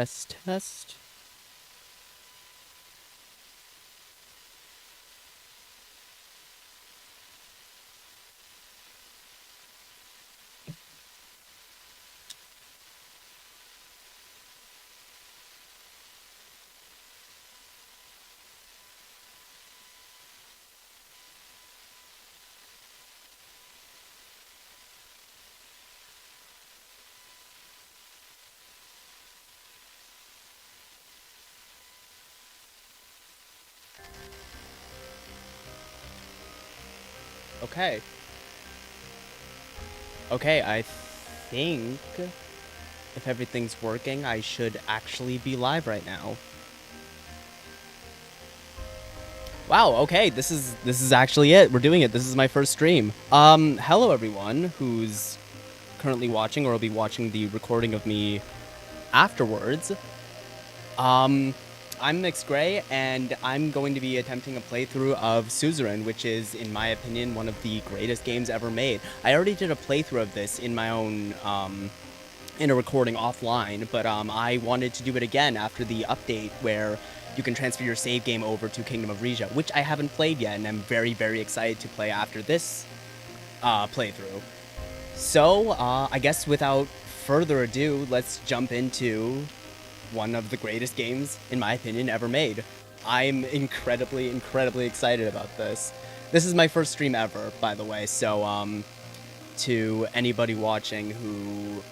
Test, test. Okay. Okay, I think if everything's working, I should actually be live right now. Wow, okay, this is actually it. We're doing it. This is my first stream. Hello everyone who's currently watching or will be watching the recording of me afterwards. Um, I'm Mixed Gray, and I'm going to be attempting a playthrough of Suzerain, which is, in my opinion, one of the greatest games ever made. I already did a playthrough of this in my own, in a recording offline, but I wanted to do it again after the update where you can transfer your save game over to Kingdom of Regia, which I haven't played yet, and I'm very, very excited to play after this playthrough. So, I guess without further ado, let's jump into one of the greatest games, in my opinion, ever made. I'm incredibly, incredibly excited about this. This is my first stream ever, by the way, so, to anybody watching who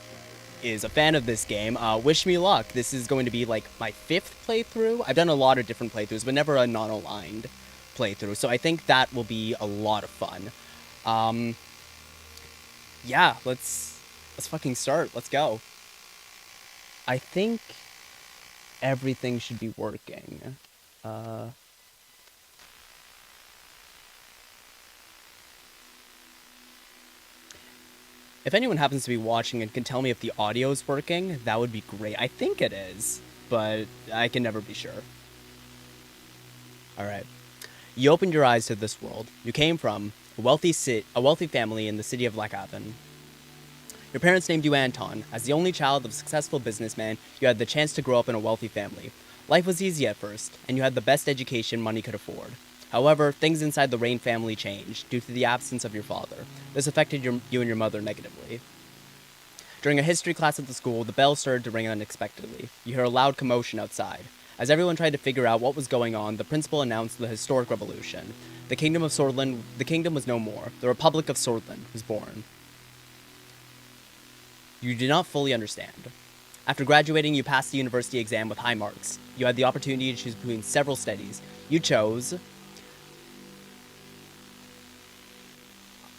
is a fan of this game, wish me luck. This is going to be, like, my 5th playthrough. I've done a lot of different playthroughs, but never a non-aligned playthrough, so I think that will be a lot of fun. Yeah, let's fucking start. Let's go. I think everything should be working. If anyone happens to be watching and can tell me if the audio is working, that would be great. I think it is, but I can never be sure. Alright. You opened your eyes to this world. You came from a wealthy family in the city of Lackhaven. Your parents named you Anton. As the only child of a successful businessman, you had the chance to grow up in a wealthy family. Life was easy at first, and you had the best education money could afford. However, things inside the Rain family changed due to the absence of your father. This affected you and your mother negatively. During a history class at the school, the bell started to ring unexpectedly. You hear a loud commotion outside. As everyone tried to figure out what was going on, the principal announced the historic revolution. The kingdom was no more. The Republic of Swordland was born. You did not fully understand. After graduating, you passed the university exam with high marks. You had the opportunity to choose between several studies. You chose...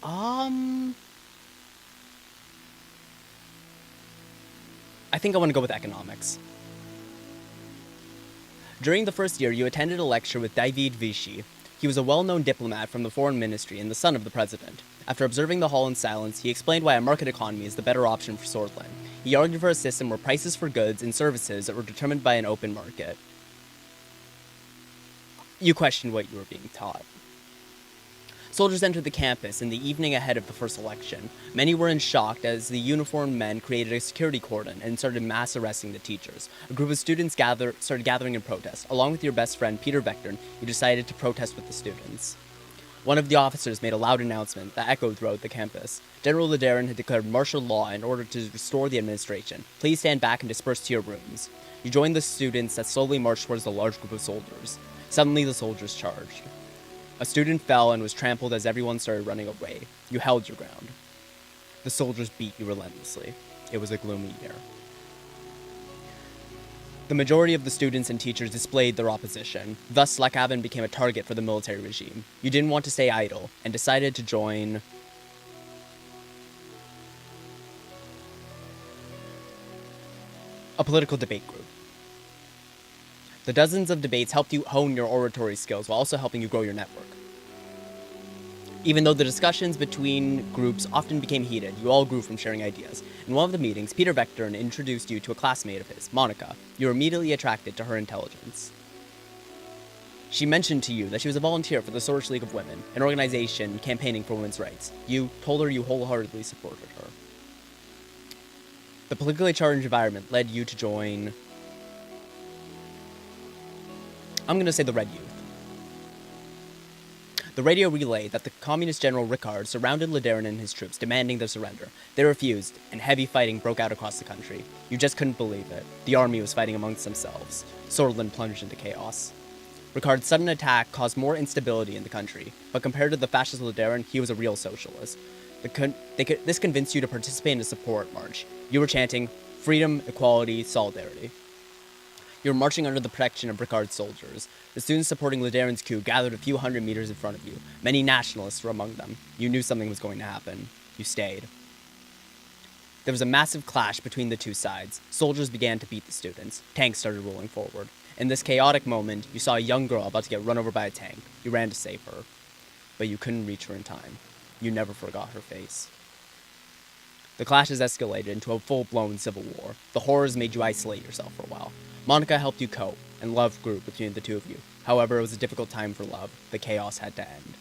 I think I want to go with economics. During the first year, you attended a lecture with David Vichy. He was a well-known diplomat from the foreign ministry and the son of the president. After observing the hall in silence, he explained why a market economy is the better option for Swordland. He argued for a system where prices for goods and services were determined by an open market. You questioned what you were being taught. Soldiers entered the campus in the evening ahead of the first election. Many were in shock as the uniformed men created a security cordon and started mass arresting the teachers. A group of students started gathering in protest. Along with your best friend, Peter Vectorn, you decided to protest with the students. One of the officers made a loud announcement that echoed throughout the campus. General Ladarin had declared martial law in order to restore the administration. Please stand back and disperse to your rooms. You joined the students that slowly marched towards the large group of soldiers. Suddenly, the soldiers charged. A student fell and was trampled as everyone started running away. You held your ground. The soldiers beat you relentlessly. It was a gloomy year. The majority of the students and teachers displayed their opposition. Thus, Lackhaven became a target for the military regime. You didn't want to stay idle, and decided to join a political debate group. The dozens of debates helped you hone your oratory skills while also helping you grow your network. Even though the discussions between groups often became heated, you all grew from sharing ideas. In one of the meetings, Peter Vectorn introduced you to a classmate of his, Monica. You were immediately attracted to her intelligence. She mentioned to you that she was a volunteer for the Swordfish League of Women, an organization campaigning for women's rights. You told her you wholeheartedly supported her. The politically charged environment led you to join I'm going to say the Red Youth. The radio relayed that the communist general Ricard surrounded Ladaren and his troops, demanding their surrender. They refused, and heavy fighting broke out across the country. You just couldn't believe it. The army was fighting amongst themselves. Sordland plunged into chaos. Ricard's sudden attack caused more instability in the country, but compared to the fascist Ladaren, he was a real socialist. This convinced you to participate in a support march. You were chanting, freedom, equality, solidarity. You were marching under the protection of Ricard's soldiers. The students supporting Ladaren's coup gathered a few hundred meters in front of you. Many nationalists were among them. You knew something was going to happen. You stayed. There was a massive clash between the two sides. Soldiers began to beat the students. Tanks started rolling forward. In this chaotic moment, you saw a young girl about to get run over by a tank. You ran to save her. But you couldn't reach her in time. You never forgot her face. The clashes escalated into a full-blown civil war. The horrors made you isolate yourself for a while. Monica helped you cope, and love grew between the two of you. However, it was a difficult time for love. The chaos had to end.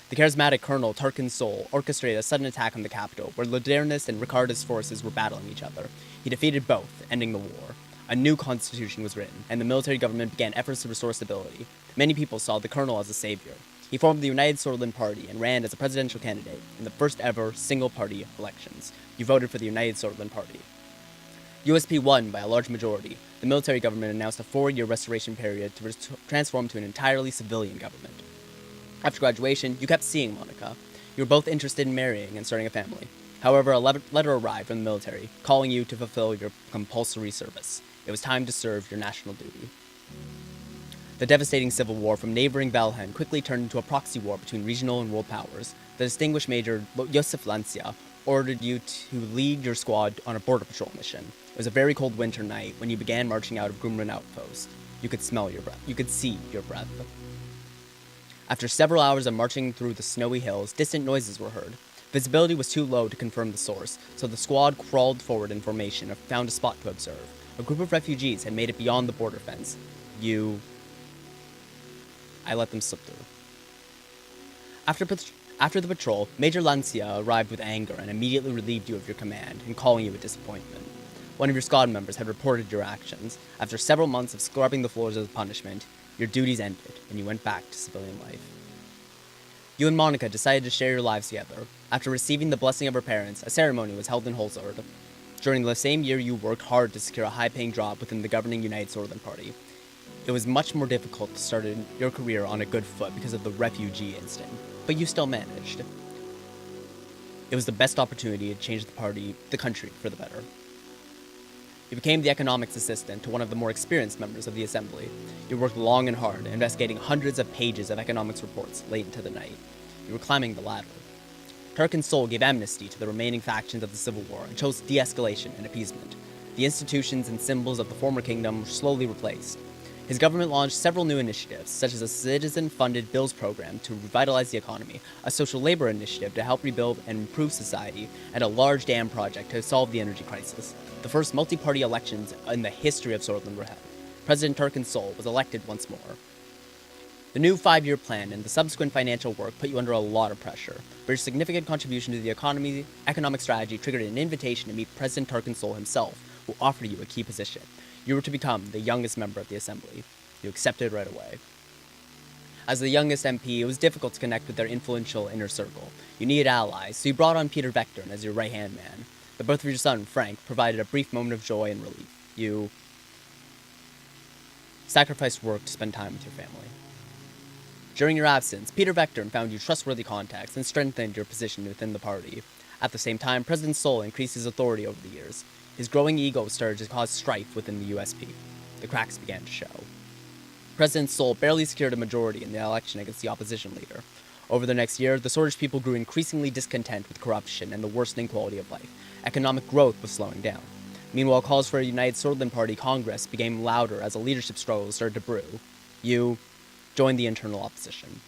The charismatic Colonel Tarkin Sol orchestrated a sudden attack on the capital, where Ladarenist and Ricardist forces were battling each other. He defeated both, ending the war. A new constitution was written, and the military government began efforts to restore stability. Many people saw the Colonel as a savior. He formed the United Sordland Party and ran as a presidential candidate in the first ever single-party elections. You voted for the United Sordland Party. USP won by a large majority. The military government announced a 4-year restoration period to transform to an entirely civilian government. After graduation, you kept seeing Monica. You were both interested in marrying and starting a family. However, a letter arrived from the military, calling you to fulfill your compulsory service. It was time to serve your national duty. The devastating civil war from neighboring Valhen quickly turned into a proxy war between regional and world powers. The distinguished Major Josef Lancia ordered you to lead your squad on a border patrol mission. It was a very cold winter night when you began marching out of Grumran Outpost. You could smell your breath. You could see your breath. After several hours of marching through the snowy hills, distant noises were heard. Visibility was too low to confirm the source, so the squad crawled forward in formation and found a spot to observe. A group of refugees had made it beyond the border fence. I let them slip through. After the patrol, Major Lancia arrived with anger and immediately relieved you of your command, and calling you a disappointment. One of your squad members had reported your actions. After several months of scrubbing the floors as a punishment, your duties ended, and you went back to civilian life. You and Monica decided to share your lives together. After receiving the blessing of her parents, a ceremony was held in Holzard. During the same year, you worked hard to secure a high-paying job within the governing United Sordland Party. It was much more difficult to start your career on a good foot because of the refugee incident, but you still managed. It was the best opportunity to change the country for the better. You became the economics assistant to one of the more experienced members of the assembly. You worked long and hard, investigating hundreds of pages of economics reports late into the night. You were climbing the ladder. Tarkin Sol gave amnesty to the remaining factions of the Civil War and chose de-escalation and appeasement. The institutions and symbols of the former kingdom were slowly replaced. His government launched several new initiatives, such as a citizen-funded bills program to revitalize the economy, a social labor initiative to help rebuild and improve society, and a large dam project to solve the energy crisis. The first multi-party elections in the history of Sordland were held. President Tarkin Sol was elected once more. The new 5-year plan and the subsequent financial work put you under a lot of pressure, but your significant contribution to the economic strategy triggered an invitation to meet President Tarkin Sol himself, who offered you a key position. You were to become the youngest member of the assembly. You accepted right away. As the youngest MP, it was difficult to connect with their influential inner circle. You needed allies, so you brought on Peter Vectorn as your right-hand man. The birth of your son, Frank, provided a brief moment of joy and relief. You sacrificed work to spend time with your family. During your absence, Peter Vectorn found you trustworthy contacts and strengthened your position within the party. At the same time, President Sol increased his authority over the years. His growing ego started to cause strife within the USP. The cracks began to show. President Sol barely secured a majority in the election against the opposition leader. Over the next year, the Sordish people grew increasingly discontent with corruption and the worsening quality of life. Economic growth was slowing down. Meanwhile, calls for a United Sordland Party Congress became louder as a leadership struggle started to brew. You joined the internal opposition.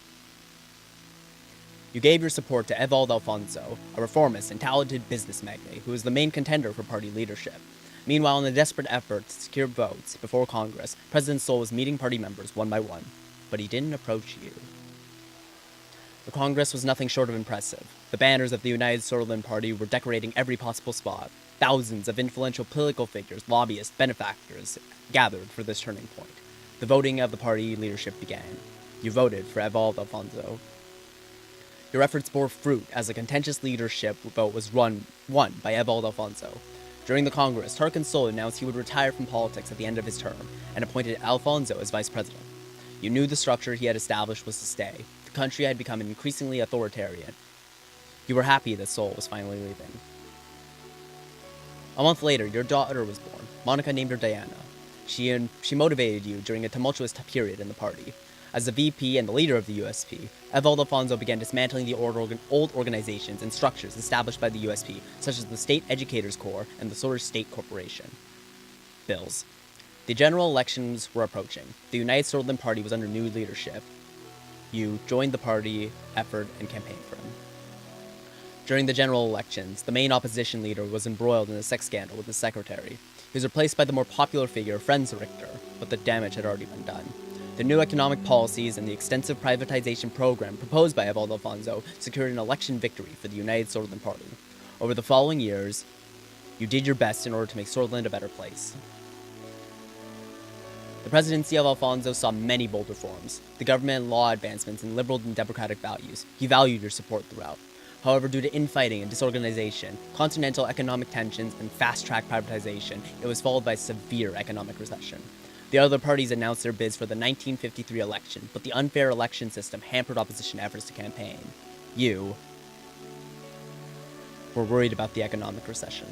You gave your support to Evald Alfonso, a reformist and talented business magnate who was the main contender for party leadership. Meanwhile, in a desperate effort to secure votes before Congress, President Sol was meeting party members one by one, but he didn't approach you. The Congress was nothing short of impressive. The banners of the United Sordland Party were decorating every possible spot. Thousands of influential political figures, lobbyists, benefactors gathered for this turning point. The voting of the party leadership began. You voted for Evaldo Alfonso. Your efforts bore fruit as the contentious leadership vote was won by Evaldo Alfonso. During the Congress, Tarkan Sol announced he would retire from politics at the end of his term and appointed Alfonso as vice president. You knew the structure he had established was to stay. The country had become increasingly authoritarian. You were happy that Sol was finally leaving. A month later, your daughter was born. Monica named her Diana. She motivated you during a tumultuous period in the party. As the VP and the leader of the USP, Evaldo Alfonso began dismantling the old organizations and structures established by the USP, such as the State Educators Corps and the Solar State Corporation. Bills. The general elections were approaching. The United Swordsman Party was under new leadership. You joined the party effort and campaigned for him. During the general elections, the main opposition leader was embroiled in a sex scandal with his secretary. He was replaced by the more popular figure, Franz Richter, but the damage had already been done. The new economic policies and the extensive privatization program proposed by Evaldo Alfonso secured an election victory for the United Swordsman Party. Over the following years, you did your best in order to make Swordland a better place. The presidency of Alfonso saw many bold reforms, the government and law advancements, and liberal and democratic values. He valued your support throughout. However, due to infighting and disorganization, continental economic tensions, and fast-track privatization, it was followed by severe economic recession. The other parties announced their bids for the 1953 election, but the unfair election system hampered opposition efforts to campaign. You were worried about the economic recession.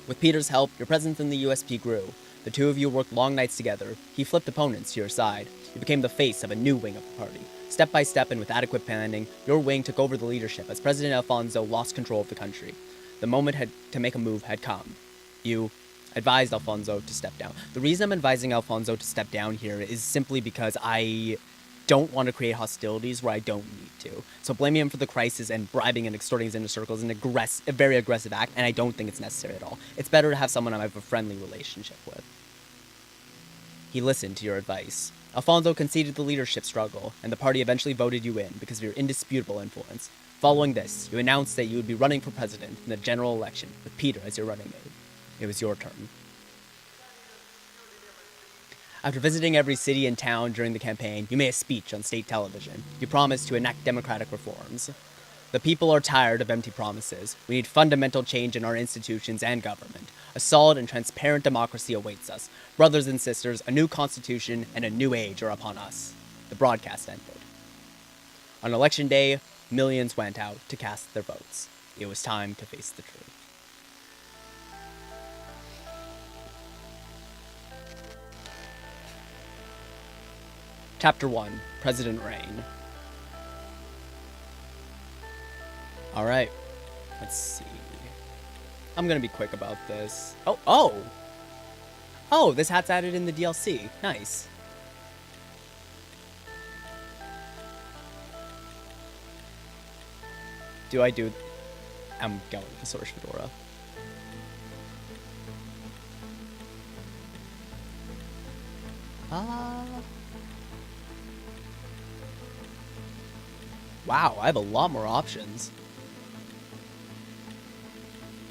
With Peter's help, your presence in the USP grew. The two of you worked long nights together. He flipped opponents to your side. You became the face of a new wing of the party. Step by step and with adequate planning, your wing took over the leadership as President Alfonso lost control of the country. The moment to make a move had come. You advised Alfonso to step down. The reason I'm advising Alfonso to step down here is simply because I don't want to create hostilities where I don't need to. So blaming him for the crisis and bribing and extorting his inner circle is a very aggressive act, and I don't think it's necessary at all. It's better to have someone I have a friendly relationship with. He listened to your advice. Alfonso conceded the leadership struggle, and the party eventually voted you in because of your indisputable influence. Following this, you announced that you would be running for president in the general election, with Peter as your running mate. It was your turn. After visiting every city and town during the campaign, you made a speech on state television. You promised to enact democratic reforms. The people are tired of empty promises. We need fundamental change in our institutions and government. A solid and transparent democracy awaits us. Brothers and sisters, a new constitution and a new age are upon us. The broadcast ended. On election day, millions went out to cast their votes. It was time to face the truth. Chapter 1, President Reign. Alright, let's see. I'm gonna be quick about this. Oh, this hat's added in the DLC. Nice. I'm going with the Source Fedora. Wow, I have a lot more options.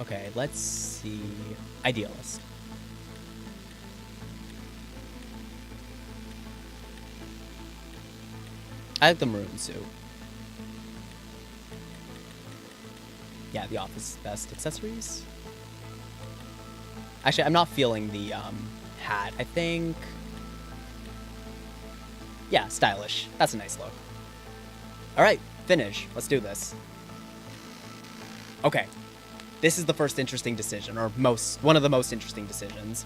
Okay, let's see. Idealist. I like the maroon suit. Yeah, the office best accessories. Actually, I'm not feeling the hat. I think... yeah, stylish. That's a nice look. Alright, finish. Let's do this. Okay. This is the first interesting decision, or one of the most interesting decisions.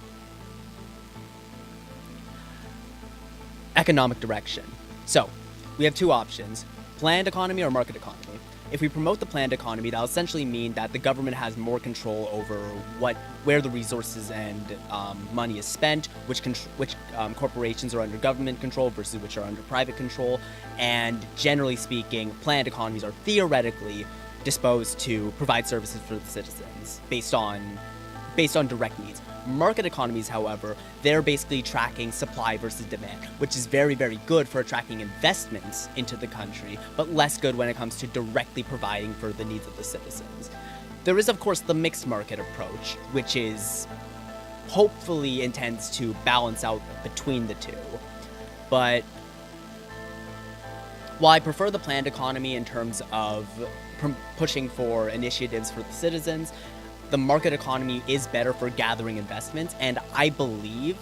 Economic direction. So, we have two options. Planned economy or market economy. If we promote the planned economy, that'll essentially mean that the government has more control over where the resources and money is spent, which corporations are under government control versus which are under private control, and generally speaking, planned economies are theoretically disposed to provide services for the citizens based on direct needs. Market economies, however, they're basically tracking supply versus demand, which is very, very good for attracting investments into the country, but less good when it comes to directly providing for the needs of the citizens. There is, of course, the mixed market approach, which is hopefully intends to balance out between the two. But while I prefer the planned economy in terms of pushing for initiatives for the citizens, the market economy is better for gathering investments, and I believe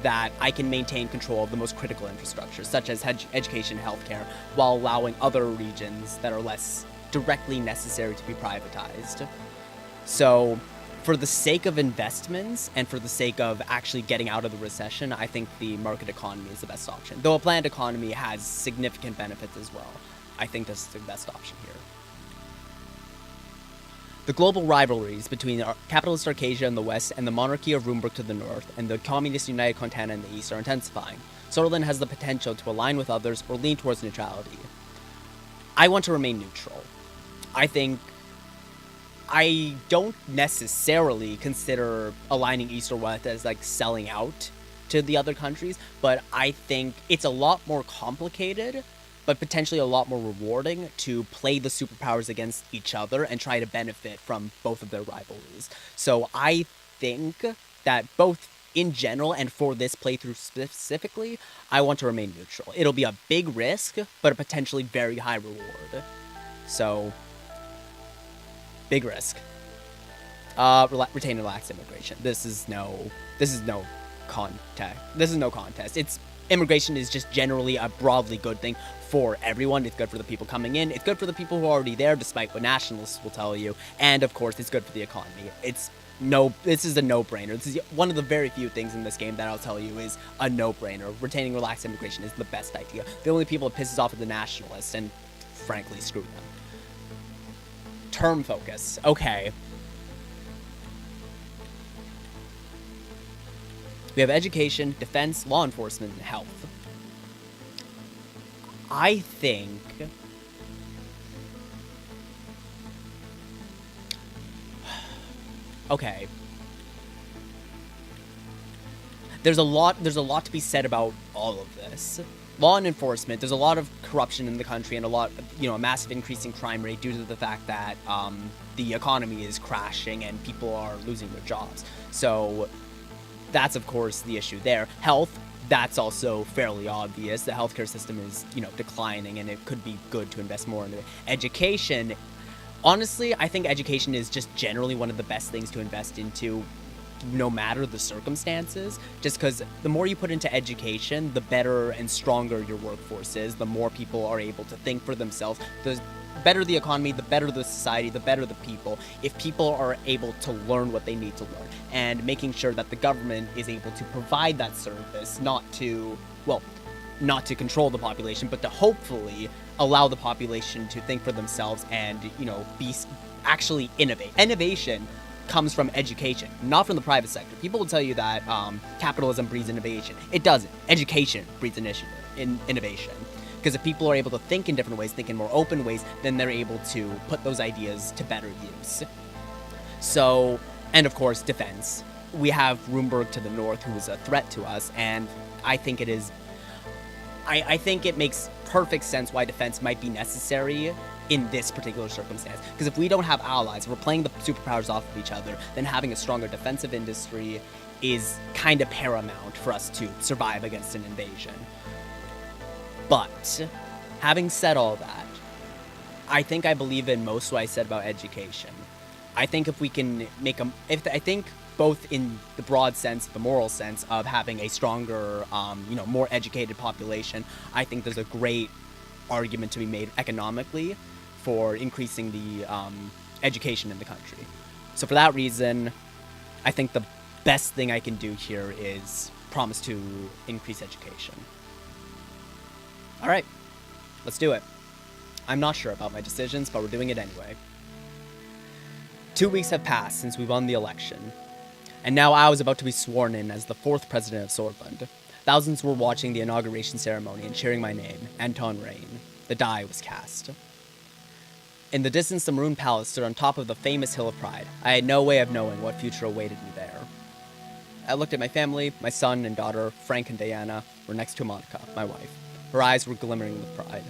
that I can maintain control of the most critical infrastructure, such as education and healthcare, while allowing other regions that are less directly necessary to be privatized. So, for the sake of investments and for the sake of actually getting out of the recession, I think the market economy is the best option. Though a planned economy has significant benefits as well, I think this is the best option here. The global rivalries between capitalist Arcasia in the west and the monarchy of Roomberg to the north and the communist United Contana in the east are intensifying. Sutherland has the potential to align with others or lean towards neutrality. I want to remain neutral. I don't necessarily consider aligning east or west as like selling out to the other countries, but I think it's a lot more complicated, but potentially a lot more rewarding to play the superpowers against each other and try to benefit from both of their rivalries. So I think that both in general and for this playthrough specifically, I want to remain neutral. It'll be a big risk, but a potentially very high reward. So, big risk. Retain and relax immigration. This is no contest. Immigration is just generally a broadly good thing for everyone. It's good for the people coming in. It's good for the people who are already there, despite what nationalists will tell you. And of course, it's good for the economy. This is a no-brainer. This is one of the very few things in this game that I'll tell you is a no-brainer. Retaining relaxed immigration is the best idea. The only people it pisses off are the nationalists, and frankly, screw them. Term focus. Okay. We have education, defense, law enforcement, and health. I think okay. There's a lot to be said about all of this. Law and enforcement, there's a lot of corruption in the country and a massive increase in crime rate due to the fact that the economy is crashing and people are losing their jobs. So that's, of course, the issue there. Health, that's also fairly obvious. The healthcare system is, declining, and it could be good to invest more into it. Education, honestly, I think education is just generally one of the best things to invest into, no matter the circumstances, just because the more you put into education, the better and stronger your workforce is, the more people are able to think for themselves. The better the economy, the better the society, the better the people, if people are able to learn what they need to learn, and making sure that the government is able to provide that service, not to control the population, but to hopefully allow the population to think for themselves and, actually innovate. Innovation comes from education, not from the private sector. People will tell you that capitalism breeds innovation. It doesn't. Education breeds innovation. Because if people are able to think in different ways, think in more open ways, then they're able to put those ideas to better use. So, and of course, defense. We have Roomberg to the north, who is a threat to us, and I think I think it makes perfect sense why defense might be necessary in this particular circumstance. Because if we don't have allies, if we're playing the superpowers off of each other, then having a stronger defensive industry is kind of paramount for us to survive against an invasion. But, having said all that, I think I believe in most of what I said about education. I think if we can I think both in the broad sense, the moral sense of having a stronger, more educated population, I think there's a great argument to be made economically for increasing the education in the country. So for that reason, I think the best thing I can do here is promise to increase education. All right, let's do it. I'm not sure about my decisions, but we're doing it anyway. 2 weeks have passed since we won the election, and now I was about to be sworn in as the 4th president of Swordland. Thousands were watching the inauguration ceremony and cheering my name, Anton Rain. The die was cast. In the distance, the Maroon Palace stood on top of the famous Hill of Pride. I had no way of knowing what future awaited me there. I looked at my family. My son and daughter, Frank and Diana, were next to Monica, my wife. Her eyes were glimmering with pride.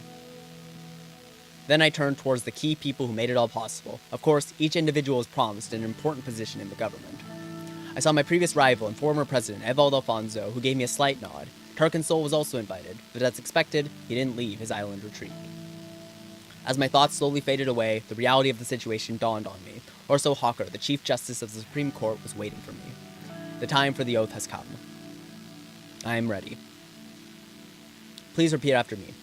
Then I turned towards the key people who made it all possible. Of course, each individual was promised an important position in the government. I saw my previous rival and former president, Evald Alfonso, who gave me a slight nod. Tarkansol was also invited, but as expected, he didn't leave his island retreat. As my thoughts slowly faded away, the reality of the situation dawned on me. Orso Hawker, the Chief Justice of the Supreme Court, was waiting for me. The time for the oath has come. I am ready. Please repeat after me.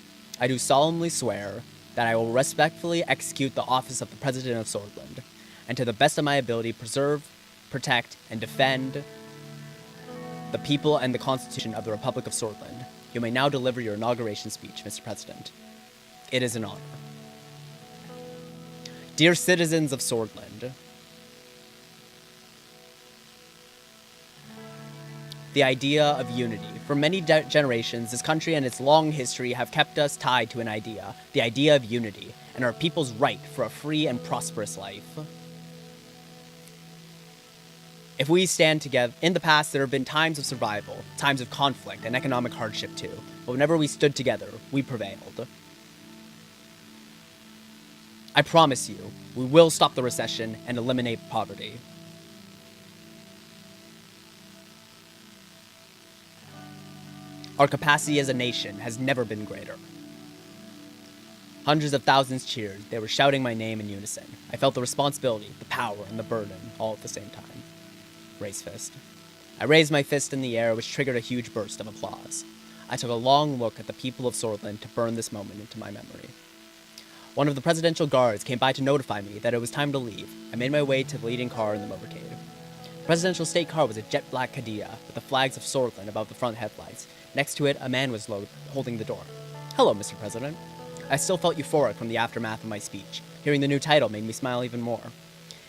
I do solemnly swear that I will respectfully execute the office of the President of Swordland, and to the best of my ability preserve, protect, and defend the people and the Constitution of the Republic of Swordland. You may now deliver your inauguration speech, Mr. President. It is an honor. Dear citizens of Swordland, the idea of unity. For many generations, this country and its long history have kept us tied to an idea, the idea of unity, and our people's right for a free and prosperous life. If we stand together, in the past there have been times of survival, times of conflict, and economic hardship too, but whenever we stood together, we prevailed. I promise you, we will stop the recession and eliminate poverty. Our capacity as a nation has never been greater. Hundreds of thousands cheered. They were shouting my name in unison. I felt the responsibility, the power, and the burden all at the same time. Raise fist. I raised my fist in the air, which triggered a huge burst of applause. I took a long look at the people of Swordland to burn this moment into my memory. One of the presidential guards came by to notify me that it was time to leave. I made my way to the leading car in the motorcade. The presidential state car was a jet black Kadea with the flags of Swordland above the front headlights. Next to it, a man was holding the door. Hello, Mr. President. I still felt euphoric from the aftermath of my speech. Hearing the new title made me smile even more.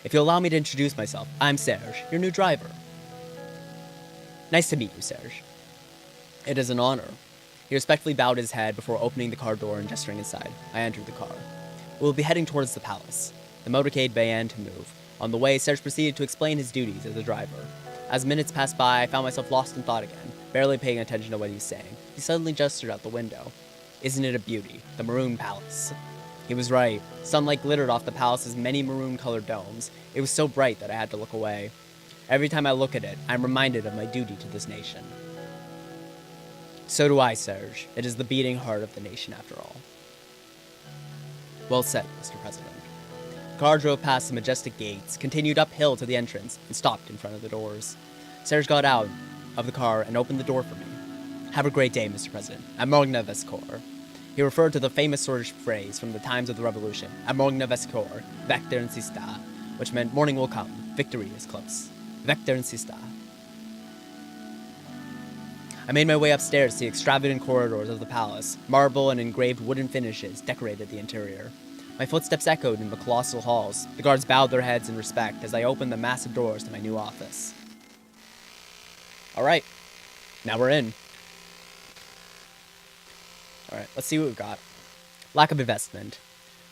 If you'll allow me to introduce myself, I'm Serge, your new driver. Nice to meet you, Serge. It is an honor. He respectfully bowed his head before opening the car door and gesturing inside. I entered the car. We will be heading towards the palace. The motorcade began to move. On the way, Serge proceeded to explain his duties as a driver. As minutes passed by, I found myself lost in thought again, barely paying attention to what he was saying. He suddenly gestured out the window. Isn't it a beauty? The Maroon Palace. He was right. Sunlight glittered off the palace's many maroon-colored domes. It was so bright that I had to look away. Every time I look at it, I'm reminded of my duty to this nation. So do I, Serge. It is the beating heart of the nation, after all. Well said, Mr. President. The car drove past the majestic gates, continued uphill to the entrance, and stopped in front of the doors. Serge got out of the car and opened the door for me. Have a great day, Mr. President. Amorgna Vescor. He referred to the famous Swedish phrase from the times of the Revolution, Amorgna Vescor, Vector insista, which meant morning will come, victory is close. Vector insista. I made my way upstairs to the extravagant corridors of the palace. Marble and engraved wooden finishes decorated the interior. My footsteps echoed in the colossal halls. The guards bowed their heads in respect as I opened the massive doors to my new office. Alright, now we're in. Alright, let's see what we've got. Lack of investment.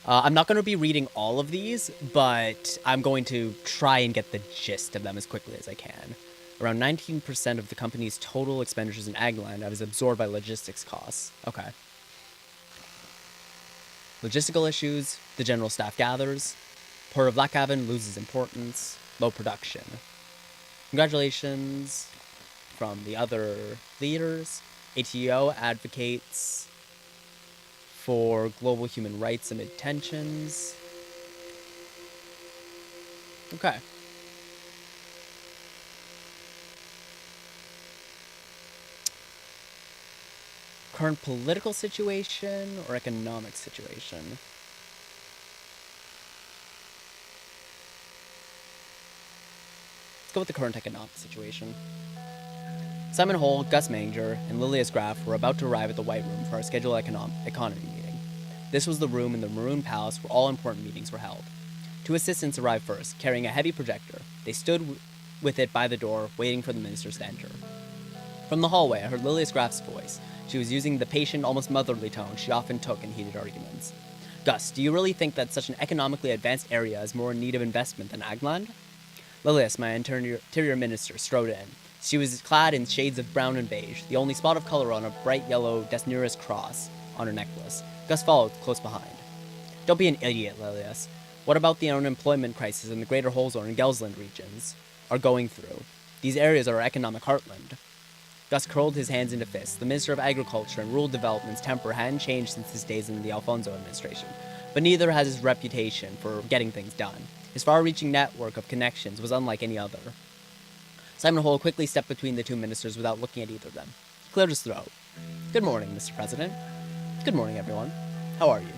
I'm not going to be reading all of these, but I'm going to try and get the gist of them as quickly as I can. Around 19% of the company's total expenditures in Agland is absorbed by logistics costs. Okay. Logistical issues, the general staff gathers. Port of Blackhaven loses importance, low production. Congratulations from the other leaders. ATO advocates for global human rights amid tensions. Okay. Current political situation or economic situation? Let's go with the current economic situation. Simon Hole, Gus Manger, and Lilius Graff were about to arrive at the White Room for our scheduled economy meeting. This was the room in the Maroon Palace where all important meetings were held. Two assistants arrived first, carrying a heavy projector. They stood with it by the door, waiting for the ministers to enter. From the hallway, I heard Lilius Graff's voice. She was using the patient, almost motherly tone she often took in heated arguments. Gus, do you really think that such an economically advanced area is more in need of investment than Agland? Lilius, my interior minister, strode in. She was clad in shades of brown and beige, the only spot of color on a bright yellow Desnuris cross on her necklace. Gus followed close behind. Don't be an idiot, Lilius. What about the unemployment crisis in the Greater Holzhorn and Gelsland regions are going through? These areas are our economic heartland. Gus curled his hands into fists. The Minister of Agriculture and Rural Development's temper hadn't changed since his days in the Alfonso administration, but neither has his reputation for getting things done. His far-reaching network of connections was unlike any other. Simon Hole quickly stepped between the two ministers without looking at either of them. He cleared his throat. "Good morning, Mr. President." "Good morning, everyone. How are you?"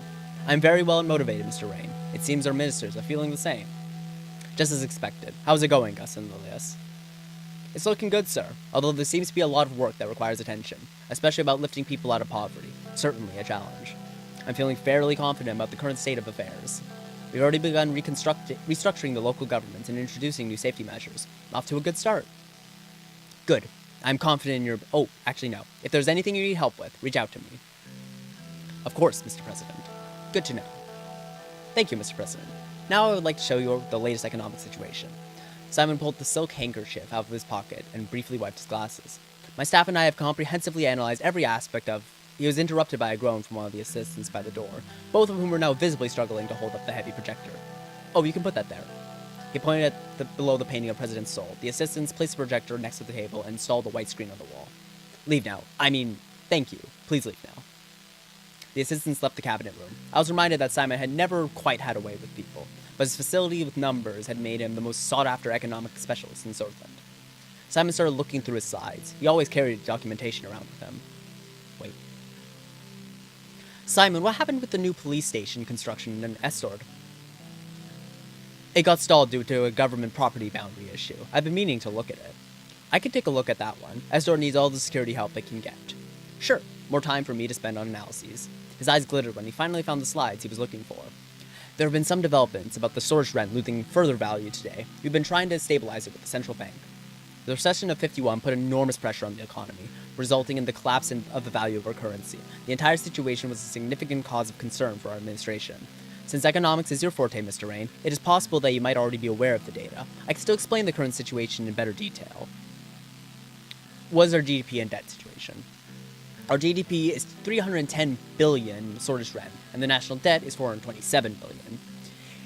"I'm very well and motivated, Mr. Rain. It seems our ministers are feeling the same." "Just as expected. How's it going, Gus and Lilius?" "It's looking good, sir, although there seems to be a lot of work that requires attention, especially about lifting people out of poverty. Certainly a challenge. I'm feeling fairly confident about the current state of affairs. We've already begun restructuring the local governments and introducing new safety measures. Off to a good start." "Good. I'm confident in your... Oh, actually no. If there's anything you need help with, reach out to me." "Of course, Mr. President. Good to know." "Thank you, Mr. President. Now I would like to show you the latest economic situation." Simon pulled the silk handkerchief out of his pocket and briefly wiped his glasses. "My staff and I have comprehensively analyzed every aspect of..." He was interrupted by a groan from one of the assistants by the door, both of whom were now visibly struggling to hold up the heavy projector. "Oh, you can put that there." He pointed at below the painting of President Sol. The assistants placed the projector next to the table and installed a white screen on the wall. "Leave now. Thank you. Please leave now." The assistants left the cabinet room. I was reminded that Simon had never quite had a way with people, but his facility with numbers had made him the most sought-after economic specialist in Switzerland. Simon started looking through his slides. He always carried documentation around with him. Wait. "Simon, what happened with the new police station construction in Estord?" "It got stalled due to a government property boundary issue. I've been meaning to look at it." "I can take a look at that one. Estord needs all the security help it can get." "Sure. More time for me to spend on analyses." His eyes glittered when he finally found the slides he was looking for. "There have been some developments about the Suzerain losing further value today. We've been trying to stabilize it with the central bank. The recession of '51 put enormous pressure on the economy, resulting in the collapse of the value of our currency. The entire situation was a significant cause of concern for our administration. Since economics is your forte, Mr. Rain, it is possible that you might already be aware of the data. I can still explain the current situation in better detail." "What is our GDP and debt situation?" "Our GDP is 310 billion Swedish ren, and the national debt is 427 billion.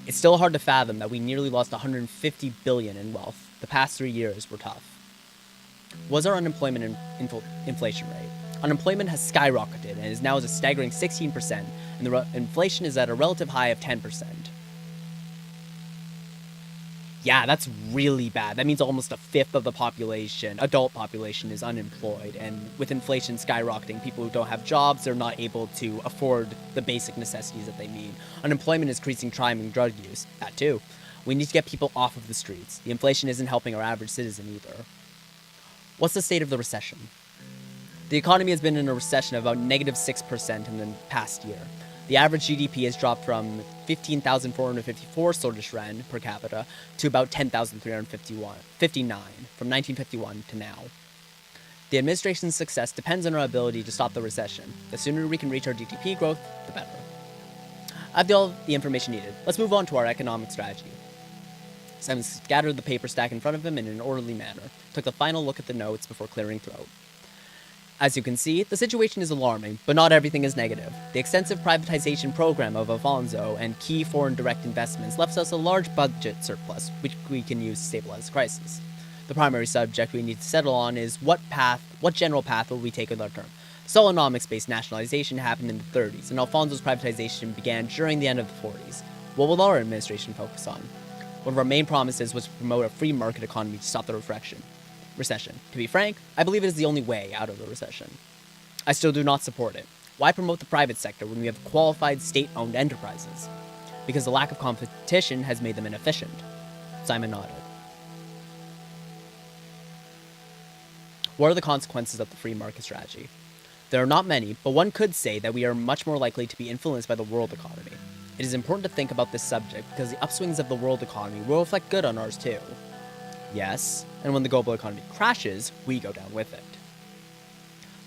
It's still hard to fathom that we nearly lost 150 billion in wealth. The past 3 years were tough." "What's our unemployment and inflation rate?" "Unemployment has skyrocketed and is now at a staggering 16%, and the inflation is at a relative high of 10%. Yeah, that's really bad. That means almost a fifth of the population, adult population, is unemployed. And with inflation skyrocketing, people who don't have jobs, they're not able to afford the basic necessities that they need. Unemployment is increasing crime and drug use. That too. We need to get people off of the streets. The inflation isn't helping our average citizen either." "What's the state of the recession?" "The economy has been in a recession of about -6% in the past year. The average GDP has dropped from 15,454 Swedish ren per capita to about 10,359 from 1951 to now. The administration's success depends on our ability to stop the recession. The sooner we can reach our GDP growth, the better. I have all the information needed. Let's move on to our economic strategy." Simon scattered the paper stack in front of him in an orderly manner, took a final look at the notes before clearing throat. "As you can see, the situation is alarming, but not everything is negative. The extensive privatization program of Alfonso and key foreign direct investments left us a large budget surplus, which we can use to stabilize the crisis. The primary subject we need to settle on is what general path will we take with our term. Solonomics-based nationalization happened in the 30s, and Alfonso's privatization began during the end of the 40s. What will our administration focus on? One of our main promises was to promote a free market economy to stop the recession. To be frank, I believe it is the only way out of the recession. I still do not support it. Why promote the private sector when we have qualified state-owned enterprises? Because the lack of competition has made them inefficient." Simon nodded. "What are the consequences of the free market strategy?" "There are not many, but one could say that we are much more likely to be influenced by the world economy. It is important to think about this subject because the upswings of the world economy will reflect good on ours too." "Yes, and when the global economy crashes, we go down with it."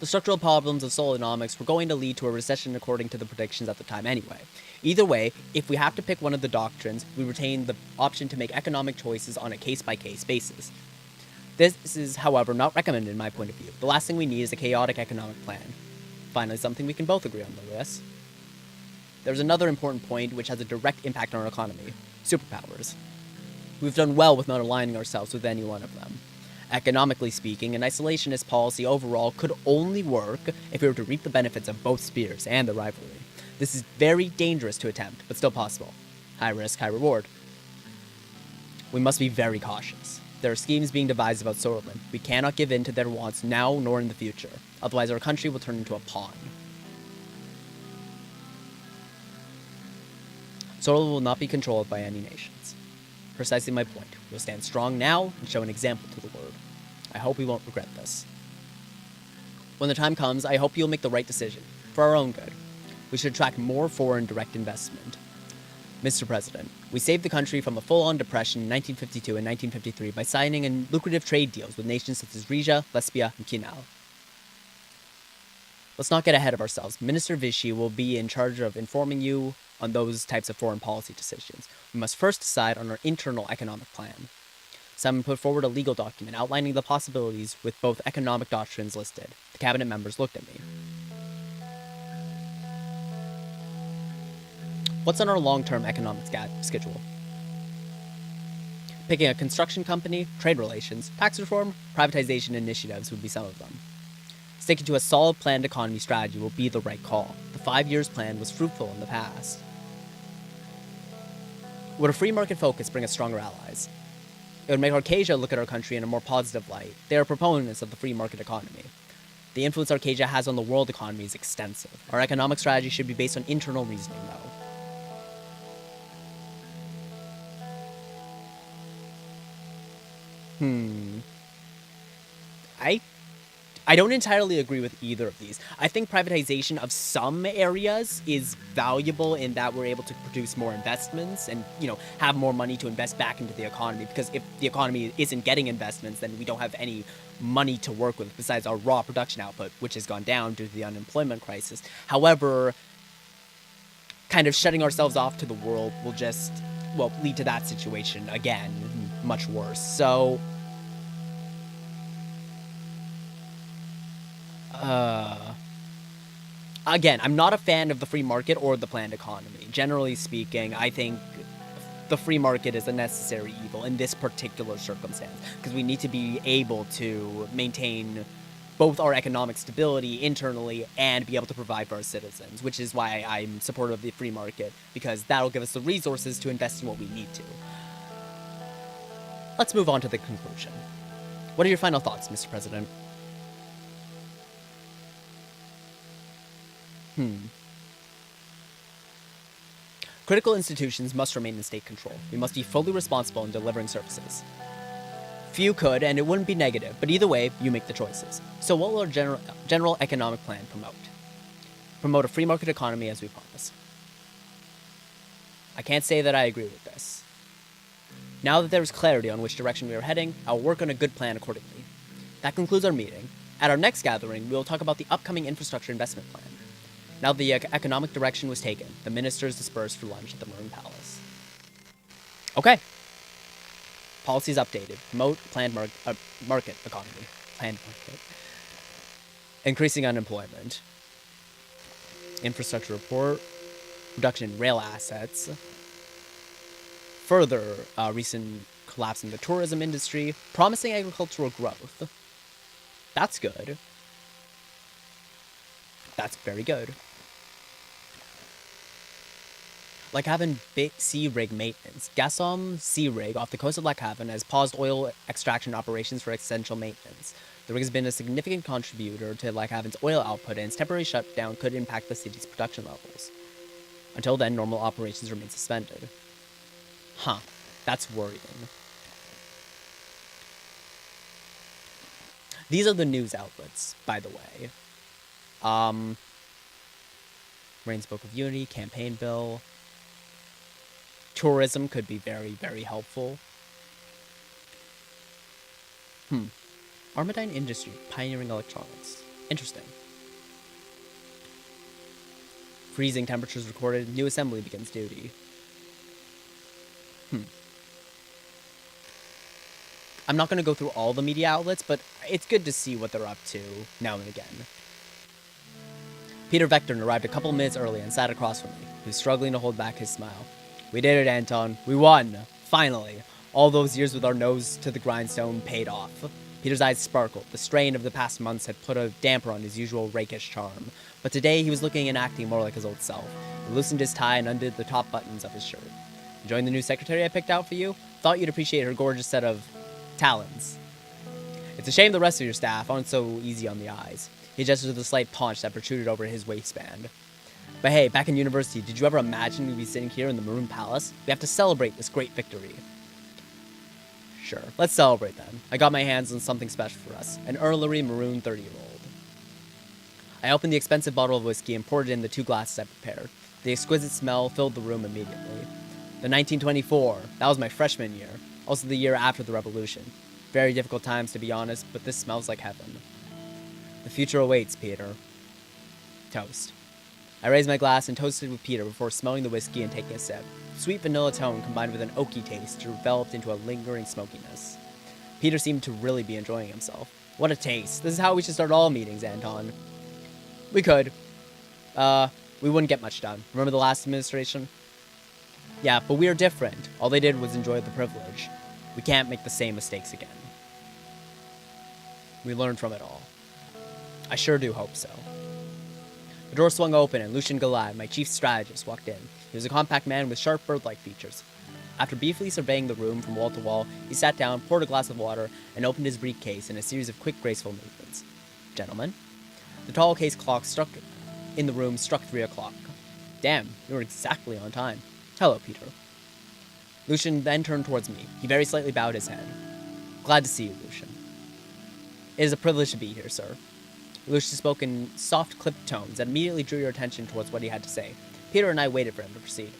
The structural problems of Solonomics were going to lead to a recession according to the predictions at the time anyway. Either way, if we have to pick one of the doctrines, we retain the option to make economic choices on a case-by-case basis. This is, however, not recommended in my point of view. The last thing we need is a chaotic economic plan. Finally, something we can both agree on, Lewis. There's another important point which has a direct impact on our economy: superpowers. We've done well with not aligning ourselves with any one of them. Economically speaking, an isolationist policy overall could only work if we were to reap the benefits of both spheres and the rivalry. This is very dangerous to attempt, but still possible. High risk, high reward. We must be very cautious. There are schemes being devised about Suzerain. We cannot give in to their wants now nor in the future. Otherwise, our country will turn into a pawn. Suzerain will not be controlled by any nations. Precisely my point. We'll stand strong now and show an example to the world. I hope we won't regret this. When the time comes, I hope you'll make the right decision, for our own good. We should attract more foreign direct investment. Mr. President, we saved the country from a full-on depression in 1952 and 1953 by signing lucrative trade deals with nations such as Riga, Lesbia, and Kinal. Let's not get ahead of ourselves. Minister Vichy will be in charge of informing you on those types of foreign policy decisions. We must first decide on our internal economic plan. Simon put forward a legal document outlining the possibilities with both economic doctrines listed. The cabinet members looked at me. What's on our long-term economic schedule? Picking a construction company, trade relations, tax reform, privatization initiatives would be some of them. Sticking to a solid planned economy strategy will be the right call. The 5 years plan was fruitful in the past. Would a free market focus bring us stronger allies? It would make Arcasia look at our country in a more positive light. They are proponents of the free market economy. The influence Arcasia has on the world economy is extensive. Our economic strategy should be based on internal reasoning, though. I don't entirely agree with either of these. I think privatization of some areas is valuable in that we're able to produce more investments and, have more money to invest back into the economy, because if the economy isn't getting investments, then we don't have any money to work with besides our raw production output, which has gone down due to the unemployment crisis. However, kind of shutting ourselves off to the world will just, lead to that situation again, much worse. So, again, I'm not a fan of the free market or the planned economy. Generally speaking, I think the free market is a necessary evil in this particular circumstance, because we need to be able to maintain both our economic stability internally and be able to provide for our citizens, which is why I'm supportive of the free market, because that'll give us the resources to invest in what we need to. Let's move on to the conclusion. What are your final thoughts, Mr. President? Critical institutions must remain in state control. We must be fully responsible in delivering services. Few could, and it wouldn't be negative, but either way, you make the choices. So what will our general economic plan promote? Promote a free market economy as we promise. I can't say that I agree with this. Now that there is clarity on which direction we are heading, I will work on a good plan accordingly. That concludes our meeting. At our next gathering, we will talk about the upcoming infrastructure investment plan. Now that the economic direction was taken, the ministers dispersed for lunch at the Maroon Palace. Okay. Policies updated. Promote planned market economy. Planned market. Increasing unemployment. Infrastructure report. Reduction in rail assets. Further recent collapse in the tourism industry. Promising agricultural growth. That's good. That's very good. Lac Haven Sea Rig maintenance. Gassom Sea Rig off the coast of Lac Haven has paused oil extraction operations for essential maintenance. The rig has been a significant contributor to Lac Haven's oil output, and its temporary shutdown could impact the city's production levels. Until then, normal operations remain suspended. That's worrying. These are the news outlets, by the way. Reigns Book of Unity, campaign bill. Tourism could be very, very helpful. Armadine Industry, pioneering electronics. Interesting. Freezing temperatures recorded, new assembly begins duty. I'm not going to go through all the media outlets, but it's good to see what they're up to now and again. Peter Vectorn arrived a couple minutes early and sat across from me. He was struggling to hold back his smile. We did it, Anton. We won. Finally. All those years with our nose to the grindstone paid off. Peter's eyes sparkled. The strain of the past months had put a damper on his usual rakish charm. But today he was looking and acting more like his old self. He loosened his tie and undid the top buttons of his shirt. Enjoying the new secretary I picked out for you? Thought you'd appreciate her gorgeous set of talons. It's a shame the rest of your staff aren't so easy on the eyes. He gestured to the slight paunch that protruded over his waistband. But hey, back in university, did you ever imagine we'd be sitting here in the Maroon Palace? We have to celebrate this great victory. Sure, let's celebrate then. I got my hands on something special for us, an Earlery Maroon 30-year-old. I opened the expensive bottle of whiskey and poured it in the 2 glasses I prepared. The exquisite smell filled the room immediately. The 1924, that was my freshman year, also the year after the revolution. Very difficult times, to be honest, but this smells like heaven. The future awaits, Peter. Toast. I raised my glass and toasted with Peter before smelling the whiskey and taking a sip. Sweet vanilla tone combined with an oaky taste developed into a lingering smokiness. Peter seemed to really be enjoying himself. What a taste. This is how we should start all meetings, Anton. We could. We wouldn't get much done. Remember the last administration? Yeah, but we are different. All they did was enjoy the privilege. We can't make the same mistakes again. We learned from it all. I sure do hope so. The door swung open and Lucien Galad, my chief strategist, walked in. He was a compact man with sharp bird-like features. After briefly surveying the room from wall to wall, he sat down, poured a glass of water, and opened his briefcase in a series of quick, graceful movements. Gentlemen? The tall case clock struck 3 o'clock. Damn, you were exactly on time. Hello, Peter. Lucien then turned towards me. He very slightly bowed his head. Glad to see you, Lucien. It is a privilege to be here, sir. Lucien spoke in soft, clipped tones that immediately drew your attention towards what he had to say. Peter and I waited for him to proceed.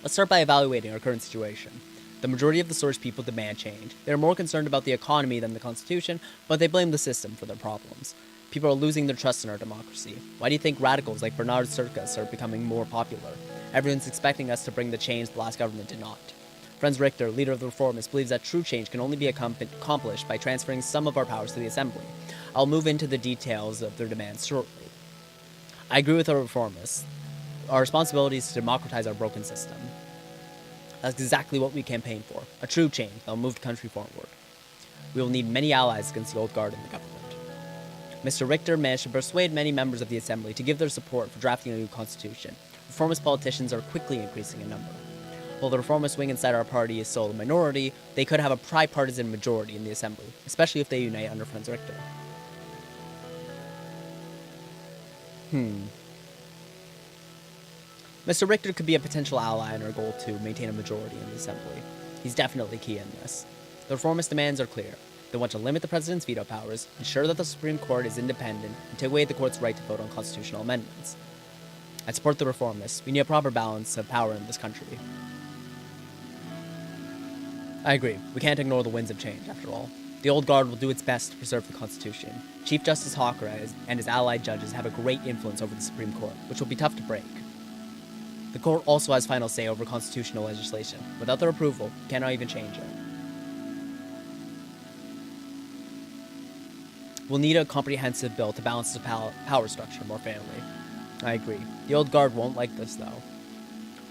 Let's start by evaluating our current situation. The majority of the Source people demand change. They are more concerned about the economy than the Constitution, but they blame the system for their problems. People are losing their trust in our democracy. Why do you think radicals like Bernard Circus are becoming more popular? Everyone's expecting us to bring the change the last government did not. Franz Richter, leader of the Reformists, believes that true change can only be accomplished by transferring some of our powers to the Assembly. I'll move into the details of their demands shortly. I agree with the Reformists. Our responsibility is to democratize our broken system. That's exactly what we campaign for, a true change that will move the country forward. We will need many allies against the old guard in the government. Mr. Richter managed to persuade many members of the Assembly to give their support for drafting a new constitution. Reformist politicians are quickly increasing in number. While the reformist wing inside our party is still a minority, they could have a bipartisan majority in the Assembly, especially if they unite under Franz Richter. Mr. Richter could be a potential ally in our goal to maintain a majority in the Assembly. He's definitely key in this. The reformist demands are clear. They want to limit the president's veto powers, ensure that the Supreme Court is independent, and take away the court's right to vote on constitutional amendments. I support the reformists. We need a proper balance of power in this country. I agree. We can't ignore the winds of change, after all. The old guard will do its best to preserve the Constitution. Chief Justice Hawker and his allied judges have a great influence over the Supreme Court, which will be tough to break. The court also has final say over constitutional legislation. Without their approval, we cannot even change it. We'll need a comprehensive bill to balance the power structure more fairly. I agree. The old guard won't like this, though.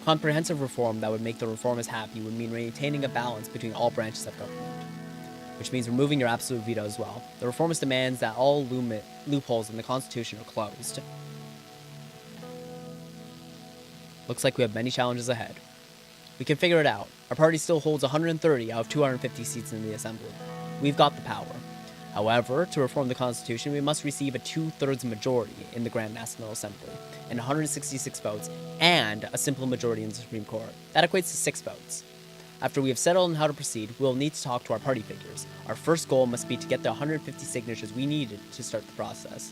Comprehensive reform that would make the reformists happy would mean maintaining a balance between all branches of government, which means removing your absolute veto as well. The reformist demands that all loopholes in the Constitution are closed. Looks like we have many challenges ahead. We can figure it out. Our party still holds 130 out of 250 seats in the Assembly. We've got the power. However, to reform the Constitution, we must receive a 2/3 majority in the Grand National Assembly, and 166 votes, and a simple majority in the Supreme Court. That equates to 6 votes. After we have settled on how to proceed, we'll need to talk to our party figures. Our first goal must be to get the 150 signatures we needed to start the process.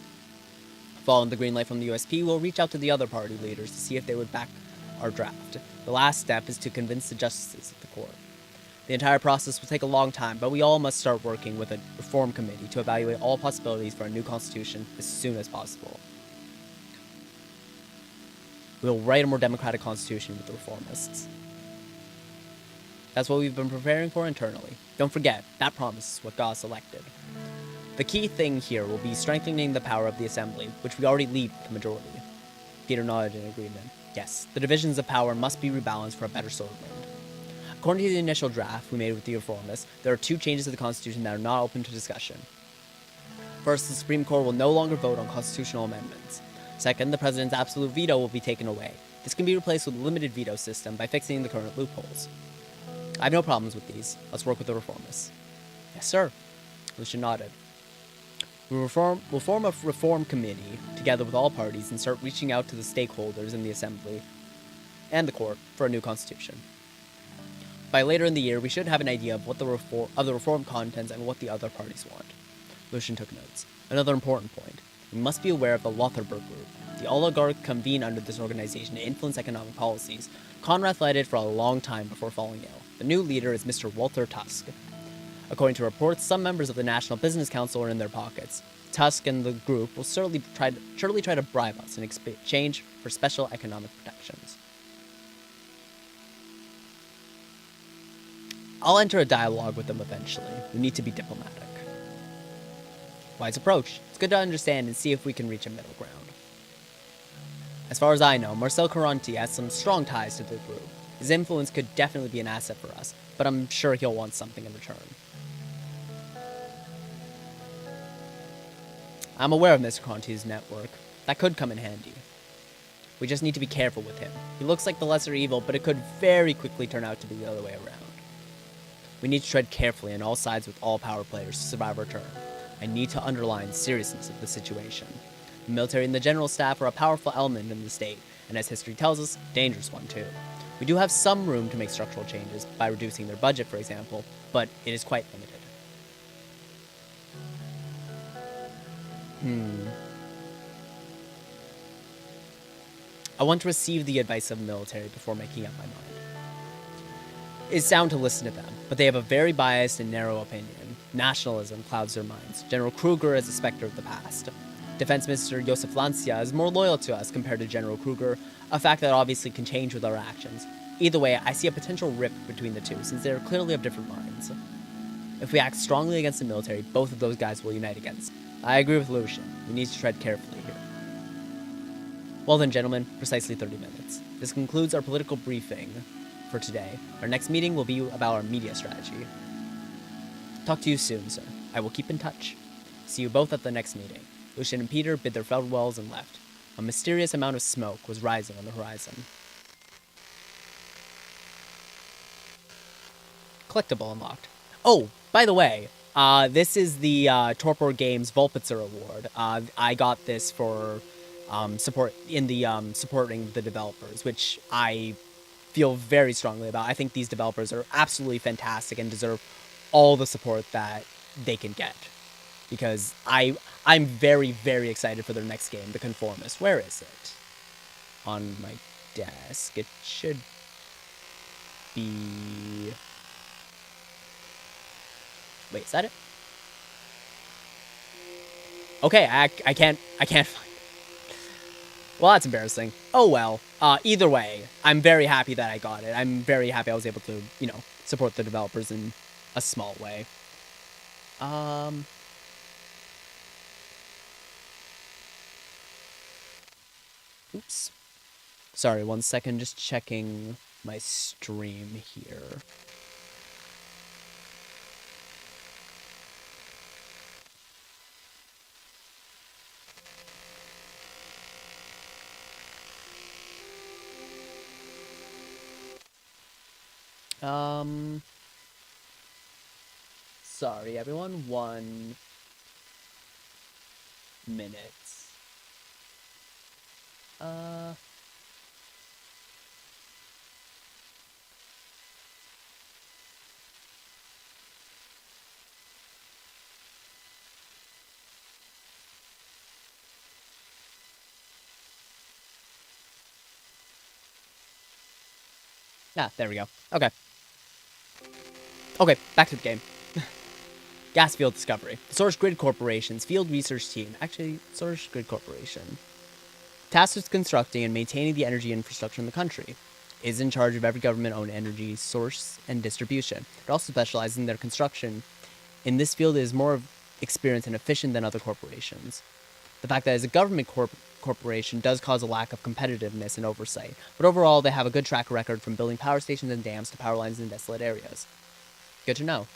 Following the green light from the USP, we'll reach out to the other party leaders to see if they would back our draft. The last step is to convince the justices of the court. The entire process will take a long time, but we all must start working with a reform committee to evaluate all possibilities for a new constitution as soon as possible. We will write a more democratic constitution with the reformists. That's what we've been preparing for internally. Don't forget, that promise is what got us elected. The key thing here will be strengthening the power of the Assembly, which we already lead with the majority. Peter nodded in agreement. Yes, the divisions of power must be rebalanced for a better Switzerland. According to the initial draft we made with the reformists, there are 2 changes to the Constitution that are not open to discussion. First, the Supreme Court will no longer vote on constitutional amendments. Second, the president's absolute veto will be taken away. This can be replaced with a limited veto system by fixing the current loopholes. I have no problems with these. Let's work with the reformists. Yes, sir. Lucian nodded. We'll form a reform committee together with all parties and start reaching out to the stakeholders in the Assembly and the court for a new constitution. By later in the year, we should have an idea of what the reform contents and what the other parties want. Lucian took notes. Another important point. We must be aware of the Lotharberg Group. The oligarch convened under this organization to influence economic policies. Conrad led it for a long time before falling ill. The new leader is Mr. Walter Tusk. According to reports, some members of the National Business Council are in their pockets. Tusk and the group will surely try to bribe us in exchange for special economic protections. I'll enter a dialogue with them eventually. We need to be diplomatic. Wise approach. It's good to understand and see if we can reach a middle ground. As far as I know, Marcel Caronti has some strong ties to the group. His influence could definitely be an asset for us, but I'm sure he'll want something in return. I'm aware of Mr. Caronti's network. That could come in handy. We just need to be careful with him. He looks like the lesser evil, but it could very quickly turn out to be the other way around. We need to tread carefully on all sides with all power players to survive our turn. I need to underline the seriousness of the situation. The military and the general staff are a powerful element in the state, and as history tells us, a dangerous one too. We do have some room to make structural changes, by reducing their budget, for example, but it is quite limited. I want to receive the advice of the military before making up my mind. It's sound to listen to them, but they have a very biased and narrow opinion. Nationalism clouds their minds. General Kruger is a specter of the past. Defense Minister Josef Lancia is more loyal to us compared to General Kruger, a fact that obviously can change with our actions. Either way, I see a potential rift between the two, since they are clearly of different minds. If we act strongly against the military, both of those guys will unite against. I agree with Lucian. We need to tread carefully here. Well then, gentlemen, precisely 30 minutes. This concludes our political briefing for today. Our next meeting will be about our media strategy. Talk to you soon, sir. I will keep in touch. See you both at the next meeting. Lucian and Peter bid their farewells and left. A mysterious amount of smoke was rising on the horizon. Collectible unlocked. Oh, by the way, this is the Torpor Games Volpitzer Award. I got this for supporting the developers, which I feel very strongly about. I think these developers are absolutely fantastic and deserve all the support that they can get. Because I'm very, very excited for their next game, The Conformist. Where is it? On my desk. It should be... Wait, is that it? Okay, I can't find it. Well, that's embarrassing. Oh well. Either way, I'm very happy that I got it. I'm very happy I was able to, support the developers in a small way. Oops. Sorry, 1 second, just checking my stream here. Sorry everyone, 1 minute. There we go. Okay, back to the game. Gas field discovery. The Source Grid Corporation's field research team, Source Grid Corporation, tasked with constructing and maintaining the energy infrastructure in the country, is in charge of every government-owned energy source and distribution. It also specializes in their construction. In this field, it is more experienced and efficient than other corporations. The fact that it is a government corporation does cause a lack of competitiveness and oversight, but overall they have a good track record from building power stations and dams to power lines in desolate areas. Good to know.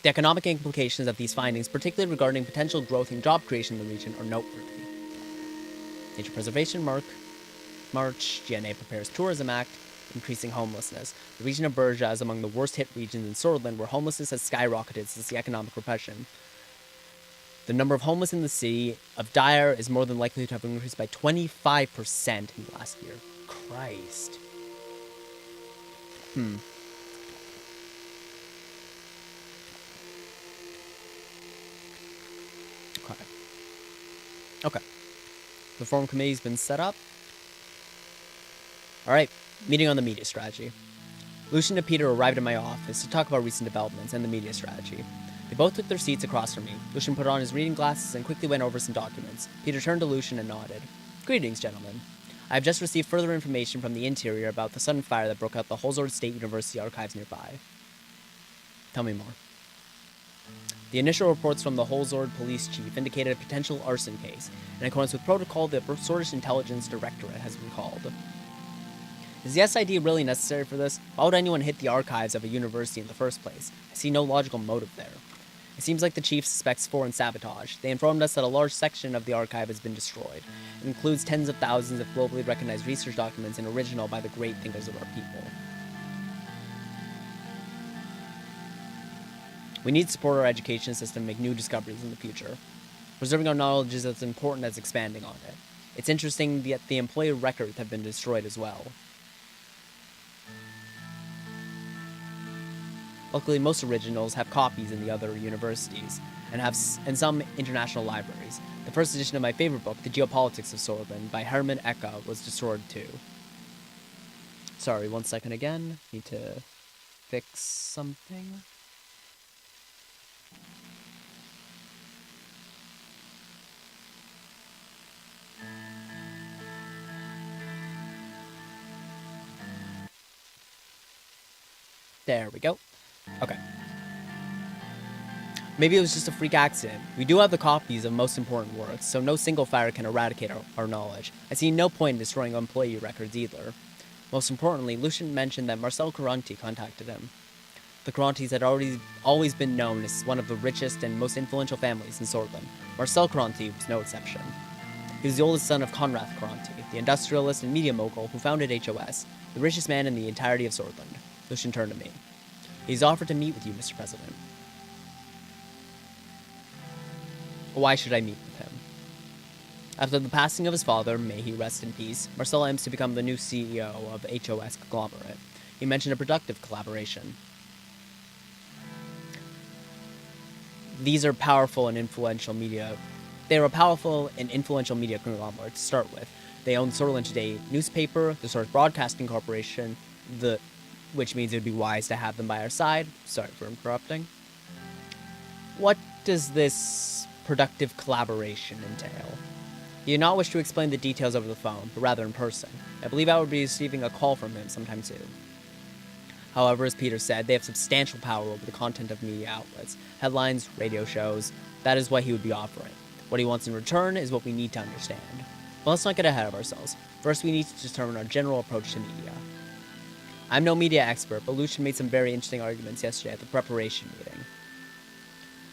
The economic implications of these findings, particularly regarding potential growth and job creation in the region, are noteworthy. Nature Preservation March, GNA prepares Tourism Act, increasing homelessness. The region of Berja is among the worst hit regions in Swordsland, where homelessness has skyrocketed since the economic repression. The number of homeless in the city of Dyer is more than likely to have increased by 25% in the last year. Christ. Okay. The Reform Committee's been set up. Alright, meeting on the media strategy. Lucian and Peter arrived at my office to talk about recent developments and the media strategy. They both took their seats across from me. Lucian put on his reading glasses and quickly went over some documents. Peter turned to Lucian and nodded. Greetings, gentlemen. I have just received further information from the interior about the sudden fire that broke out the Holzord State University archives nearby. Tell me more. The initial reports from the Holzord police chief indicated a potential arson case. In accordance with protocol, the Swedish Intelligence Directorate has been called. Is the SID really necessary for this? Why would anyone hit the archives of a university in the first place? I see no logical motive there. It seems like the chief suspects foreign sabotage. They informed us that a large section of the archive has been destroyed. It includes tens of thousands of globally recognized research documents and original by the great thinkers of our people. We need to support our education system and make new discoveries in the future. Preserving our knowledge is as important as expanding on it. It's interesting that the employee records have been destroyed as well. Luckily, most originals have copies in the other universities, and some international libraries. The first edition of my favorite book, The Geopolitics of Swordsland, by Herman Ecke, was destroyed too. Sorry, 1 second again. Need to fix something. There we go. Okay. Maybe it was just a freak accident. We do have the copies of most important works, so no single fire can eradicate our knowledge. I see no point in destroying employee records either. Most importantly, Lucian mentioned that Marcel Caronti contacted him. The Carontis had always been known as one of the richest and most influential families in Swordsland. Marcel Caronti was no exception. He was the oldest son of Konrad Caronti, the industrialist and media mogul who founded HOS, the richest man in the entirety of Swordsland. Lucian turned to me. He's offered to meet with you, Mr. President. Why should I meet with him? After the passing of his father, may he rest in peace, Marcel aims to become the new CEO of HOS conglomerate. He mentioned a productive collaboration. These are powerful and influential media. They are a powerful and influential media conglomerate to start with. They own Swordsland Today newspaper, the Source Broadcasting Corporation, which means it would be wise to have them by our side. Sorry for interrupting. What does this productive collaboration entail? He did not wish to explain the details over the phone, but rather in person. I believe I would be receiving a call from him sometime soon. However, as Peter said, they have substantial power over the content of media outlets, headlines, radio shows. That is what he would be offering. What he wants in return is what we need to understand. But let's not get ahead of ourselves. First, we need to determine our general approach to media. I'm no media expert, but Lucian made some very interesting arguments yesterday at the preparation meeting.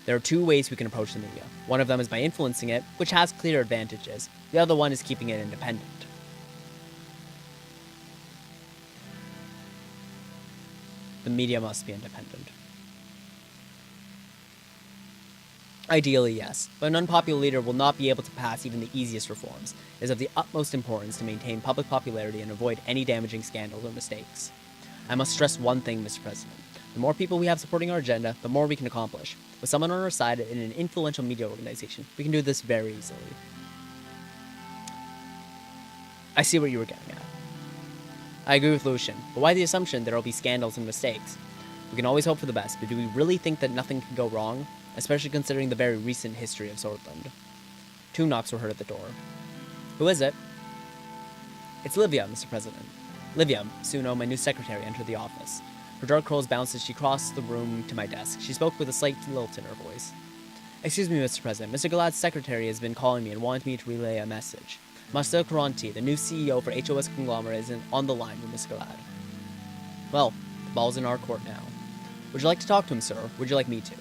There are two ways we can approach the media. One of them is by influencing it, which has clear advantages. The other one is keeping it independent. The media must be independent. Ideally, yes, but an unpopular leader will not be able to pass even the easiest reforms. It is of the utmost importance to maintain public popularity and avoid any damaging scandals or mistakes. I must stress one thing, Mr. President. The more people we have supporting our agenda, the more we can accomplish. With someone on our side in an influential media organization, we can do this very easily. I see what you were getting at. I agree with Lucian, but why the assumption there will be scandals and mistakes? We can always hope for the best, but do we really think that nothing can go wrong? Especially considering the very recent history of Swordsland. 2 knocks were heard at the door. Who is it? It's Livia, Mr. President. Livia, Suno, my new secretary, entered the office. Her dark curls bounced as she crossed the room to my desk. She spoke with a slight lilt in her voice. Excuse me, Mr. President. Mr. Galad's secretary has been calling me and wanted me to relay a message. Master Karanti, the new CEO for HOS Conglomerate, is on the line with Mr. Galad. Well, the ball's in our court now. Would you like to talk to him, sir? Or would you like me to?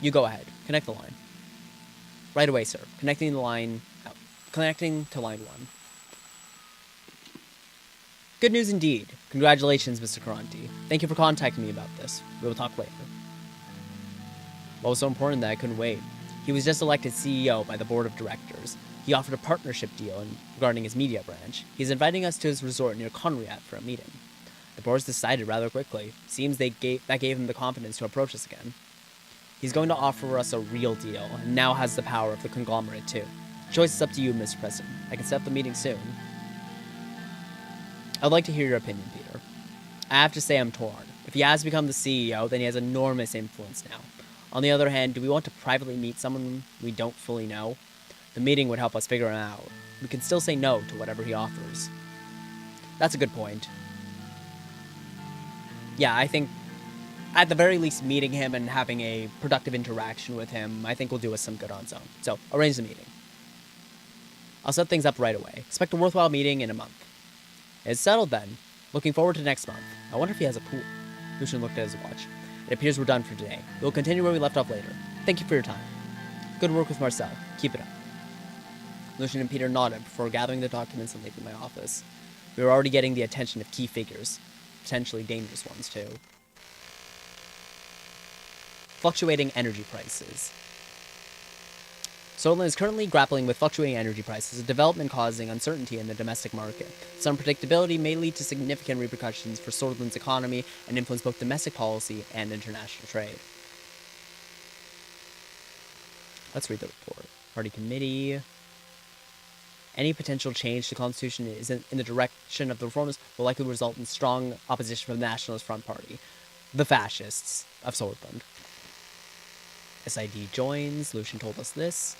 You go ahead. Connect the line. Right away, sir. Connecting to line 1. Good news indeed. Congratulations, Mr. Karanti. Thank you for contacting me about this. We will talk later. What was so important that I couldn't wait? He was just elected CEO by the board of directors. He offered a partnership deal regarding his media branch. He's inviting us to his resort near Conriat for a meeting. The board's decided rather quickly. Seems that gave him the confidence to approach us again. He's going to offer us a real deal, and now has the power of the conglomerate too. Choice is up to you, Mr. President. I can set up the meeting soon. I'd like to hear your opinion, Peter. I have to say I'm torn. If he has become the CEO, then he has enormous influence now. On the other hand, do we want to privately meet someone we don't fully know? The meeting would help us figure it out. We can still say no to whatever he offers. That's a good point. Yeah, I think at the very least meeting him and having a productive interaction with him, I think will do us some good on its own. So, arrange the meeting. I'll set things up right away. Expect a worthwhile meeting in a month. It's settled then. Looking forward to next month. I wonder if he has a pool. Lucian looked at his watch. It appears we're done for today. We'll continue where we left off later. Thank you for your time. Good work with Marcel. Keep it up. Lucian and Peter nodded before gathering the documents and leaving my office. We were already getting the attention of key figures. Potentially dangerous ones, too. Fluctuating energy prices. Sordland is currently grappling with fluctuating energy prices, a development causing uncertainty in the domestic market. This unpredictability may lead to significant repercussions for Sordland's economy and influence both domestic policy and international trade. Let's read the report. Party committee. Any potential change to the Constitution is in the direction of the reformers will likely result in strong opposition from the Nationalist Front Party, the fascists of Sordland. SID joins. Lucian told us this.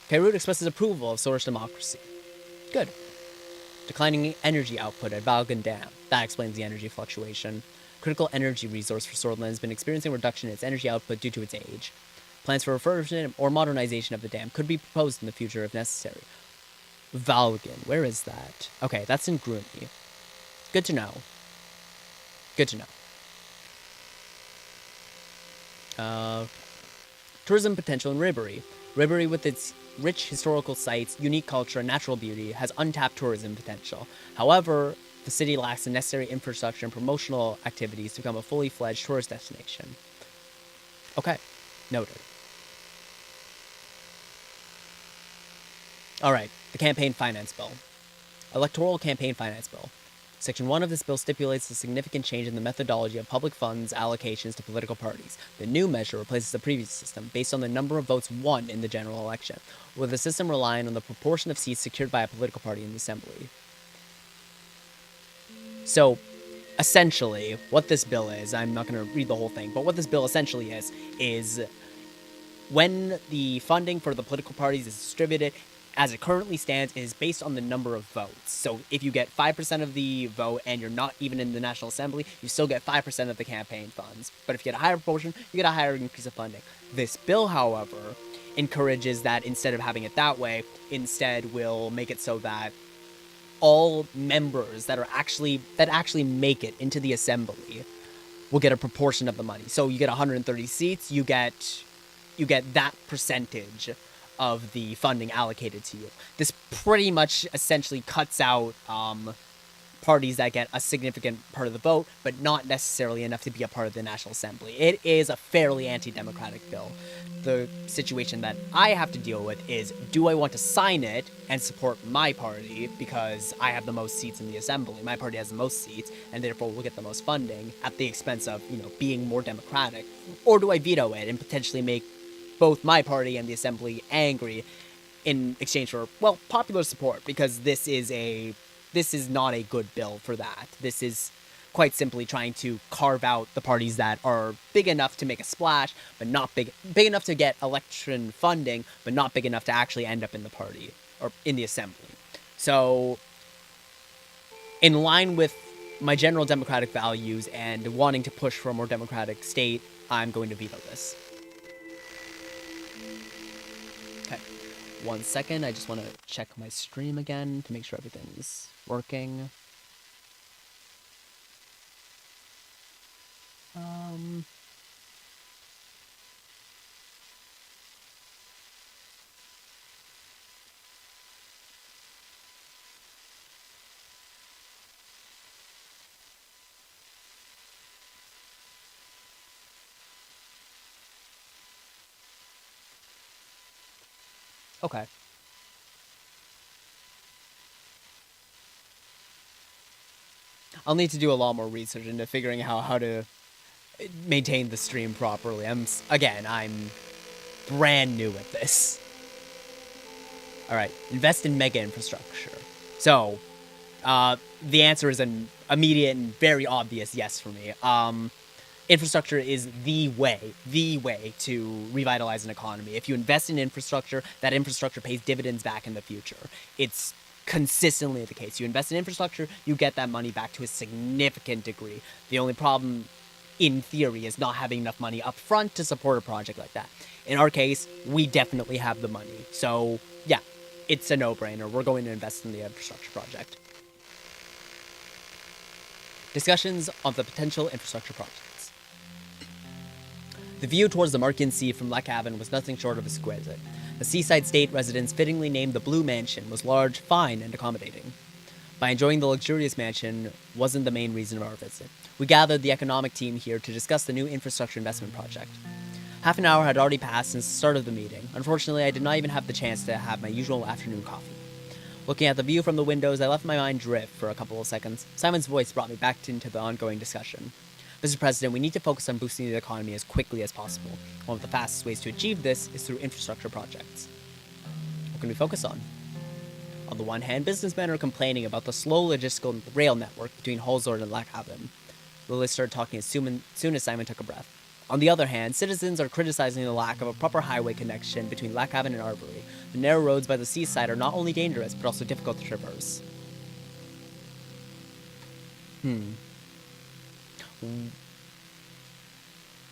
Kairut expresses approval of Swordist democracy. Good. Declining energy output at Valgan Dam. That explains the energy fluctuation. Critical energy resource for Sordland has been experiencing a reduction in its energy output due to its age. Plans for refurbishment or modernization of the dam could be proposed in the future if necessary. Valgan, where is that? Okay, that's in Grunny. Good to know. Good to know. Tourism potential in Ribery. Ribery, with its rich historical sites, unique culture, and natural beauty, has untapped tourism potential. However, the city lacks the necessary infrastructure and promotional activities to become a fully fledged tourist destination. Okay, noted. Alright, the Campaign Finance Bill. Electoral Campaign Finance Bill. Section 1 of this bill stipulates a significant change in the methodology of public funds allocations to political parties. The new measure replaces the previous system based on the number of votes won in the general election, with the system relying on the proportion of seats secured by a political party in the assembly. So, essentially, what this bill is, I'm not going to read the whole thing, but what this bill essentially is when the funding for the political parties is distributed, as it currently stands, is based on the number of votes. So if you get 5% of the vote and you're not even in the National Assembly, you still get 5% of the campaign funds. But if you get a higher proportion, you get a higher increase of funding. This bill, however, encourages that instead of having it that way, instead will make it so that all members that actually make it into the assembly will get a proportion of the money. So you get 130 seats, you get that percentage of the funding allocated to you. This pretty much essentially cuts out parties that get a significant part of the vote, but not necessarily enough to be a part of the National Assembly. It is a fairly anti-democratic bill. The situation that I have to deal with is, do I want to sign it and support my party because I have the most seats in the Assembly? My party has the most seats, and therefore will get the most funding at the expense of, being more democratic. Or do I veto it and potentially make both my party and the Assembly angry in exchange for, popular support, because this is not a good bill for that. This is quite simply trying to carve out the parties that are big enough to make a splash, but not big enough to get election funding, but not big enough to actually end up in the party or in the Assembly. So, in line with my general democratic values and wanting to push for a more democratic state, I'm going to veto this. Okay. 1 second. I just want to check my stream again to make sure everything's working. Okay. I'll need to do a lot more research into figuring out how to maintain the stream properly. I'm brand new at this. All right, invest in mega infrastructure. So, the answer is an immediate and very obvious yes for me. Infrastructure is the way to revitalize an economy. If you invest in infrastructure, that infrastructure pays dividends back in the future. It's consistently the case. You invest in infrastructure, you get that money back to a significant degree. The only problem, in theory, is not having enough money up front to support a project like that. In our case, we definitely have the money. So, yeah, it's a no-brainer. We're going to invest in the infrastructure project. Discussions on the potential infrastructure projects. The view towards the Markian Sea from Lake Haven was nothing short of exquisite. The seaside state residence, fittingly named the Blue Mansion, was large, fine, and accommodating. But enjoying the luxurious mansion wasn't the main reason of our visit. We gathered the economic team here to discuss the new infrastructure investment project. Half an hour had already passed since the start of the meeting. Unfortunately, I did not even have the chance to have my usual afternoon coffee. Looking at the view from the windows, I left my mind drift for a couple of seconds. Simon's voice brought me back into the ongoing discussion. Mr. President, we need to focus on boosting the economy as quickly as possible. One of the fastest ways to achieve this is through infrastructure projects. What can we focus on? On the one hand, businessmen are complaining about the slow logistical rail network between Holzord and Lake Haven. Lily started talking as soon as Simon took a breath. On the other hand, citizens are criticizing the lack of a proper highway connection between Lake Haven and Arbory. The narrow roads by the seaside are not only dangerous, but also difficult to traverse.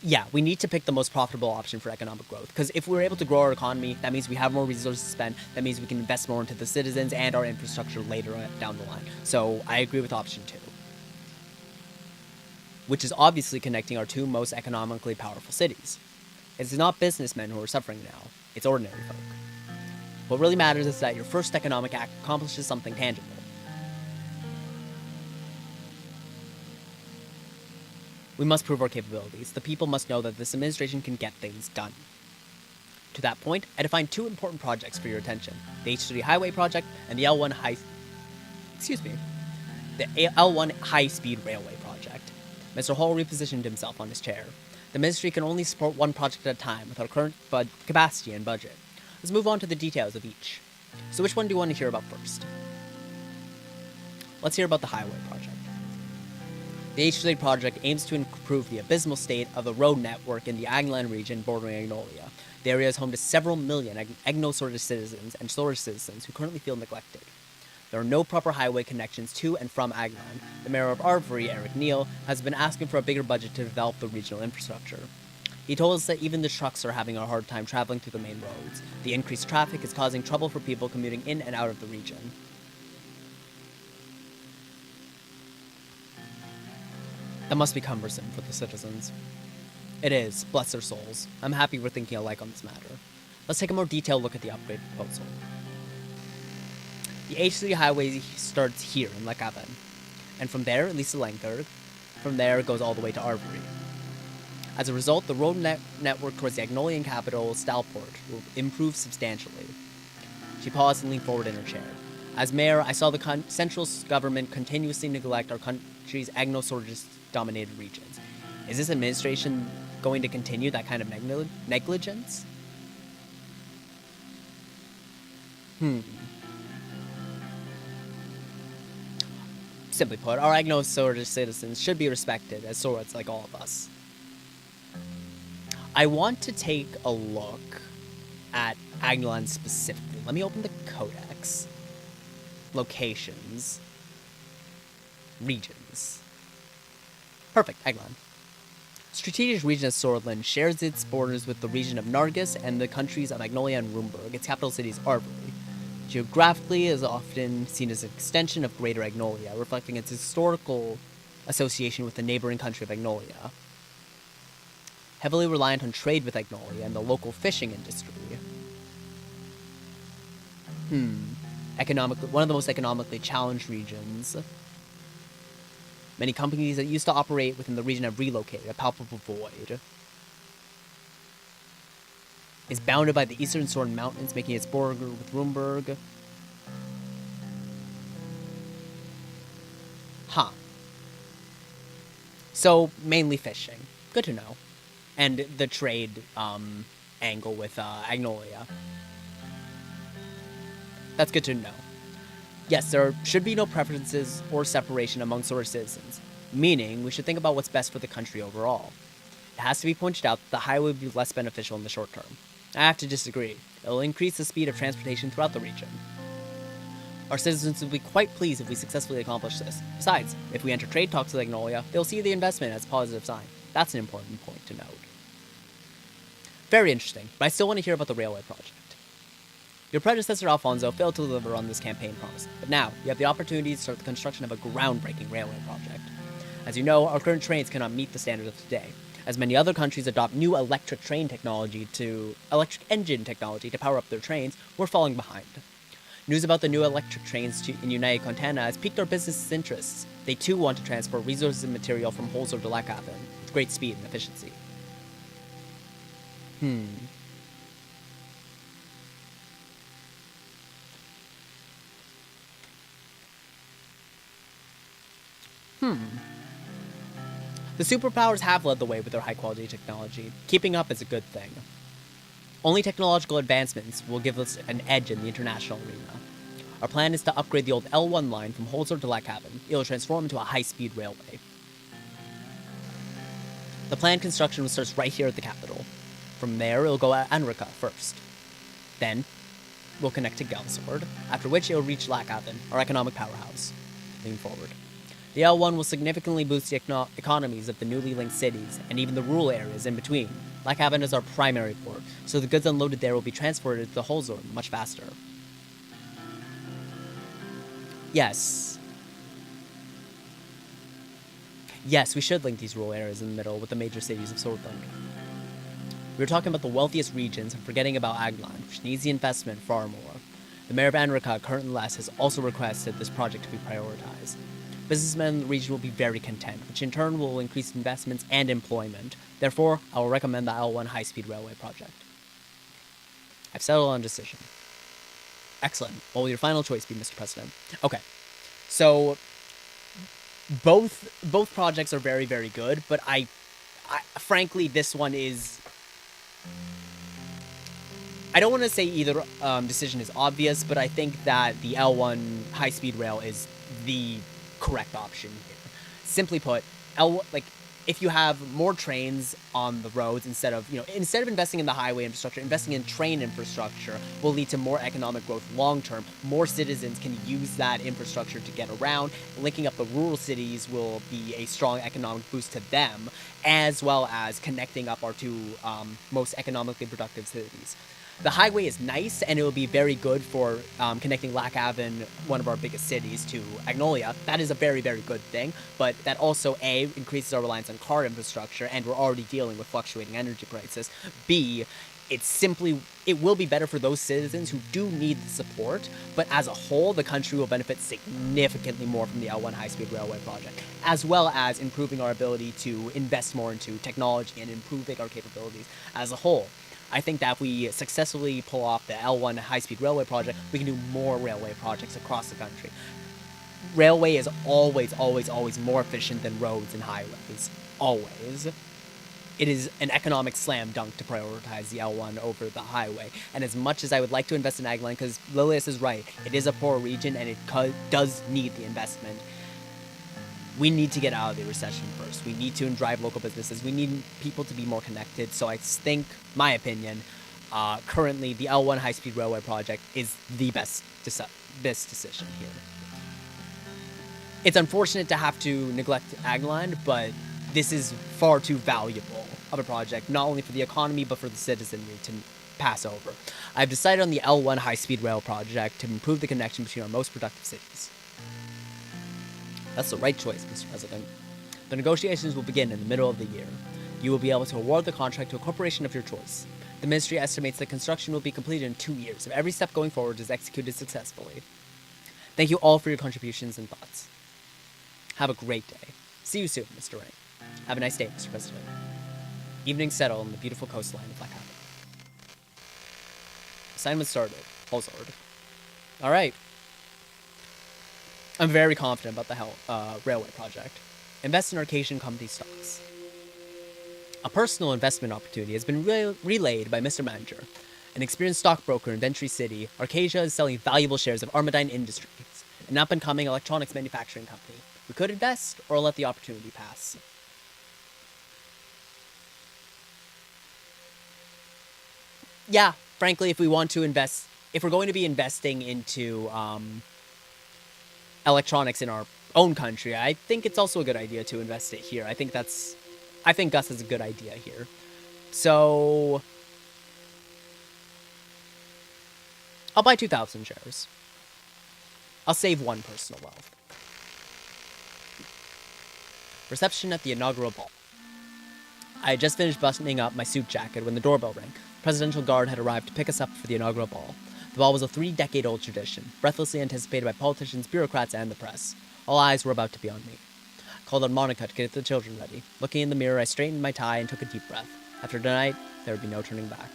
Yeah, we need to pick the most profitable option for economic growth. Because if we're able to grow our economy, that means we have more resources to spend. That means we can invest more into the citizens and our infrastructure later down the line. So I agree with option 2. Which is obviously connecting our two most economically powerful cities. It's not businessmen who are suffering now, it's ordinary folk. What really matters is that your first economic act accomplishes something tangible. We must prove our capabilities. The people must know that this administration can get things done. To that point, I defined 2 important projects for your attention. The H3 Highway Project and the L1 High-Speed Railway Project. Mr. Hall repositioned himself on his chair. The ministry can only support one project at a time with our current capacity and budget. Let's move on to the details of each. So which one do you want to hear about first? Let's hear about the highway project. The H3 project aims to improve the abysmal state of the road network in the Aglan region bordering Agnolia. The area is home to several million Agno-Sortish citizens and Sortish citizens who currently feel neglected. There are no proper highway connections to and from Aglan. The mayor of Arvory, Eric Neal, has been asking for a bigger budget to develop the regional infrastructure. He told us that even the trucks are having a hard time traveling through the main roads. The increased traffic is causing trouble for people commuting in and out of the region. That must be cumbersome for the citizens. It is, bless their souls. I'm happy we're thinking alike on this matter. Let's take a more detailed look at the upgrade proposal. The H3 highway starts here in Lake Haven, and from there it leads to Langberg. From there it goes all the way to Arvory. As a result, the road network towards the Agnolian capital, Stalport, will improve substantially. She paused and leaned forward in her chair. As mayor, I saw the central government continuously neglect our country's Agno-Sortish-dominated regions. Is this administration going to continue that kind of negligence? Simply put, our Agno-Sortish citizens should be respected as Swords like all of us. I want to take a look at Aglan specifically. Let me open the codex. Locations. Regions. Perfect, Aglan. Strategic region of Sordland shares its borders with the region of Nargis and the countries of Magnolia and Rumburg. Its capital city is Arbury. Geographically, it is often seen as an extension of Greater Agnolia, reflecting its historical association with the neighboring country of Agnolia. Heavily reliant on trade with Agnolia and the local fishing industry. Economically, one of the most economically challenged regions. Many companies that used to operate within the region have relocated, a palpable void. It's bounded by the eastern Soren Mountains, making its border with Rumburg. So, mainly fishing. Good to know. And the trade angle with Agnolia. That's good to know. Yes, there should be no preferences or separation among Sora citizens, meaning we should think about what's best for the country overall. It has to be pointed out that the highway would be less beneficial in the short term. I have to disagree. It will increase the speed of transportation throughout the region. Our citizens will be quite pleased if we successfully accomplish this. Besides, if we enter trade talks with Agnolia, they'll see the investment as a positive sign. That's an important point to note. Very interesting, but I still want to hear about the railway project. Your predecessor Alfonso failed to deliver on this campaign promise, but now you have the opportunity to start the construction of a groundbreaking railway project. As you know, our current trains cannot meet the standards of today, as many other countries adopt new electric engine technology to power up their trains. We're falling behind. News about the new electric trains in United Contana has piqued our business interests. They too want to transport resources and material from Holzer to Lackhaven with great speed and efficiency. The superpowers have led the way with their high-quality technology. Keeping up is a good thing. Only technological advancements will give us an edge in the international arena. Our plan is to upgrade the old L1 line from Holzer to Lackhaven. It will transform into a high-speed railway. The planned construction starts right here at the capital. From there, it will go at Anrica first. Then, we'll connect to Gelsword, after which it will reach Lackhaven, our economic powerhouse. Moving forward. The L1 will significantly boost the economies of the newly linked cities, and even the rural areas in between. Lackhaven is our primary port, so the goods unloaded there will be transported to the Holzor much faster. Yes, we should link these rural areas in the middle with the major cities of Swordland. We were talking about the wealthiest regions and forgetting about Agland, which needs the investment far more. The mayor of Anrica, Curtin Less, has also requested this project to be prioritized. Businessmen in the region will be very content, which in turn will increase investments and employment. Therefore, I will recommend the L1 high-speed railway project. I've settled on a decision. Excellent. What will your final choice be, Mr. President? Okay. So, both projects are very, very good, but I frankly, this one is... I don't want to say either decision is obvious, but I think that the L1 high-speed rail is the correct option here. Simply put, if you have more trains on the roads instead of investing in the highway infrastructure, investing in train infrastructure will lead to more economic growth long term. More citizens can use that infrastructure to get around. Linking up the rural cities will be a strong economic boost to them, as well as connecting up our two most economically productive cities. The highway is nice, and it will be very good for connecting Lackhaven, one of our biggest cities, to Agnolia. That is a very, very good thing, but that also, A, increases our reliance on car infrastructure, and we're already dealing with fluctuating energy prices. B, it will be better for those citizens who do need the support, but as a whole, the country will benefit significantly more from the L1 high-speed railway project, as well as improving our ability to invest more into technology and improving our capabilities as a whole. I think that if we successfully pull off the L1 high-speed railway project, we can do more railway projects across the country. Railway is always, always, always more efficient than roads and highways. Always. It is an economic slam dunk to prioritize the L1 over the highway. And as much as I would like to invest in Agland, because Lilius is right, it is a poor region and it does need the investment, we need to get out of the recession first. We need to drive local businesses. We need people to be more connected. So I think, my opinion, currently the L1 high-speed railway project is the best decision here. It's unfortunate to have to neglect Agland, but this is far too valuable of a project, not only for the economy, but for the citizenry to pass over. I've decided on the L1 high-speed rail project to improve the connection between our most productive cities. That's the right choice, Mr. President. The negotiations will begin in the middle of the year. You will be able to award the contract to a corporation of your choice. The ministry estimates that construction will be completed in 2 years if every step going forward is executed successfully. Thank you all for your contributions and thoughts. Have a great day. See you soon, Mr. Ray. Have a nice day, Mr. President. Evening settle on the beautiful coastline of Blackhaven. Assignment started. Holzard. Alright. I'm very confident about the railway project. Invest in Arcasian company stocks. A personal investment opportunity has been relayed by Mr. Manager. An experienced stockbroker in Ventry City, Arcasia is selling valuable shares of Armadine Industries, an up-and-coming electronics manufacturing company. We could invest or let the opportunity pass. Yeah, frankly, if we want to invest, if we're going to be investing into electronics in our own country, I think it's also a good idea to invest it here. I think Gus has a good idea here. So I'll buy 2,000 shares. I'll save one personal wealth. Reception at the inaugural ball. I had just finished buttoning up my suit jacket when the doorbell rang. The presidential guard had arrived to pick us up for the inaugural ball. The ball was a 3-decade-old tradition, breathlessly anticipated by politicians, bureaucrats, and the press. All eyes were about to be on me. I called on Monica to get the children ready. Looking in the mirror, I straightened my tie and took a deep breath. After tonight, there would be no turning back.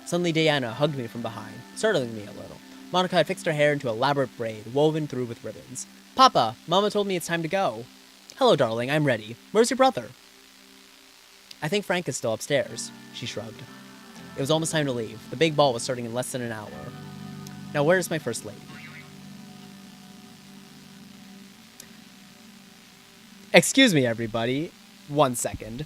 Suddenly, Diana hugged me from behind, startling me a little. Monica had fixed her hair into an elaborate braid, woven through with ribbons. Papa, Mama told me it's time to go. Hello, darling, I'm ready. Where's your brother? I think Frank is still upstairs, she shrugged. It was almost time to leave. The big ball was starting in less than an hour. Now, where's my first lady? Excuse me, everybody. 1 second.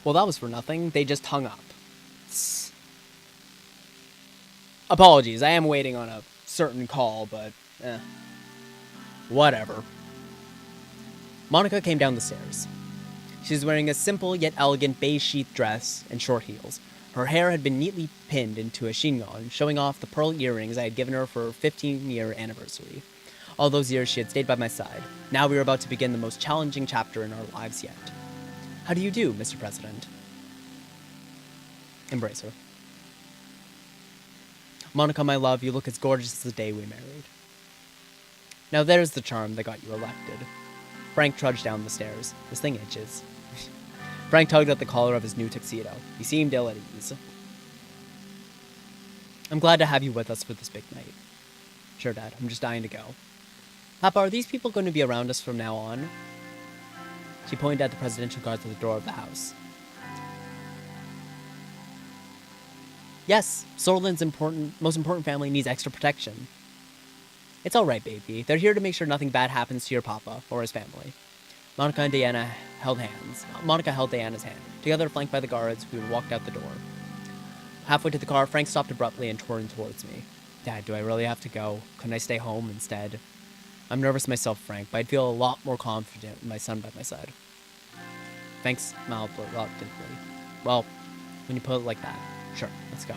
Well, that was for nothing. They just hung up. Apologies, I am waiting on a certain call, but whatever. Monica came down the stairs. She was wearing a simple yet elegant beige sheath dress and short heels. Her hair had been neatly pinned into a chignon, showing off the pearl earrings I had given her for her 15-year anniversary. All those years she had stayed by my side. Now we were about to begin the most challenging chapter in our lives yet. How do you do, Mr. President? Embrace her. Monica, my love, you look as gorgeous as the day we married. Now there's the charm that got you elected. Frank trudged down the stairs. This thing itches. Frank tugged at the collar of his new tuxedo. He seemed ill at ease. I'm glad to have you with us for this big night. Sure, Dad. I'm just dying to go. Papa, are these people going to be around us from now on? She pointed at the presidential guards at the door of the house. Yes, Sorlin's most important family needs extra protection. It's all right, baby. They're here to make sure nothing bad happens to your papa or his family. Monica and Diana held hands. Monica held Diana's hand. Together, flanked by the guards, we walked out the door. Halfway to the car, Frank stopped abruptly and turned towards me. Dad, do I really have to go? Couldn't I stay home instead? I'm nervous myself, Frank, but I'd feel a lot more confident with my son by my side. Frank smiled reluctantly. Well, when you put it like that, sure, let's go.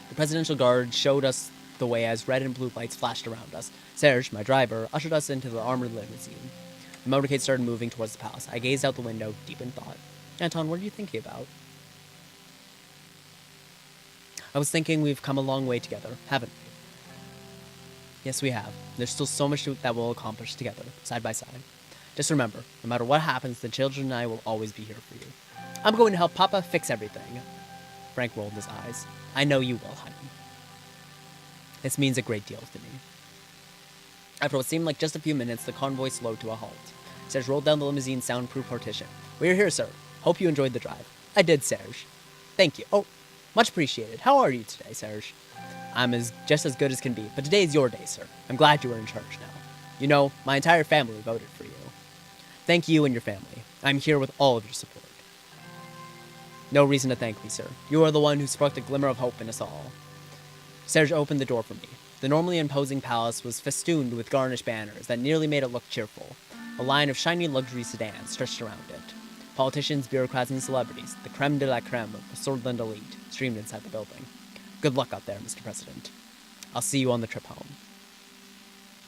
The presidential guard showed us the way as red and blue lights flashed around us. Serge, my driver, ushered us into the armored limousine. The motorcade started moving towards the palace. I gazed out the window, deep in thought. Anton, what are you thinking about? I was thinking we've come a long way together, haven't we? Yes, we have. There's still so much that we'll accomplish together, side by side. Just remember, no matter what happens, the children and I will always be here for you. I'm going to help Papa fix everything. Frank rolled his eyes. I know you will, honey. This means a great deal to me. After what seemed like just a few minutes, the convoy slowed to a halt. Serge rolled down the limousine's soundproof partition. We're here, sir. Hope you enjoyed the drive. I did, Serge. Thank you. Oh, much appreciated. How are you today, Serge? I'm just as good as can be, but today is your day, sir. I'm glad you are in charge now. You know, my entire family voted for you. Thank you and your family. I'm here with all of your support. No reason to thank me, sir. You are the one who sparked a glimmer of hope in us all. Serge opened the door for me. The normally imposing palace was festooned with garnished banners that nearly made it look cheerful. A line of shiny luxury sedans stretched around it. Politicians, bureaucrats, and celebrities, the creme de la creme of the Swordland elite, streamed inside the building. Good luck out there, Mr. President. I'll see you on the trip home.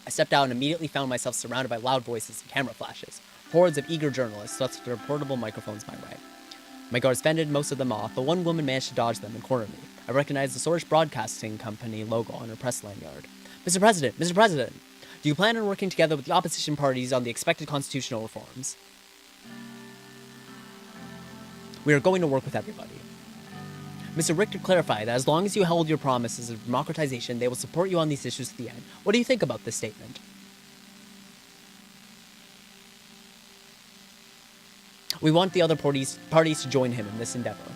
I stepped out and immediately found myself surrounded by loud voices and camera flashes. Hordes of eager journalists thrust their portable microphones my way. My guards fended most of them off, but one woman managed to dodge them and corner me. I recognized the Swordfish Broadcasting Company logo on her press lanyard. Mr. President! Mr. President! Do you plan on working together with the opposition parties on the expected constitutional reforms? We are going to work with everybody. Mr. Richter clarified that as long as you hold your promises of democratization, they will support you on these issues to the end. What do you think about this statement? We want the other parties to join him in this endeavor.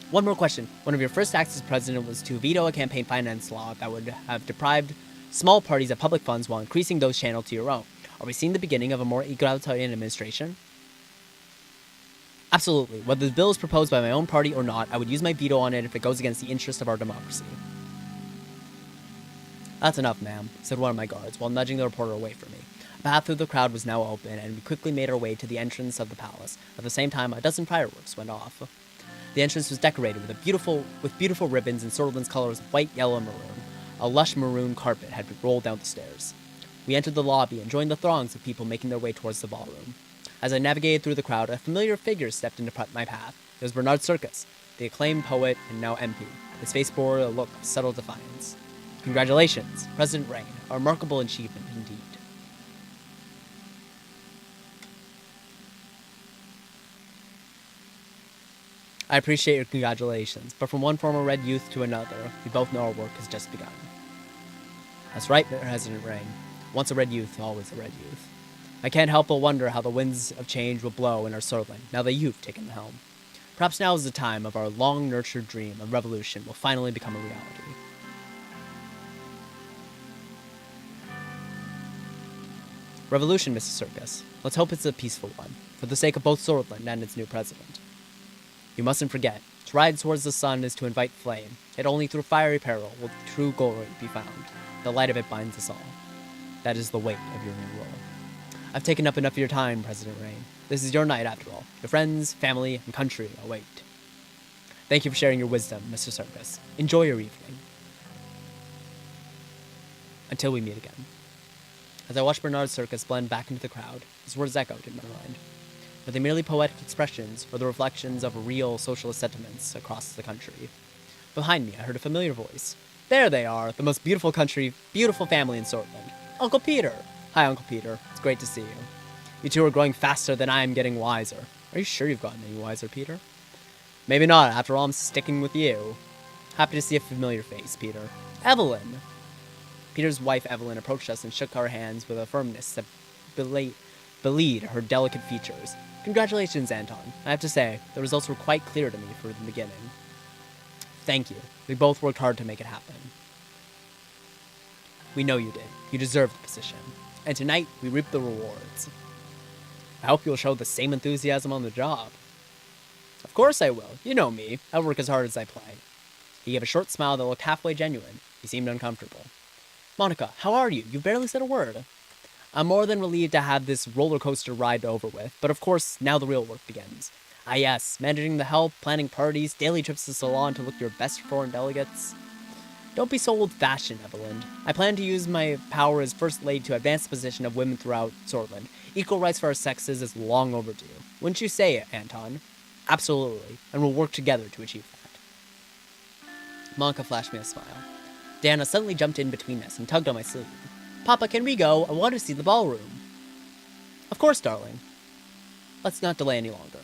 One more question. One of your first acts as president was to veto a campaign finance law that would have deprived small parties of public funds while increasing those channeled to your own. Are we seeing the beginning of a more egalitarian administration? Absolutely. Whether the bill is proposed by my own party or not, I would use my veto on it if it goes against the interests of our democracy. That's enough, ma'am, said one of my guards, while nudging the reporter away from me. A path through the crowd was now open, and we quickly made our way to the entrance of the palace. At the same time, a dozen fireworks went off. The entrance was decorated with beautiful ribbons in Swordland's colors of white, yellow, and maroon. A lush maroon carpet had been rolled down the stairs. We entered the lobby and joined the throngs of people making their way towards the ballroom. As I navigated through the crowd, a familiar figure stepped into my path. It was Bernard Circus, the acclaimed poet and now MP. His face bore a look of subtle defiance. Congratulations, President Rain. A remarkable achievement indeed. I appreciate your congratulations, but from one former red youth to another, we both know our work has just begun. That's right, President Rain. Once a red youth, always a red youth. I can't help but wonder how the winds of change will blow in our Swordland now that you've taken the helm. Perhaps now is the time of our long-nurtured dream of revolution will finally become a reality. Revolution, Mrs. Circus. Let's hope it's a peaceful one, for the sake of both Swordland and its new president. You mustn't forget, to ride towards the sun is to invite flame, yet only through fiery peril will true glory be found. The light of it binds us all. That is the weight of your new role. I've taken up enough of your time, President Rain. This is your night, after all. Your friends, family, and country await. Thank you for sharing your wisdom, Mr. Circus. Enjoy your evening. Until we meet again. As I watched Bernard Circus blend back into the crowd, his words echoed in my mind. Were they merely poetic expressions, or the reflections of real socialist sentiments across the country? Behind me, I heard a familiar voice. There they are, the most beautiful family in Swordland. Uncle Peter! Hi, Uncle Peter. It's great to see you. You two are growing faster than I am getting wiser. Are you sure you've gotten any wiser, Peter? Maybe not. After all, I'm sticking with you. Happy to see a familiar face, Peter. Evelyn! Peter's wife, Evelyn, approached us and shook our hands with a firmness that belied her delicate features. Congratulations, Anton. I have to say, the results were quite clear to me from the beginning. Thank you. We both worked hard to make it happen. We know you did. You deserve the position. And tonight, we reap the rewards. I hope you'll show the same enthusiasm on the job. Of course I will. You know me. I work as hard as I play. He gave a short smile that looked halfway genuine. He seemed uncomfortable. Monica, how are you? You barely said a word. I'm more than relieved to have this roller coaster ride over with, but of course, now the real work begins. Ah yes, managing the help, planning parties, daily trips to the salon to look your best for foreign delegates. Don't be so old-fashioned, Evelyn. I plan to use my power as First Lady to advance the position of women throughout Swordland. Equal rights for our sexes is long overdue. Wouldn't you say it, Anton? Absolutely, and we'll work together to achieve that. Monica flashed me a smile. Diana suddenly jumped in between us and tugged on my sleeve. Papa, can we go? I want to see the ballroom. Of course, darling. Let's not delay any longer.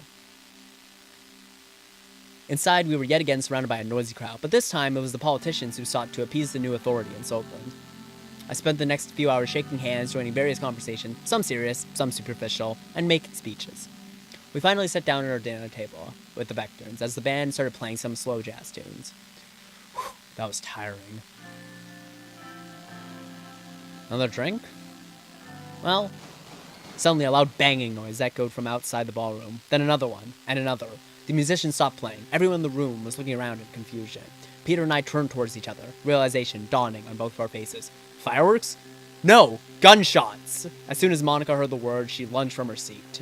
Inside, we were yet again surrounded by a noisy crowd, but this time it was the politicians who sought to appease the new authority in Swordland. I spent the next few hours shaking hands, joining various conversations, some serious, some superficial, and making speeches. We finally sat down at our dinner table with the Vectorns as the band started playing some slow jazz tunes. Whew, that was tiring. Another drink? Well, suddenly a loud banging noise echoed from outside the ballroom, then another one, and another. The musicians stopped playing. Everyone in the room was looking around in confusion. Peter and I turned towards each other, realization dawning on both of our faces. Fireworks? No! Gunshots! As soon as Monica heard the word, she lunged from her seat.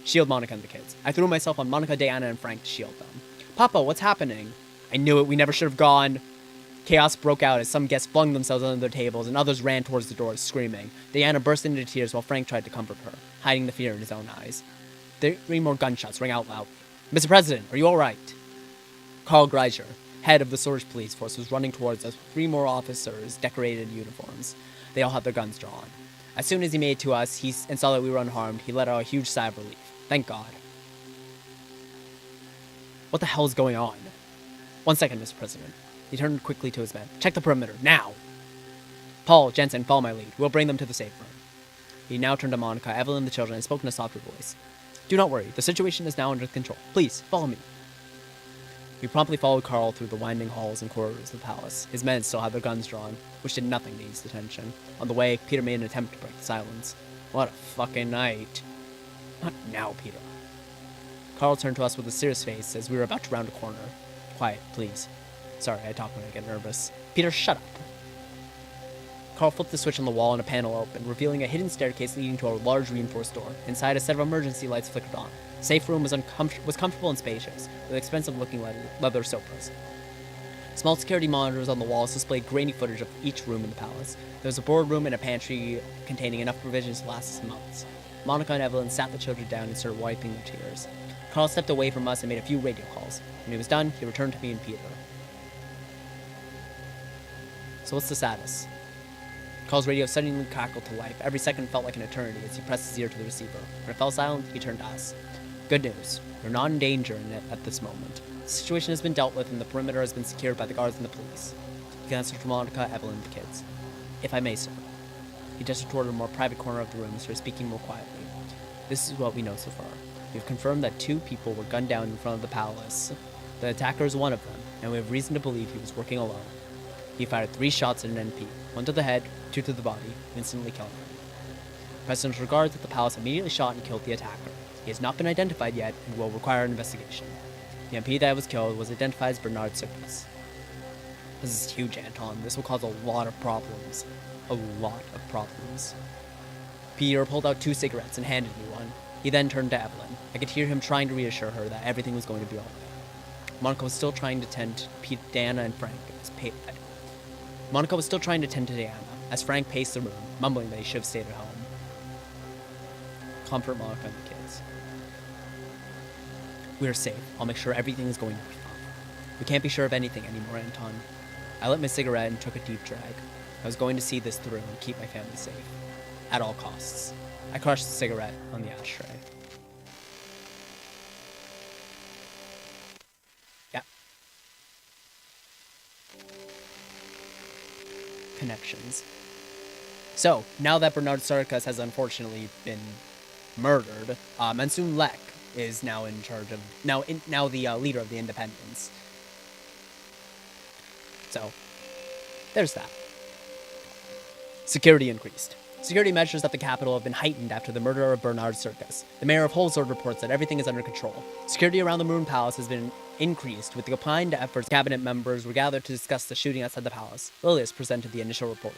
Shield Monica and the kids. I threw myself on Monica, Diana, and Frank to shield them. Papa, what's happening? I knew it. We never should have gone. Chaos broke out as some guests flung themselves under their tables and others ran towards the doors, screaming. Diana burst into tears while Frank tried to comfort her, hiding the fear in his own eyes. 3 more gunshots rang out loud. Mr. President, are you all right? Carl Greiser, head of the Surge police force, was running towards us with 3 more officers decorated in uniforms. They all had their guns drawn. As soon as he made it to us and saw that we were unharmed, he let out a huge sigh of relief. Thank God. What the hell is going on? 1 second, Mr. President. He turned quickly to his men. Check the perimeter, now! Paul, Jensen, follow my lead. We'll bring them to the safe room. He now turned to Monica, Evelyn, and the children, and spoke in a softer voice. Do not worry. The situation is now under control. Please, follow me. We promptly followed Carl through the winding halls and corridors of the palace. His men still had their guns drawn, which did nothing to ease the tension. On the way, Peter made an attempt to break the silence. What a fucking night. Not now, Peter. Carl turned to us with a serious face as we were about to round a corner. Quiet, please. Sorry, I talk when I get nervous. Peter, shut up. Carl flipped the switch on the wall and a panel opened, revealing a hidden staircase leading to a large reinforced door. Inside, a set of emergency lights flickered on. The safe room was comfortable and spacious, with expensive-looking leather sofas. Small security monitors on the walls displayed grainy footage of each room in the palace. There was a boardroom and a pantry containing enough provisions to last us months. Monica and Evelyn sat the children down and started wiping their tears. Carl stepped away from us and made a few radio calls. When he was done, he returned to me and Peter. So what's the status? Carl's radio suddenly crackled to life. Every second felt like an eternity as he pressed his ear to the receiver. When it fell silent, he turned to us. Good news. We're not in danger at this moment. The situation has been dealt with and the perimeter has been secured by the guards and the police. You can answer to Monica, Evelyn, and the kids. If I may, sir. He gestured toward a more private corner of the room and started speaking more quietly. This is what we know so far. We have confirmed that 2 people were gunned down in front of the palace. The attacker is one of them, and we have reason to believe he was working alone. He fired 3 shots at an NP, 1 to the head, 2 to the body, instantly killing him. The President regards that the palace immediately shot and killed the attacker. He has not been identified yet and will require an investigation. The MP that was killed was identified as Bernard Circus. This is huge, Anton. This will cause a lot of problems. A lot of problems. Peter pulled out 2 cigarettes and handed me one. He then turned to Evelyn. I could hear him trying to reassure her that everything was going to be alright. Monica was still trying to tend to Diana and Frank as Frank paced the room, mumbling that he should have stayed at home. Comfort Monica and the kids. We are safe. I'll make sure everything is going to be fine. We can't be sure of anything anymore, Anton. I lit my cigarette and took a deep drag. I was going to see this through and keep my family safe. At all costs. I crushed the cigarette on the ashtray. Yeah. Connections. So, now that Bernard Sarkis has unfortunately been murdered, Mansoon Lek is now in charge of now the leader of the Independents. So, there's that. Security increased. Security measures at the capital have been heightened after the murder of Bernard Circus. The mayor of Holzord reports that everything is under control. Security around the Moon Palace has been increased with the combined efforts. Cabinet members were gathered to discuss the shooting outside the palace. Lilius presented the initial report.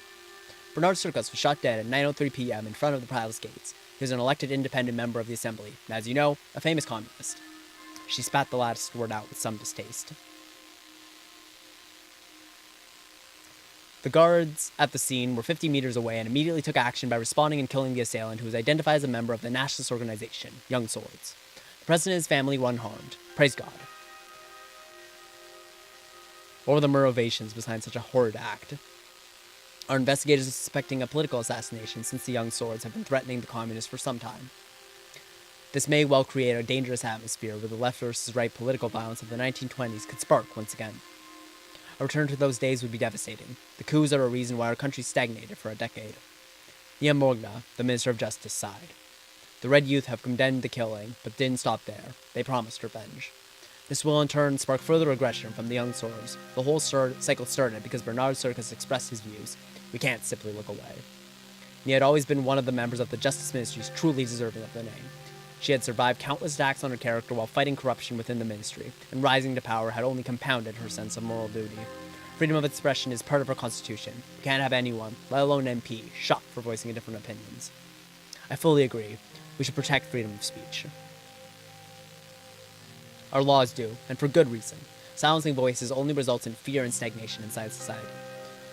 Bernard Circus was shot dead at 9:03 p.m. in front of the palace gates. He was an elected independent member of the assembly, and as you know, a famous communist. She spat the last word out with some distaste. The guards at the scene were 50 meters away and immediately took action by responding and killing the assailant, who was identified as a member of the nationalist organization, Young Swords. The president and his family were unharmed. Praise God. What were the motivations behind such a horrid act? Our investigators are suspecting a political assassination since the Young Swords have been threatening the communists for some time. This may well create a dangerous atmosphere where the left versus right political violence of the 1920s could spark once again. A return to those days would be devastating. The coups are a reason why our country stagnated for a decade. Liam Mogna, the Minister of Justice, sighed. The Red Youth have condemned the killing, but didn't stop there. They promised revenge. This will in turn spark further aggression from the Young Swords. The whole cycle started because Bernard Circus expressed his views. We can't simply look away. He had always been one of the members of the Justice Ministries truly deserving of the name. She had survived countless attacks on her character while fighting corruption within the ministry, and rising to power had only compounded her sense of moral duty. Freedom of expression is part of our constitution. We can't have anyone, let alone an MP, shot for voicing different opinions. I fully agree. We should protect freedom of speech. Our laws do, and for good reason. Silencing voices only results in fear and stagnation inside society.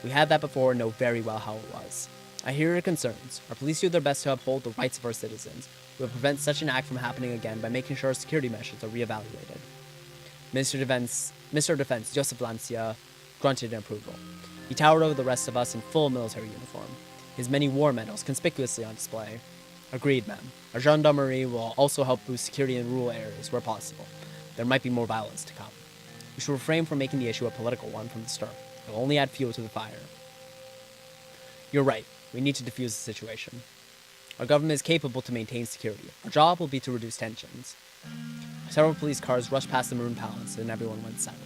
We had that before and know very well how it was. I hear your concerns. Our police do their best to uphold the rights of our citizens. We will prevent such an act from happening again by making sure our security measures are reevaluated. Minister of Defense Joseph Lancia grunted in approval. He towered over the rest of us in full military uniform, his many war medals conspicuously on display. Agreed, ma'am. Our gendarmerie will also help boost security in rural areas where possible. There might be more violence to come. We should refrain from making the issue a political one from the start. It will only add fuel to the fire. You're right. We need to defuse the situation. Our government is capable to maintain security. Our job will be to reduce tensions. Several police cars rushed past the Maroon Palace, and everyone went silent.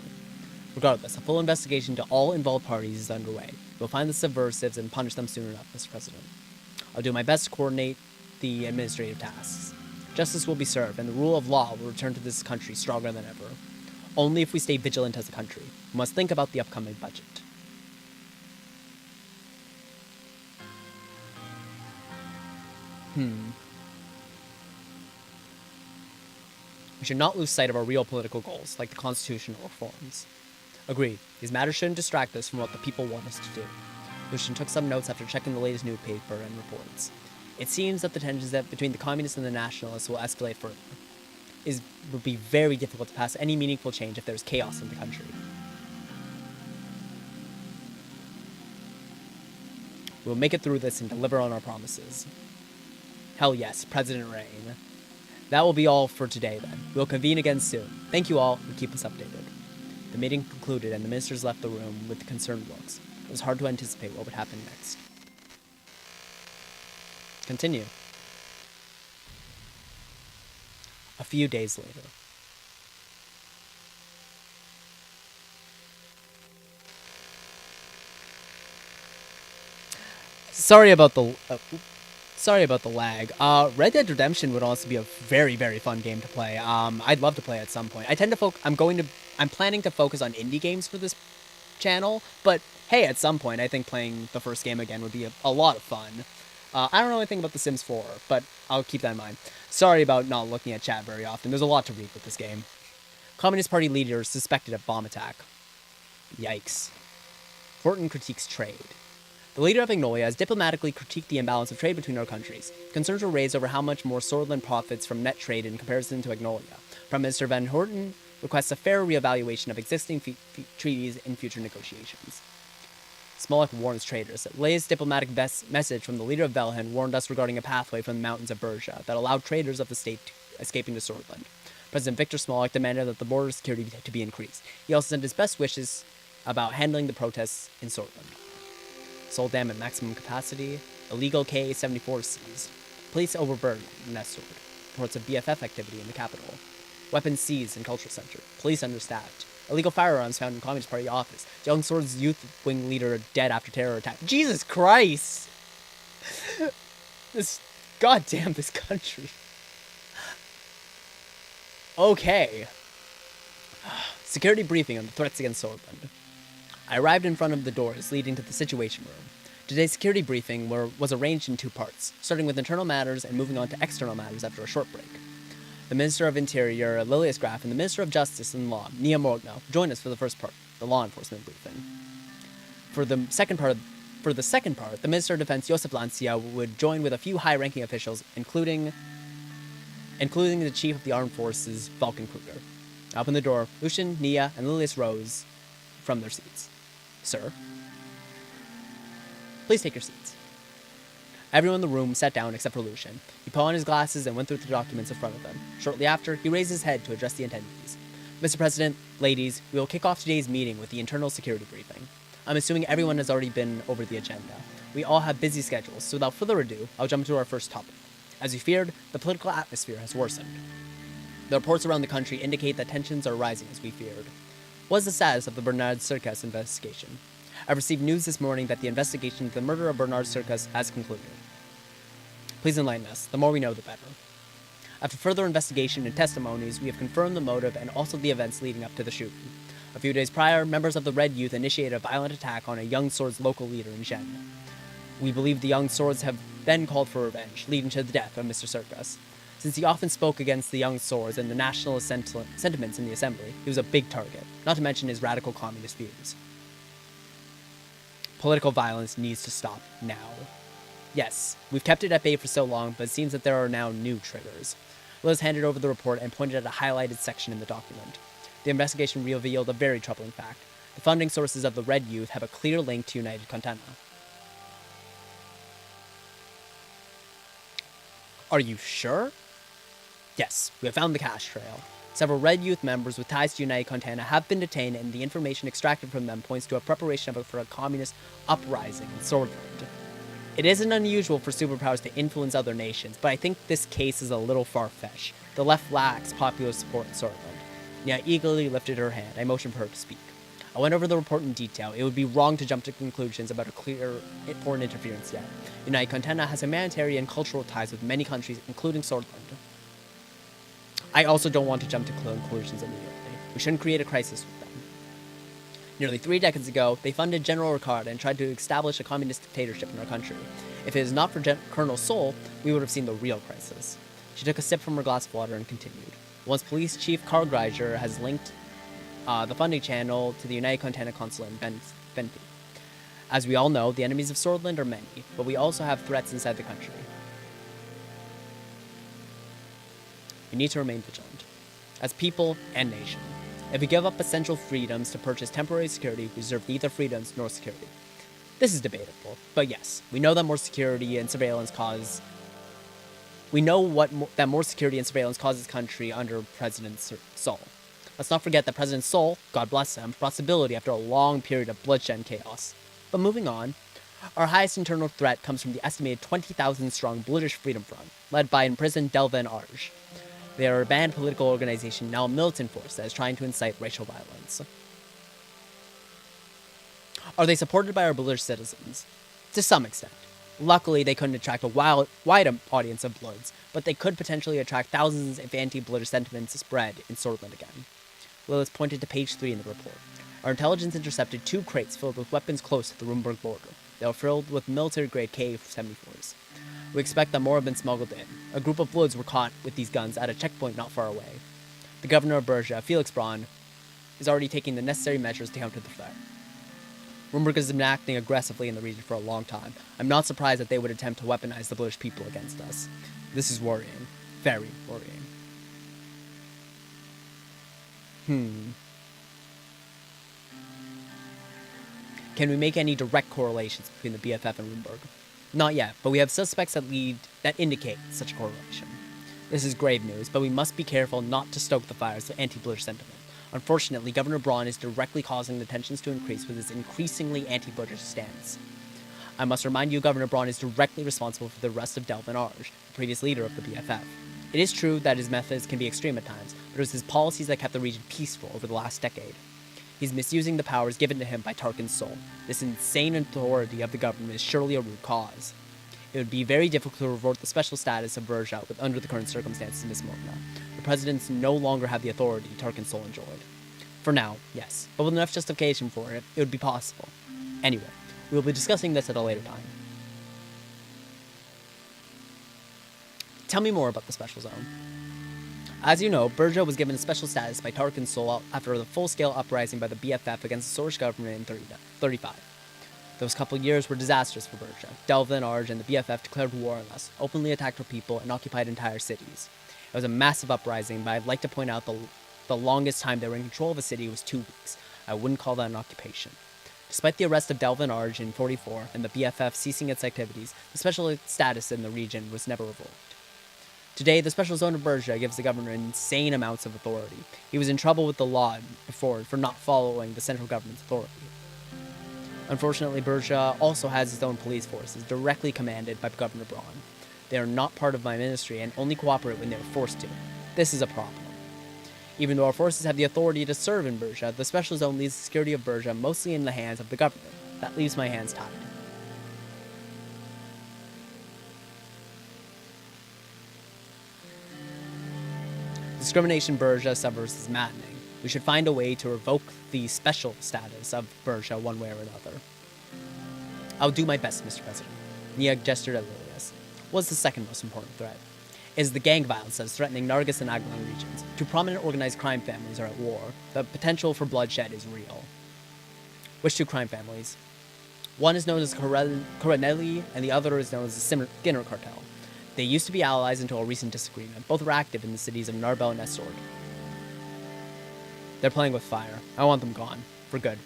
Regardless, a full investigation to all involved parties is underway. We'll find the subversives and punish them soon enough, Mr. President. I'll do my best to coordinate the administrative tasks. Justice will be served, and the rule of law will return to this country stronger than ever. Only if we stay vigilant as a country. We must think about the upcoming budget. We should not lose sight of our real political goals, like the constitutional reforms. Agreed. These matters shouldn't distract us from what the people want us to do. Lucian took some notes after checking the latest newspaper and reports. It seems that the tensions between the communists and the nationalists will escalate further. It would be very difficult to pass any meaningful change if there's chaos in the country. We'll make it through this and deliver on our promises. Hell yes, President Rain. That will be all for today then. We'll convene again soon. Thank you all, and keep us updated. The meeting concluded and the ministers left the room with concerned looks. It was hard to anticipate what would happen next. Continue. A few days later. Sorry about the lag. Red Dead Redemption would also be a very, very fun game to play. I'd love to play at some point. I'm planning to focus on indie games for this channel, but hey, at some point, I think playing the first game again would be a lot of fun. I don't know anything about The Sims 4, but I'll keep that in mind. Sorry about not looking at chat very often. There's a lot to read with this game. Communist Party leaders suspected of bomb attack. Yikes. Horton critiques trade. The leader of Magnolia has diplomatically critiqued the imbalance of trade between our countries. Concerns were raised over how much more Swordland profits from net trade in comparison to Magnolia. Prime Minister Van Horten requests a fair reevaluation of existing treaties in future negotiations. Smollett warns traders. The latest diplomatic message from the leader of Velhen warned us regarding a pathway from the mountains of Bergia that allowed traders of the state escaping to Swordland. President Victor Smollett demanded that the border security to be increased. He also sent his best wishes about handling the protests in Swordland. Soul dam at maximum capacity. Illegal Ka-74 seized. Police overburdened Nestor. Reports of BFF activity in the capital. Weapons seized in Cultural Center. Police understaffed. Illegal firearms found in Communist Party office. Young Sword's youth wing leader dead after terror attack. Jesus Christ! Goddamn this country. Okay. Security briefing on the threats against Swordland. I arrived in front of the doors leading to the Situation Room. Today's security briefing was arranged in two parts, starting with internal matters and moving on to external matters after a short break. The Minister of Interior, Lilius Graf, and the Minister of Justice and Law, Nia Morgno, joined us for the first part, the law enforcement briefing. For the second part, the Minister of Defense, Joseph Lancia, would join with a few high-ranking officials, including the Chief of the Armed Forces, Vulcan Kruger. I opened the door. Lucian, Nia, and Lilius rose from their seats. Sir? Please take your seats. Everyone in the room sat down except for Lucian. He put on his glasses and went through the documents in front of them. Shortly after, he raised his head to address the attendees. Mr. President, ladies, we will kick off today's meeting with the internal security briefing. I'm assuming everyone has already been over the agenda. We all have busy schedules, so without further ado, I'll jump to our first topic. As we feared, the political atmosphere has worsened. The reports around the country indicate that tensions are rising as we feared. What is the status of the Bernard Circus investigation? I've received news this morning that the investigation into the murder of Bernard Circus has concluded. Please enlighten us. The more we know, the better. After further investigation and testimonies, we have confirmed the motive and also the events leading up to the shooting. A few days prior, members of the Red Youth initiated a violent attack on a Young Swords local leader in Jen. We believe the Young Swords have then called for revenge, leading to the death of Mr. Circus. Since he often spoke against the Young Swords and the nationalist sentiments in the assembly, he was a big target, not to mention his radical communist views. Political violence needs to stop now. Yes, we've kept it at bay for so long, but it seems that there are now new triggers. Liz handed over the report and pointed at a highlighted section in the document. The investigation revealed a very troubling fact. The funding sources of the Red Youth have a clear link to United Contenta. Are you sure? Yes, we have found the cash trail. Several Red Youth members with ties to United Contenta have been detained, and the information extracted from them points to a preparation for a communist uprising in Swordland. It isn't unusual for superpowers to influence other nations, but I think this case is a little far-fetched. The left lacks popular support in Swordland. Nia eagerly lifted her hand. I motioned for her to speak. I went over the report in detail. It would be wrong to jump to conclusions about a clear foreign interference yet. United Contenta has humanitarian and cultural ties with many countries, including Swordland. I also don't want to jump to conclusions immediately. We shouldn't create a crisis with them. Nearly 3 decades ago, they funded General Ricard and tried to establish a communist dictatorship in our country. If it is not for Colonel Sol, we would have seen the real crisis. She took a sip from her glass of water and continued. Once Police Chief Carl Greiser has linked the funding channel to the United Contenta consulate in Benty. As we all know, the enemies of Swordland are many, but we also have threats inside the country. We need to remain vigilant, as people and nation. If we give up essential freedoms to purchase temporary security, we deserve neither freedoms nor security. This is debatable, but yes, we know that more security and surveillance cause. We know that more security and surveillance causes country under President Sol. Let's not forget that President Sol, God bless him, brought stability after a long period of bloodshed and chaos. But moving on, our highest internal threat comes from the estimated 20,000-strong British Freedom Front, led by imprisoned Delvin Arge. They are a banned political organization, now a militant force that is trying to incite racial violence. Are they supported by our British citizens? To some extent. Luckily, they couldn't attract a wide audience of Bloods, but they could potentially attract thousands if anti-British sentiments spread in Swordland again. Lilith pointed to page 3 in the report. Our intelligence intercepted 2 crates filled with weapons close to the Rumburg border. They were filled with military-grade K-74s. We expect that more have been smuggled in. A group of Bloods were caught with these guns at a checkpoint not far away. The governor of Bergia, Felix Braun, is already taking the necessary measures to counter the threat. Rumburg has been acting aggressively in the region for a long time. I'm not surprised that they would attempt to weaponize the British people against us. This is worrying. Very worrying. Can we make any direct correlations between the BFF and Rumburg? Not yet, but we have suspects that indicate such a correlation. This is grave news, but we must be careful not to stoke the fires of anti-British sentiment. Unfortunately, Governor Braun is directly causing the tensions to increase with his increasingly anti-British stance. I must remind you, Governor Braun is directly responsible for the arrest of Delvin Arge, the previous leader of the BFF. It is true that his methods can be extreme at times, but it was his policies that kept the region peaceful over the last decade. He's misusing the powers given to him by Tarkin Sol. This insane authority of the government is surely a root cause. It would be very difficult to revoke the special status of Bergia under the current circumstances in Miss Morna. The presidents no longer have the authority Tarkin Sol enjoyed. For now, yes, but with enough justification for it, it would be possible. Anyway, we will be discussing this at a later time. Tell me more about the Special Zone. As you know, Bergia was given a special status by Tarkin Sol after the full-scale uprising by the BFF against the Source government in 1935. Those couple years were disastrous for Bergia. Delvin, Arge, and the BFF declared war on us, openly attacked our people, and occupied entire cities. It was a massive uprising, but I'd like to point out the longest time they were in control of a city was 2 weeks. I wouldn't call that an occupation. Despite the arrest of Delvin Arge in 1944 and the BFF ceasing its activities, the special status in the region was never revoked. Today, the Special Zone of Bergia gives the governor insane amounts of authority. He was in trouble with the law before for not following the central government's authority. Unfortunately, Bergia also has its own police forces, directly commanded by Governor Braun. They are not part of my ministry and only cooperate when they are forced to. This is a problem. Even though our forces have the authority to serve in Bergia, the Special Zone leaves the security of Bergia mostly in the hands of the government. That leaves my hands tied. discrimination Berja suffers is maddening. We should find a way to revoke the special status of Berja one way or another. I'll do my best, Mr. President. Nia gestured at Lilius. What's the second most important threat? It is the gang violence that is threatening Nargis and Aglan regions. Two prominent organized crime families are at war. The potential for bloodshed is real. Which two crime families? One is known as Coronelli, and the other is known as the Skinner Cartel. They used to be allies until a recent disagreement. Both were active in the cities of Narbel and Esord. They're playing with fire. I want them gone. For good.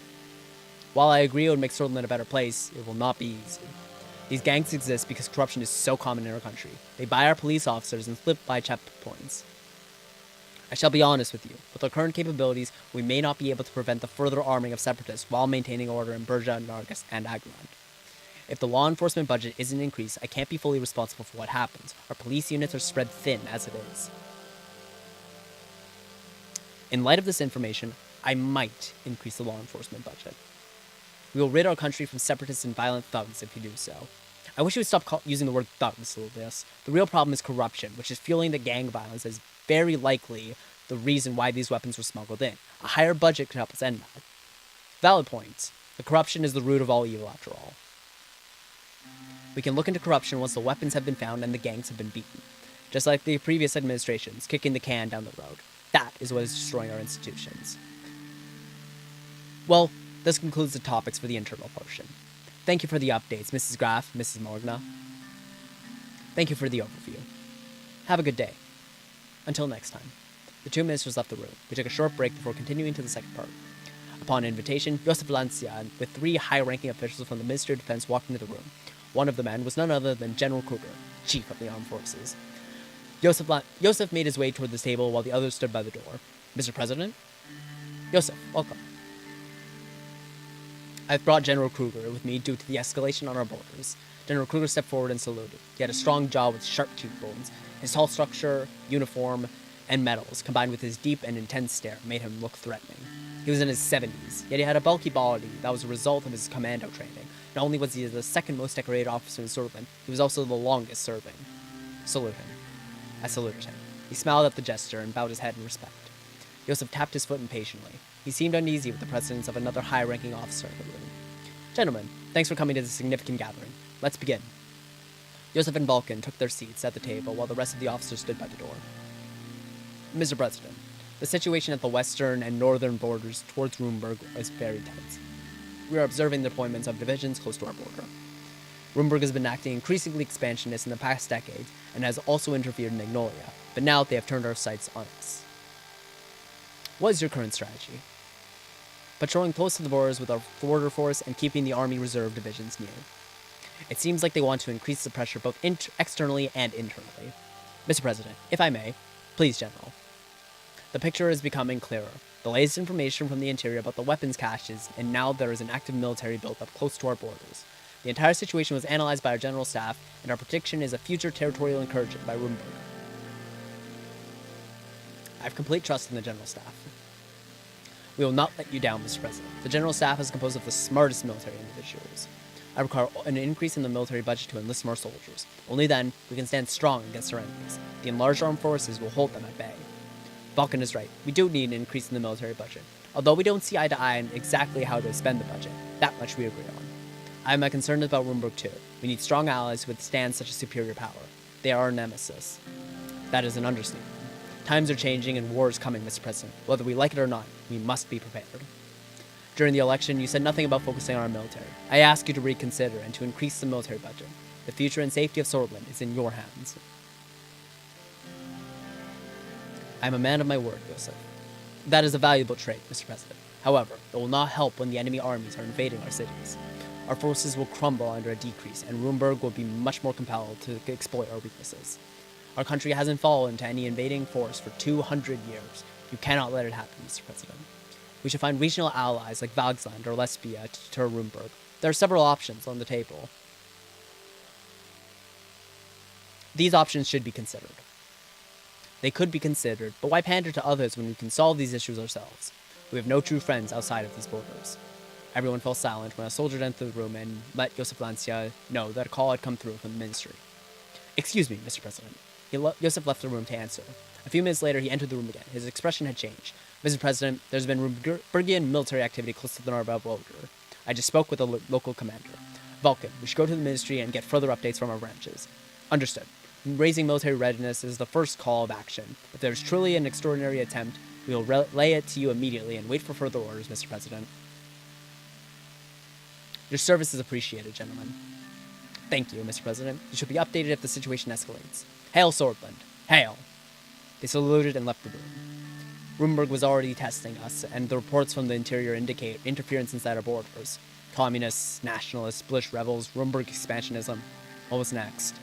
While I agree it would make Sordland a better place, it will not be easy. These gangs exist because corruption is so common in our country. They buy our police officers and flip by checkpoints. I shall be honest with you. With our current capabilities, we may not be able to prevent the further arming of separatists while maintaining order in Berja, Nargis, and Aglan. If the law enforcement budget isn't increased, I can't be fully responsible for what happens. Our police units are spread thin as it is. In light of this information, I might increase the law enforcement budget. We will rid our country from separatists and violent thugs if you do so. I wish you would stop using the word thugs, Lulius. The real problem is corruption, which is fueling the gang violence as very likely the reason why these weapons were smuggled in. A higher budget could help us end that. Valid points. The corruption is the root of all evil after all. We can look into corruption once the weapons have been found and the gangs have been beaten. Just like the previous administrations, kicking the can down the road. That is what is destroying our institutions. Well, this concludes the topics for the internal portion. Thank you for the updates, Mrs. Graff, Mrs. Morgna. Thank you for the overview. Have a good day. Until next time. The two ministers left the room. We took a short break before continuing to the second part. Upon invitation, Joseph Lancia, with three high-ranking officials from the Ministry of Defense, walked into the room. One of the men was none other than General Kruger, Chief of the Armed Forces. Joseph made his way toward the table while the others stood by the door. Mr. President? Joseph, welcome. I've brought General Kruger with me due to the escalation on our borders. General Kruger stepped forward and saluted. He had a strong jaw with sharp cheekbones. His tall structure, uniform, and medals, combined with his deep and intense stare, made him look threatening. He was in his 70s, yet he had a bulky body that was a result of his commando training. Not only was he the second most decorated officer in Sordland, he was also the longest serving. Salute him. I saluted him. He smiled at the gesture and bowed his head in respect. Joseph tapped his foot impatiently. He seemed uneasy with the presence of another high-ranking officer in the room. Gentlemen, thanks for coming to this significant gathering. Let's begin. Joseph and Vulcan took their seats at the table while the rest of the officers stood by the door. Mr. President, the situation at the western and northern borders towards Rumburg is very tense. We are observing the deployments of divisions close to our border. Rumburg has been acting increasingly expansionist in the past decades and has also interfered in Magnolia, but now they have turned our sights on us. What is your current strategy? Patrolling close to the borders with our border force and keeping the Army Reserve divisions near. It seems like they want to increase the pressure both externally and internally. Mr. President, if I may, please, General. The picture is becoming clearer. The latest information from the interior about the weapons caches, and now there is an active military buildup close to our borders. The entire situation was analyzed by our general staff, and our prediction is a future territorial incursion by Rumburg. I have complete trust in the general staff. We will not let you down, Mr. President. The general staff is composed of the smartest military individuals. I require an increase in the military budget to enlist more soldiers. Only then we can stand strong against our enemies. The enlarged armed forces will hold them at bay. Vulcan is right. We do need an increase in the military budget. Although we don't see eye to eye on exactly how to spend the budget, that much we agree on. I am concerned about Rumburg too. We need strong allies to withstand such a superior power. They are our nemesis. That is an understatement. Times are changing and war is coming, Mr. President. Whether we like it or not, we must be prepared. During the election, you said nothing about focusing on our military. I ask you to reconsider and to increase the military budget. The future and safety of Sordland is in your hands. I am a man of my word, Joseph. That is a valuable trait, Mr. President. However, it will not help when the enemy armies are invading our cities. Our forces will crumble under a decrease, and Rumburg will be much more compelled to exploit our weaknesses. Our country hasn't fallen to any invading force for 200 years. You cannot let it happen, Mr. President. We should find regional allies like Valgsland or Lesbia to deter Rumburg. There are several options on the table. These options should be considered. They could be considered, but why pander to others when we can solve these issues ourselves? We have no true friends outside of these borders. Everyone fell silent when a soldier entered the room and let Joseph Lancia know that a call had come through from the ministry. Excuse me, Mr. President. Joseph left the room to answer. A few minutes later, he entered the room again. His expression had changed. Mr. President, there's been Rumburgian military activity close to the Narva border. I just spoke with the local commander. Vulcan, we should go to the ministry and get further updates from our branches. Understood. Raising military readiness is the first call of action. If there's truly an extraordinary attempt, we will relay it to you immediately and wait for further orders, Mr. President. Your service is appreciated, gentlemen. Thank you, Mr. President. You should be updated if the situation escalates. Hail, Swordland. Hail. They saluted and left the room. Rumburg was already testing us, and the reports from the interior indicate interference inside our borders. Communists, nationalists, British rebels, Rumburg expansionism. What was next?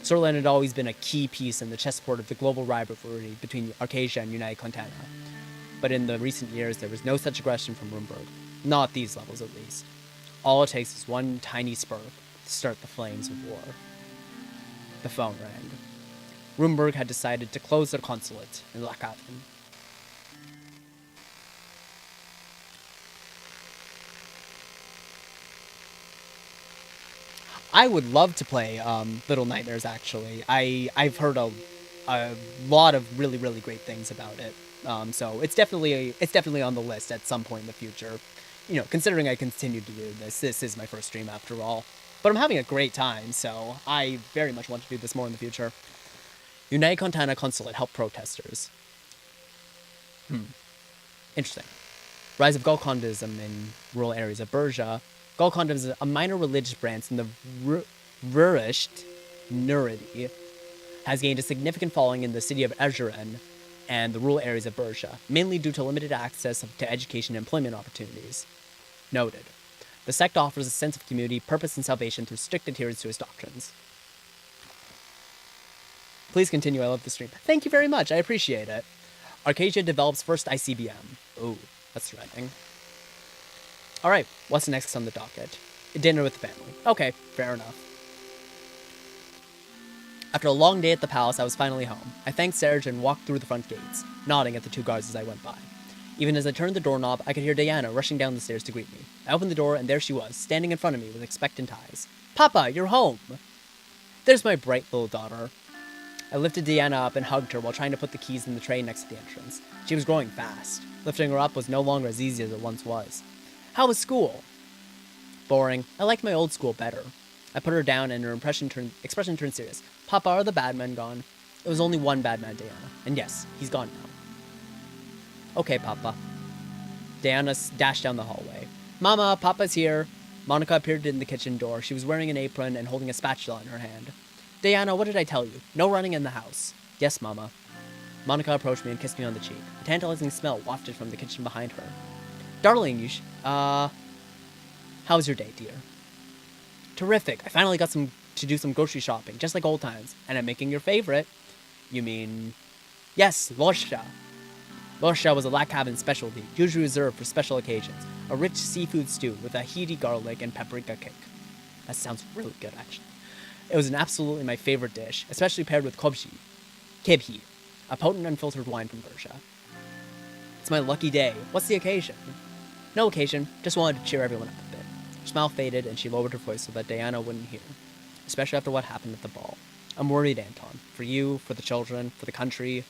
Suzerain had always been a key piece in the chessboard of the global rivalry between Arcadia and United Contana. But in the recent years, there was no such aggression from Rumburg. Not at these levels, at least. All it takes is one tiny spark to start the flames of war. The phone rang. Rumburg had decided to close their consulate in Lackhaven. I would love to play Little Nightmares, actually. I've heard a lot of really, really great things about it. So it's definitely on the list at some point in the future. You know, considering I continue to do this is my first stream after all. But I'm having a great time, so I very much want to do this more in the future. United Contana Consulate help protesters. Interesting. Rise of Golkondism in rural areas of Bergia. Golkondism is a minor religious branch in the Rurisht Nuridi. Has gained a significant following in the city of Suzerain and the rural areas of Bergia, mainly due to limited access to education and employment opportunities. Noted. The sect offers a sense of community, purpose, and salvation through strict adherence to its doctrines. Please continue, I love the stream. Thank you very much, I appreciate it. Arcadia develops first ICBM. Ooh, that's threatening. Alright, what's next on the docket? Dinner with the family. Okay, fair enough. After a long day at the palace, I was finally home. I thanked Serge and walked through the front gates, nodding at the two guards as I went by. Even as I turned the doorknob, I could hear Diana rushing down the stairs to greet me. I opened the door, and there she was, standing in front of me with expectant eyes. Papa, you're home! There's my bright little daughter. I lifted Diana up and hugged her while trying to put the keys in the tray next to the entrance. She was growing fast. Lifting her up was no longer as easy as it once was. How was school? Boring. I liked my old school better. I put her down and her expression turned serious. Papa, are the bad men gone? It was only one bad man, Diana. And yes, he's gone now. Okay, Papa. Diana dashed down the hallway. Mama, Papa's here. Monica appeared in the kitchen door. She was wearing an apron and holding a spatula in her hand. Diana, what did I tell you? No running in the house. Yes, Mama. Monica approached me and kissed me on the cheek. A tantalizing smell wafted from the kitchen behind her. Darling, how's your day, dear? Terrific. I finally got to do some grocery shopping, just like old times. And I'm making your favorite. You mean... Yes, lorsha. Lorsha was a Lackhaven specialty, usually reserved for special occasions. A rich seafood stew with a heaty garlic and paprika kick. That sounds really good, actually. It was absolutely my favorite dish, especially paired with kibhi, a potent unfiltered wine from Bergia. It's my lucky day. What's the occasion? No occasion, just wanted to cheer everyone up a bit. Her smile faded and she lowered her voice so that Diana wouldn't hear, especially after what happened at the ball. I'm worried, Anton. For you, for the children, for the country.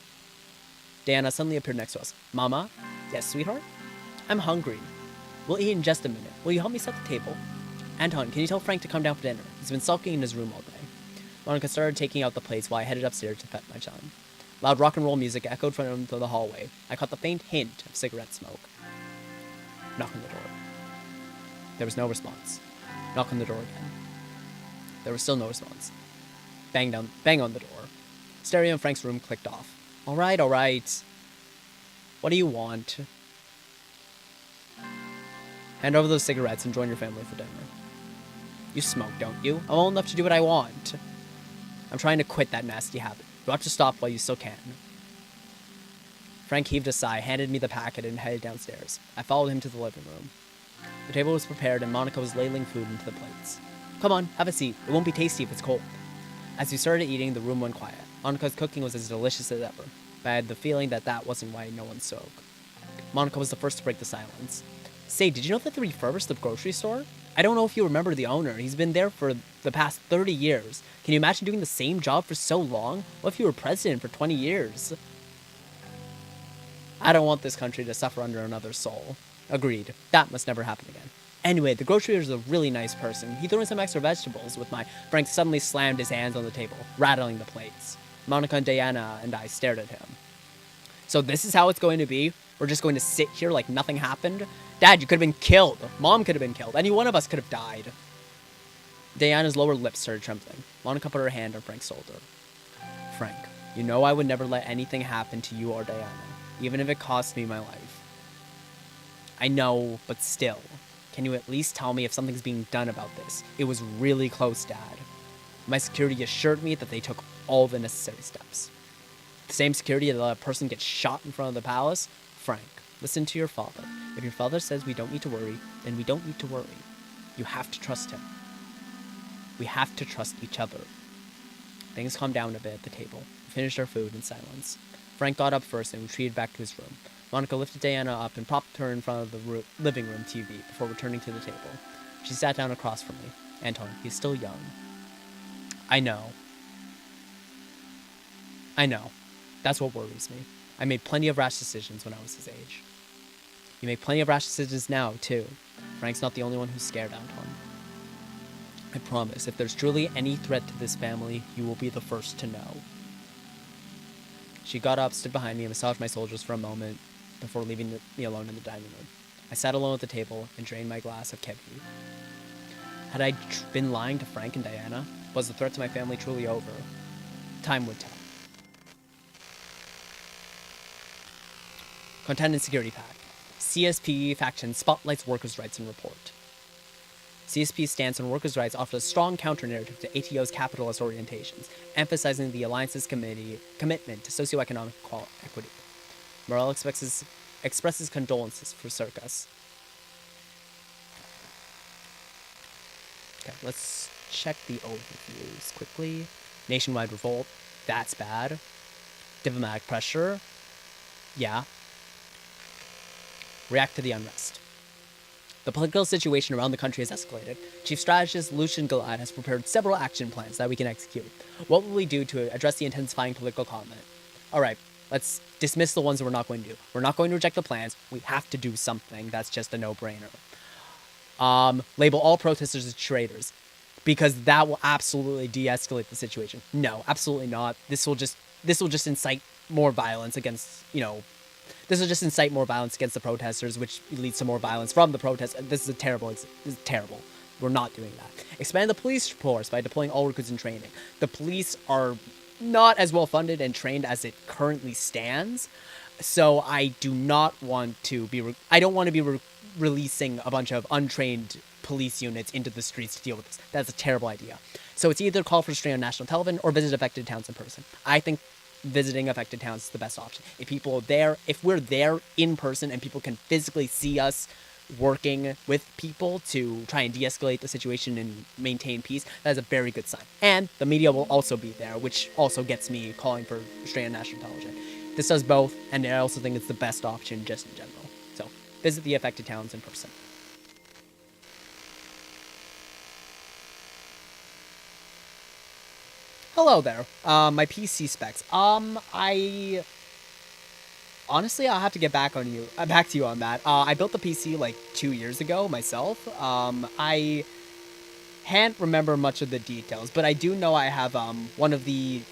Diana suddenly appeared next to us. Mama? Yes, sweetheart? I'm hungry. We'll eat in just a minute. Will you help me set the table? Anton, can you tell Frank to come down for dinner? He's been sulking in his room all day. Monica started taking out the plates while I headed upstairs to pet my son. Loud rock and roll music echoed from the hallway. I caught the faint hint of cigarette smoke. Knock on the door. There was no response. Knock on the door again. There was still no response. Bang on the door. Stereo in Frank's room clicked off. All right. What do you want? Hand over those cigarettes and join your family for dinner. You smoke, don't you? I'm old enough to do what I want. I'm trying to quit that nasty habit. You ought to stop while you still can. Frank heaved a sigh, handed me the packet, and headed downstairs. I followed him to the living room. The table was prepared, and Monica was ladling food into the plates. Come on, have a seat. It won't be tasty if it's cold. As we started eating, the room went quiet. Monica's cooking was as delicious as ever, but I had the feeling that wasn't why no one spoke. Monica was the first to break the silence. Say, did you know that they refurbished the grocery store? I don't know if you remember the owner. He's been there for the past 30 years. Can you imagine doing the same job for so long? What if you were president for 20 years? I don't want this country to suffer under another soul. Agreed. That must never happen again. Anyway, the grocery is a really nice person. He threw in some extra vegetables with my... Frank suddenly slammed his hands on the table, rattling the plates. Monica and Diana and I stared at him. So this is how it's going to be? We're just going to sit here like nothing happened? Dad, you could have been killed. Mom could have been killed. Any one of us could have died. Diana's lower lip started trembling. Monica put her hand on Frank's shoulder. Frank, you know I would never let anything happen to you or Diana, even if it cost me my life. I know, but still. Can you at least tell me if something's being done about this? It was really close, Dad. My security assured me that they took all the necessary steps. The same security that let a person get shot in front of the palace? Frank, listen to your father. If your father says we don't need to worry, then we don't need to worry. You have to trust him. We have to trust each other. Things calmed down a bit at the table. We finished our food in silence. Frank got up first and retreated back to his room. Monica lifted Diana up and propped her in front of the living room TV before returning to the table. She sat down across from me. Anton, he's still young. I know. That's what worries me. I made plenty of rash decisions when I was his age. You make plenty of rash decisions now, too. Frank's not the only one who's scared, Anton. I promise, if there's truly any threat to this family, you will be the first to know. She got up, stood behind me, and massaged my shoulders for a moment before leaving me alone in the dining room. I sat alone at the table and drained my glass of kevi. Had I been lying to Frank and Diana? Was the threat to my family truly over? Time would tell. Content and Security Pack. CSP faction spotlights workers' rights in report. CSP's stance on workers' rights offers a strong counter-narrative to ATO's capitalist orientations, emphasizing the Alliance's commitment to socioeconomic equity. Morale expresses condolences for Circus. Okay, let's check the overviews quickly. Nationwide revolt. That's bad. Diplomatic pressure. Yeah. React to the unrest. The political situation around the country has escalated. Chief Strategist Lucian Galad has prepared several action plans that we can execute. What will we do to address the intensifying political climate? Alright, let's dismiss the ones that we're not going to do. We're not going to reject the plans. We have to do something. That's just a no-brainer. Label all protesters as traitors, because that will absolutely de-escalate the situation. No, absolutely not. This will just incite more violence against, this will just incite more violence against the protesters, which leads to more violence from the protesters. This is terrible. We're not doing that. Expand the police force by deploying all recruits in training. The police are not as well funded and trained as it currently stands, so I do not want to be. I don't want to be releasing a bunch of untrained police units into the streets to deal with this. That's a terrible idea. So it's either call for restraint on national television or visit affected towns in person. I think visiting affected towns is the best option. If we're there in person and people can physically see us working with people to try and de-escalate the situation and maintain peace, that is a very good sign. And the media will also be there, which also gets me calling for restraint on national television. This does both, and I also think it's the best option just in general. So, visit the affected towns in person. Hello there. My PC specs. Honestly, I'll have to get back to you on that. I built the PC like 2 years ago myself. I can't remember much of the details, but I do know I have one of the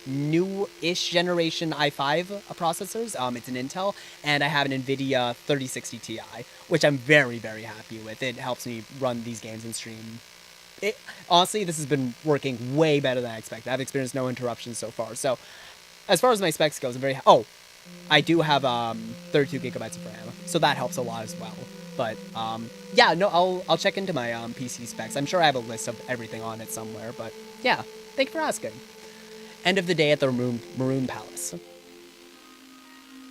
new-ish generation i5 processors. It's an Intel, and I have an NVIDIA 3060 Ti, which I'm very, very happy with. It helps me run these games and stream. Honestly, this has been working way better than I expected. I've experienced no interruptions so far. So, as far as my specs goes, I'm very... I do have 32 gigabytes of RAM, so that helps a lot as well. But, yeah, no, I'll check into my PC specs. I'm sure I have a list of everything on it somewhere, but yeah, thank you for asking. End of the day at the Maroon Palace.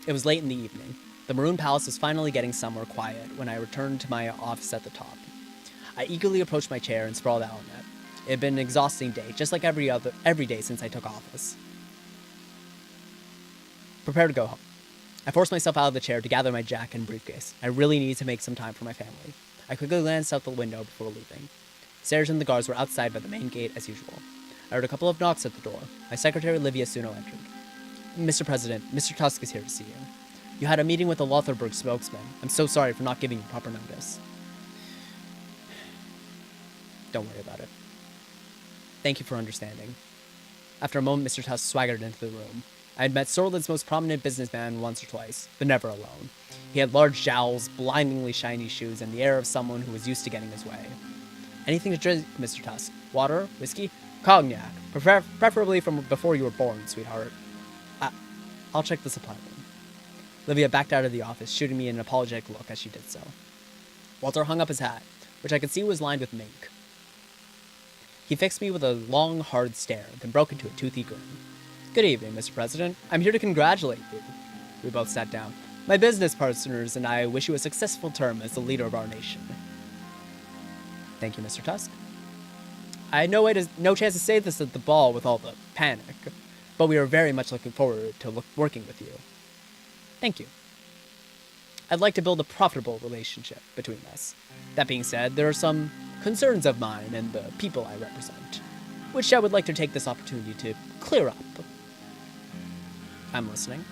It was late in the evening. The Maroon Palace was finally getting somewhere quiet when I returned to my office at the top. I eagerly approached my chair and sprawled out on it. It had been an exhausting day, just like every day since I took office. Prepare to go home. I forced myself out of the chair to gather my jacket and briefcase. I really needed to make some time for my family. I quickly glanced out the window before leaving. Sarah and the guards were outside by the main gate as usual. I heard a couple of knocks at the door. My secretary, Livia Suno, entered. Mr. President, Mr. Tusk is here to see you. You had a meeting with the Lotharberg spokesman. I'm so sorry for not giving you proper notice. Don't worry about it. Thank you for understanding. After a moment, Mr. Tusk swaggered into the room. I had met Sorlin's most prominent businessman once or twice, but never alone. He had large jowls, blindingly shiny shoes, and the air of someone who was used to getting his way. Anything to drink, Mr. Tusk? Water? Whiskey? Cognac. Preferably from before you were born, sweetheart. I'll check the supply room. Livia backed out of the office, shooting me an apologetic look as she did so. Walter hung up his hat, which I could see was lined with mink. He fixed me with a long, hard stare, then broke into a toothy grin. Good evening, Mr. President. I'm here to congratulate you. We both sat down. My business partners and I wish you a successful term as the leader of our nation. Thank you, Mr. Tusk. I had no chance to say this at the ball with all the panic, but we are very much looking forward to working with you. Thank you. I'd like to build a profitable relationship between us. That being said, there are some concerns of mine and the people I represent, which I would like to take this opportunity to clear up. I'm listening.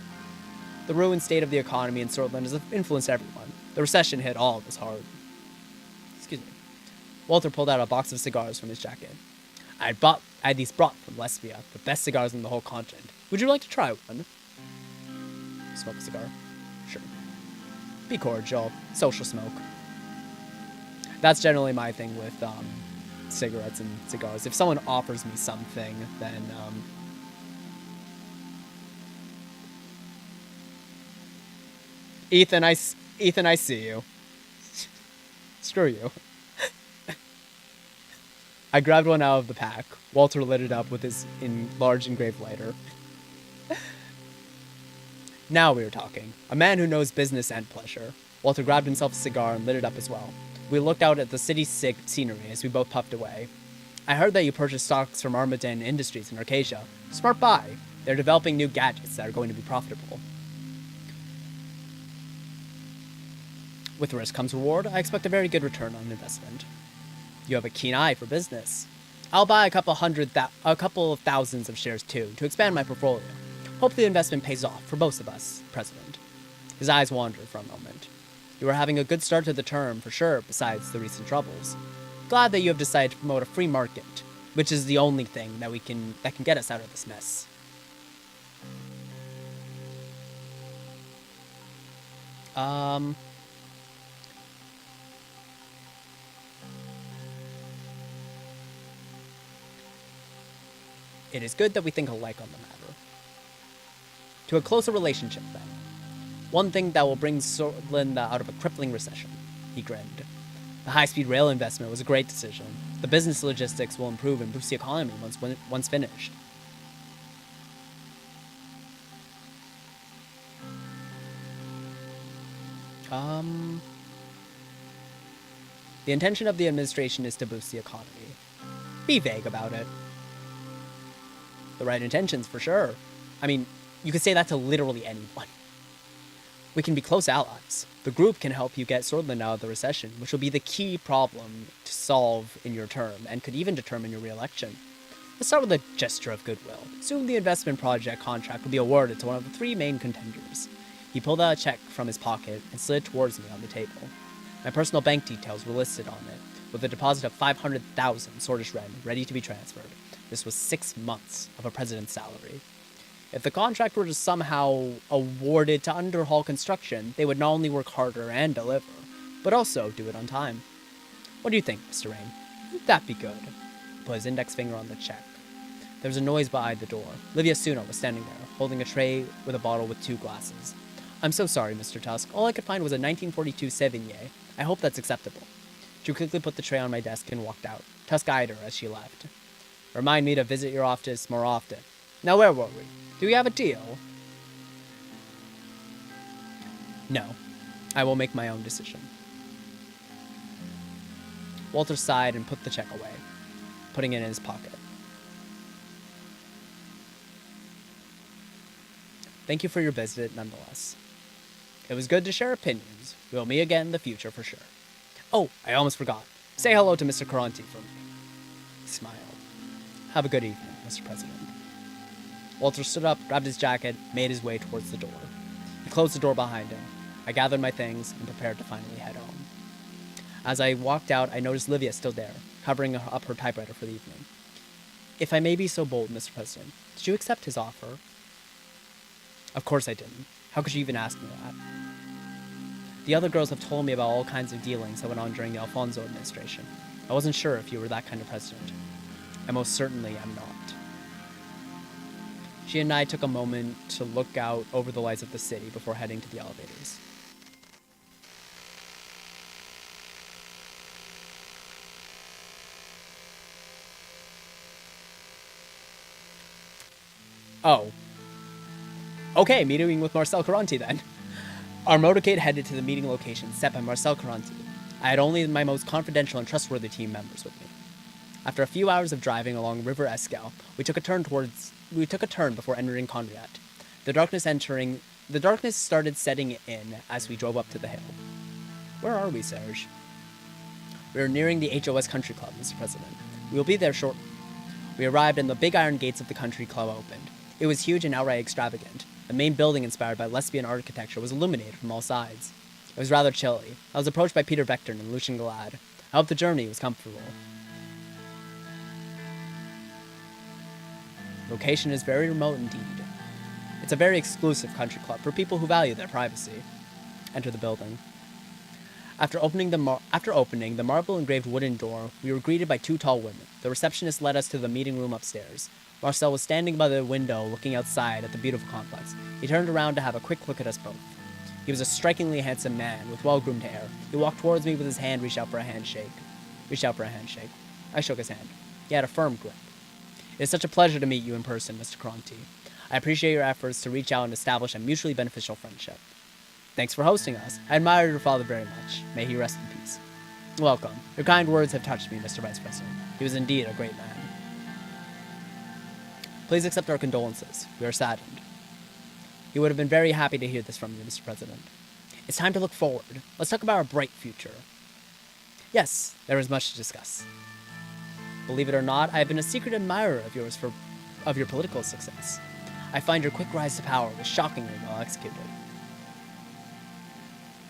The ruined state of the economy in Sortland has influenced everyone. The recession hit all of us hard. Excuse me. Walter pulled out a box of cigars from his jacket. I had these brought from Lesbia, the best cigars in the whole continent. Would you like to try one? Smoke a cigar? Sure. Be cordial. Social smoke. That's generally my thing with cigarettes and cigars. If someone offers me something, then Ethan, I see you. Screw you. I grabbed one out of the pack. Walter lit it up with his large engraved lighter. Now we were talking. A man who knows business and pleasure. Walter grabbed himself a cigar and lit it up as well. We looked out at the city scenery as we both puffed away. I heard that you purchased stocks from Armadan Industries in Arcadia. Smart buy. They're developing new gadgets that are going to be profitable. With risk comes reward. I expect a very good return on investment. You have a keen eye for business. I'll buy a couple of thousands of shares too, to expand my portfolio. Hope the investment pays off for both of us, President. His eyes wandered for a moment. You are having a good start to the term, for sure, besides the recent troubles. Glad that you have decided to promote a free market, which is the only thing that can get us out of this mess. It is good that we think alike on the matter. To a closer relationship, then. One thing that will bring Sortland out of a crippling recession. He grinned. The high-speed rail investment was a great decision. The business logistics will improve and boost the economy once finished. The intention of the administration is to boost the economy. Be vague about it. The right intentions, for sure. I mean, you could say that to literally anyone. We can be close allies. The group can help you get Sortland out of the recession, which will be the key problem to solve in your term, and could even determine your re-election. Let's start with a gesture of goodwill. Soon the investment project contract will be awarded to one of the three main contenders. He pulled out a check from his pocket and slid it towards me on the table. My personal bank details were listed on it, with a deposit of 500,000 Sortish Ren ready to be transferred. This was 6 months of a president's salary. If the contract were to somehow awarded to Underhall Construction, they would not only work harder and deliver, but also do it on time. What do you think, Mr. Rain? Would that be good? He put his index finger on the check. There was a noise behind the door. Livia Suna was standing there, holding a tray with a bottle with 2 glasses. I'm so sorry, Mr. Tusk. All I could find was a 1942 Sévigné. I hope that's acceptable. She quickly put the tray on my desk and walked out. Tusk eyed her as she left. Remind me to visit your office more often. Now where were we? Do we have a deal? No. I will make my own decision. Walter sighed and put the check away, putting it in his pocket. Thank you for your visit, nonetheless. It was good to share opinions. We'll meet again in the future for sure. Oh, I almost forgot. Say hello to Mr. Caronti for me. He smiled. Have a good evening, Mr. President. Walter stood up, grabbed his jacket, made his way towards the door. He closed the door behind him. I gathered my things and prepared to finally head home. As I walked out, I noticed Livia still there, covering up her typewriter for the evening. If I may be so bold, Mr. President, did you accept his offer? Of course I didn't. How could you even ask me that? The other girls have told me about all kinds of dealings that went on during the Alfonso administration. I wasn't sure if you were that kind of president. I most certainly am not. She and I took a moment to look out over the lights of the city before heading to the elevators. Oh. Okay, meeting with Marcel Caranti then. Our motorcade headed to the meeting location set by Marcel Caranti. I had only my most confidential and trustworthy team members with me. After a few hours of driving along River Escal, we took a turn before entering Conriat. The darkness started setting in as we drove up to the hill. Where are we, Serge? We are nearing the HOS Country Club, Mr. President. We will be there shortly. We arrived and the big iron gates of the country club opened. It was huge and outright extravagant. The main building, inspired by lesbian architecture, was illuminated from all sides. It was rather chilly. I was approached by Peter Vector and Lucian Galad. I hope the journey was comfortable. Location is very remote indeed. It's a very exclusive country club for people who value their privacy. Enter the building. After opening the marble-engraved wooden door, we were greeted by two tall women. The receptionist led us to the meeting room upstairs. Marcel was standing by the window looking outside at the beautiful complex. He turned around to have a quick look at us both. He was a strikingly handsome man with well-groomed hair. He walked towards me with his hand reached out for a handshake. I shook his hand. He had a firm grip. It is such a pleasure to meet you in person, Mr. Caranti. I appreciate your efforts to reach out and establish a mutually beneficial friendship. Thanks for hosting us. I admire your father very much. May he rest in peace. Welcome. Your kind words have touched me, Mr. Vice President. He was indeed a great man. Please accept our condolences. We are saddened. He would have been very happy to hear this from you, Mr. President. It's time to look forward. Let's talk about our bright future. Yes, there is much to discuss. Believe it or not, I have been a secret admirer of yours of your political success. I find your quick rise to power was shockingly well executed.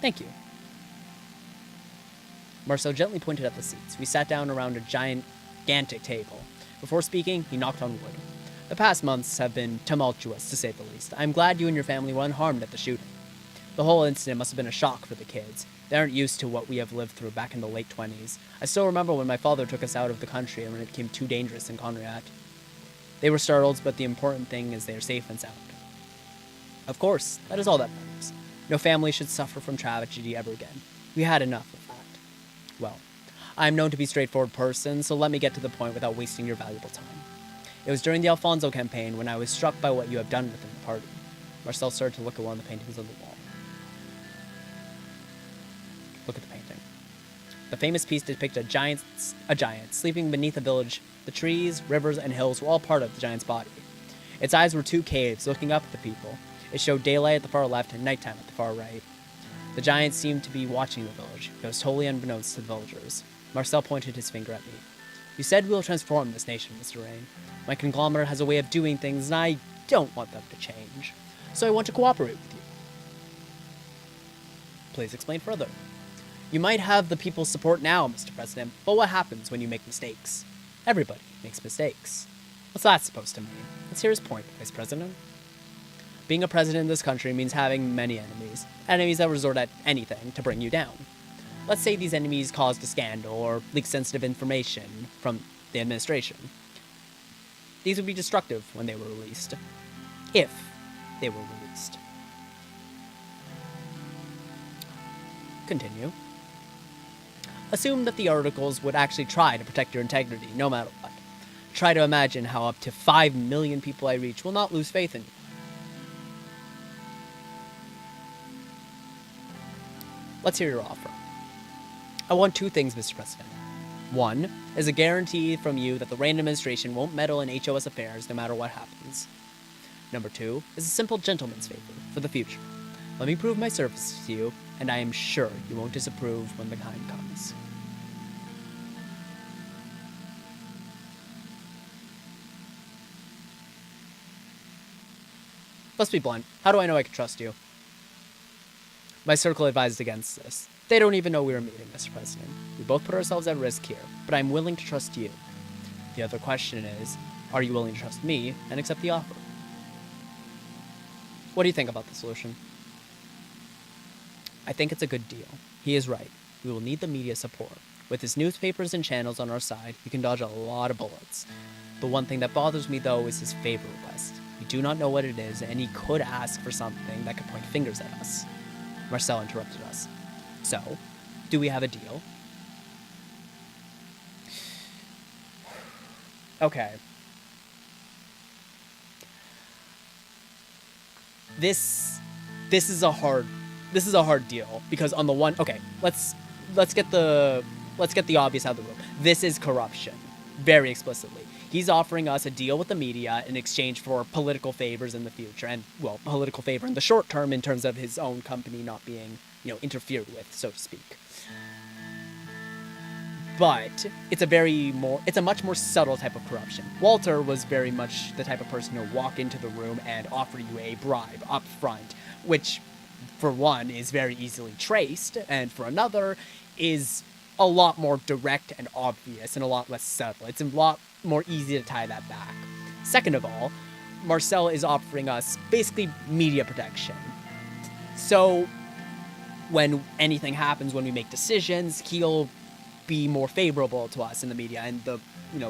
Thank you. Marcel gently pointed at the seats. We sat down around a gigantic table. Before speaking, he knocked on wood. The past months have been tumultuous, to say the least. I'm glad you and your family were unharmed at the shooting. The whole incident must have been a shock for the kids. They aren't used to what we have lived through back in the late 20s. I still remember when my father took us out of the country and when it became too dangerous in Conriat. They were startled, but the important thing is they are safe and sound. Of course, that is all that matters. No family should suffer from tragedy ever again. We had enough of that. Well, I am known to be a straightforward person, so let me get to the point without wasting your valuable time. It was during the Alfonso campaign when I was struck by what you have done within the party. Marcel started to look at one of the paintings on the wall. Look at the painting. The famous piece depicts a giant sleeping beneath a village. The trees, rivers, and hills were all part of the giant's body. Its eyes were two caves looking up at the people. It showed daylight at the far left and nighttime at the far right. The giant seemed to be watching the village. It was totally unbeknownst to the villagers. Marcel pointed his finger at me. You said we will transform this nation, Mr. Rain. My conglomerate has a way of doing things, and I don't want them to change. So I want to cooperate with you. Please explain further. You might have the people's support now, Mr. President, but what happens when you make mistakes? Everybody makes mistakes. What's that supposed to mean? Let's hear his point, Vice President. Being a president in this country means having many enemies. Enemies that resort at anything to bring you down. Let's say these enemies caused a scandal or leaked sensitive information from the administration. These would be destructive when they were released. If they were released. Continue. Assume that the articles would actually try to protect your integrity, no matter what. Try to imagine how up to 5 million people I reach will not lose faith in you. Let's hear your offer. I want two things, Mr. President. One is a guarantee from you that the Rain administration won't meddle in HOS affairs no matter what happens. Number two is a simple gentleman's favor for the future. Let me prove my services to you, and I am sure you won't disapprove when the time comes. Let's be blunt. How do I know I can trust you? My circle advised against this. They don't even know we were meeting, Mr. President. We both put ourselves at risk here, but I'm willing to trust you. The other question is, are you willing to trust me and accept the offer? What do you think about the solution? I think it's a good deal. He is right. We will need the media support. With his newspapers and channels on our side, we can dodge a lot of bullets. The one thing that bothers me, though, is his favor request. We do not know what it is, and he could ask for something that could point fingers at us. Marcel interrupted us. So, do we have a deal? Okay. This is a hard deal because on the one, okay, let's get the obvious out of the room. This is corruption, very explicitly. He's offering us a deal with the media in exchange for political favors in the future, and well, political favor in the short term in terms of his own company not being, interfered with, so to speak. But it's a much more subtle type of corruption. Walter was very much the type of person who walk into the room and offer you a bribe up front, which, for one, is very easily traced, and for another, is a lot more direct and obvious and a lot less subtle. It's a lot more easy to tie that back. Second of all, Marcel is offering us basically media protection. So when anything happens, when we make decisions, he'll be more favorable to us in the media and the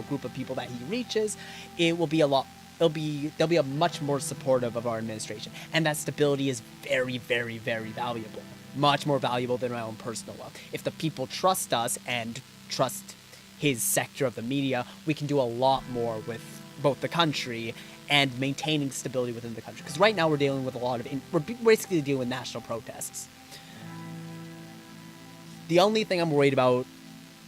group of people that he reaches. They'll be a much more supportive of our administration, and that stability is very, very, very valuable. Much more valuable than my own personal wealth. If the people trust us and trust his sector of the media, we can do a lot more with both the country and maintaining stability within the country. Because right now we're dealing with we're basically dealing with national protests. The only thing I'm worried about,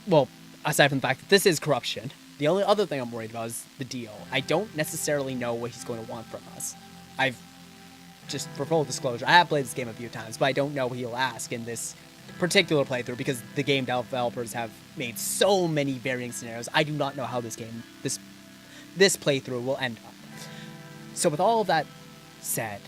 well, aside from the fact that this is corruption, the only other thing I'm worried about is the deal. I don't necessarily know what he's going to want from us. Just for full disclosure, I have played this game a few times, but I don't know what he'll ask in this particular playthrough because the game developers have made so many varying scenarios. I do not know how this playthrough will end up. So with all of that said,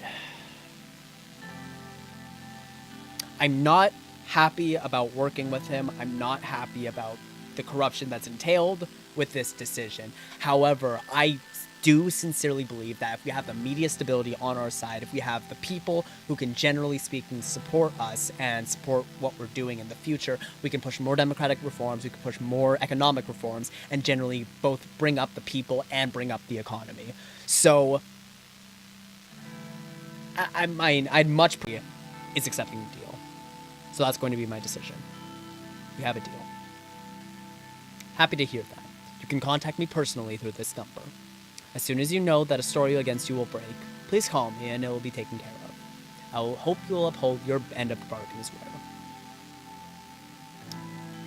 I'm not happy about working with him. I'm not happy about the corruption that's entailed with this decision. However, I do sincerely believe that if we have the media stability on our side, if we have the people who can generally speaking support us and support what we're doing in the future, we can push more democratic reforms, we can push more economic reforms, and generally both bring up the people and bring up the economy. So, I'd much prefer is accepting the deal. So that's going to be my decision. We have a deal. Happy to hear that. You can contact me personally through this number. As soon as you know that a story against you will break, please call me and it will be taken care of. I will hope you will uphold your end of the bargain as well.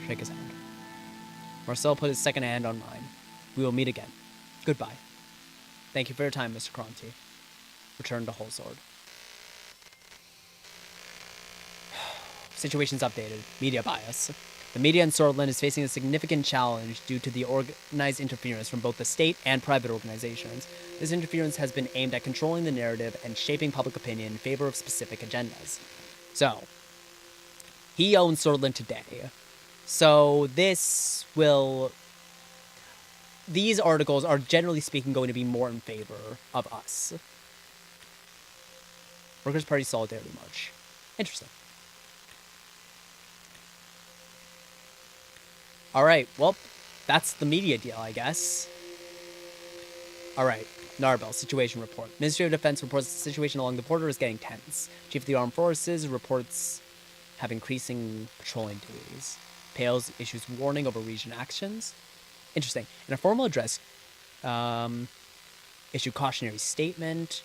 Shake his hand. Marcel put his second hand on mine. We will meet again. Goodbye. Thank you for your time, Mr. Cronty. Return to Holsword. Situations updated. Media bias. The media in Swordland is facing a significant challenge due to the organized interference from both the state and private organizations. This interference has been aimed at controlling the narrative and shaping public opinion in favor of specific agendas. So, he owns Swordland today. So these articles are generally speaking going to be more in favor of us. Workers' Party Solidarity March. Interesting. Alright, well, that's the media deal, I guess. Alright, Narbel, situation report. Ministry of Defense reports the situation along the border is getting tense. Chief of the Armed Forces reports have increasing patrolling duties. Pales issues warning over region actions. Interesting. In a formal address, issued cautionary statement.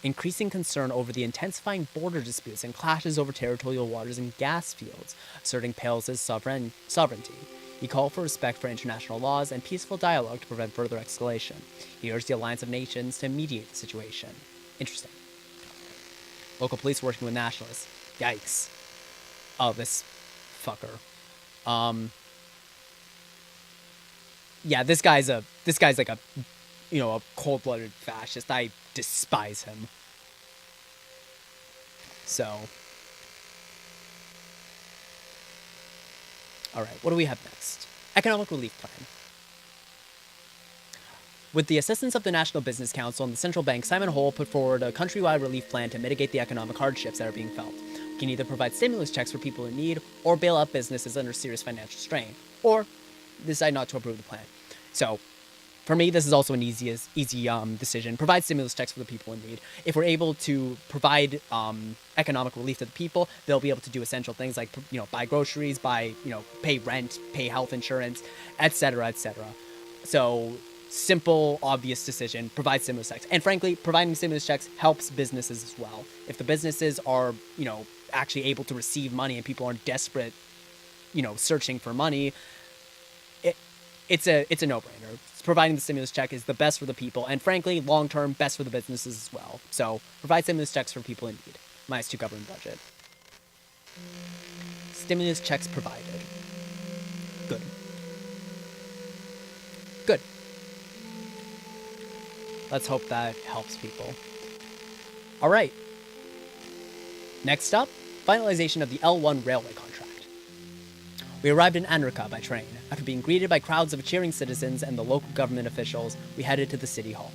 Increasing concern over the intensifying border disputes and clashes over territorial waters and gas fields, asserting Pales' sovereignty. He called for respect for international laws and peaceful dialogue to prevent further escalation. He urged the Alliance of Nations to mediate the situation. Interesting. Local police working with nationalists. Yikes. Oh, this fucker. Yeah, this guy's like a cold-blooded fascist. I despise him. So, All right, what do we have next? Economic relief plan. With the assistance of the National Business Council and the central bank, Simon Hole put forward a countrywide relief plan to mitigate the economic hardships that are being felt. We can either provide stimulus checks for people in need, or bail out businesses under serious financial strain, or decide not to approve the plan. So, for me, this is also an easy decision. Provide stimulus checks for the people in need. If we're able to provide economic relief to the people, they'll be able to do essential things like buy groceries, pay rent, pay health insurance, etc., etc. So simple, obvious decision. Provide stimulus checks, and frankly, providing stimulus checks helps businesses as well. If the businesses are actually able to receive money and people aren't desperate, searching for money, it's a no-brainer. Providing the stimulus check is the best for the people, and frankly, long-term, best for the businesses as well. So, provide stimulus checks for people in need. -2 government budget. Stimulus checks provided. Good. Good. Let's hope that helps people. All right. Next up, finalization of the L1 railway contract. We arrived in Anrika by train. After being greeted by crowds of cheering citizens and the local government officials, we headed to the city hall.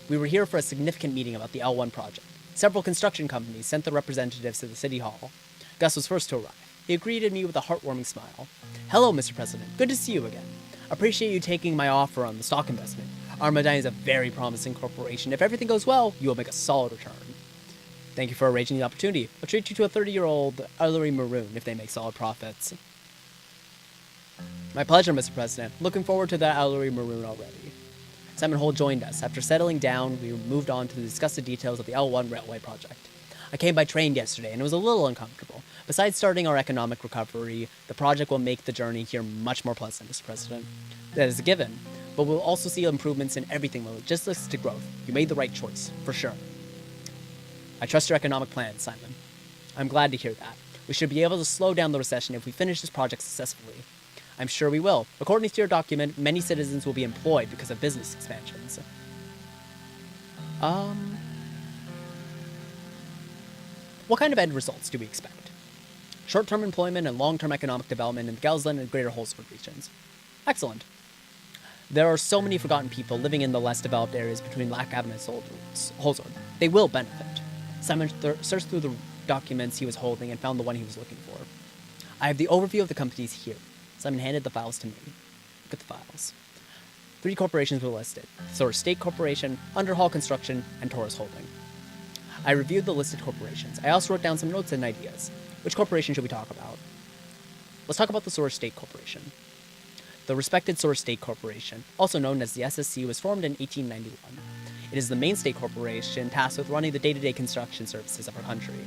We were here for a significant meeting about the L1 project. Several construction companies sent their representatives to the city hall. Gus was first to arrive. He greeted me with a heartwarming smile. "Hello, Mr. President. Good to see you again. Appreciate you taking my offer on the stock investment. Armadine is a very promising corporation. If everything goes well, you will make a solid return. Thank you for arranging the opportunity. I'll treat you to a 30-year-old Ellery Maroon if they make solid profits." "My pleasure, Mr. President. Looking forward to that Ellery Maroon already." Simon Hole joined us. After settling down, we moved on to discuss the details of the L1 railway project. "I came by train yesterday, and it was a little uncomfortable. Besides starting our economic recovery, the project will make the journey here much more pleasant, Mr. President. That is a given, but we'll also see improvements in everything from logistics to growth. You made the right choice, for sure." "I trust your economic plan, Simon." "I'm glad to hear that. We should be able to slow down the recession if we finish this project successfully." "I'm sure we will. According to your document, many citizens will be employed because of business expansions." What kind of end results do we expect? Short-term employment and long-term economic development in the Gelsland and Greater Holsford regions. Excellent. There are so many forgotten people living in the less developed areas between Lackhaven and Holsford. They will benefit. Simon searched through the documents he was holding and found the one he was looking for. "I have the overview of the companies here." Simon handed the files to me. Look at the files. 3 corporations were listed: Source State Corporation, Underhall Construction, and Taurus Holding. I reviewed the listed corporations. I also wrote down some notes and ideas. Which corporation should we talk about? Let's talk about the Source State Corporation. The respected Source State Corporation, also known as the SSC, was formed in 1891. It is the main state corporation tasked with running the day-to-day construction services of our country.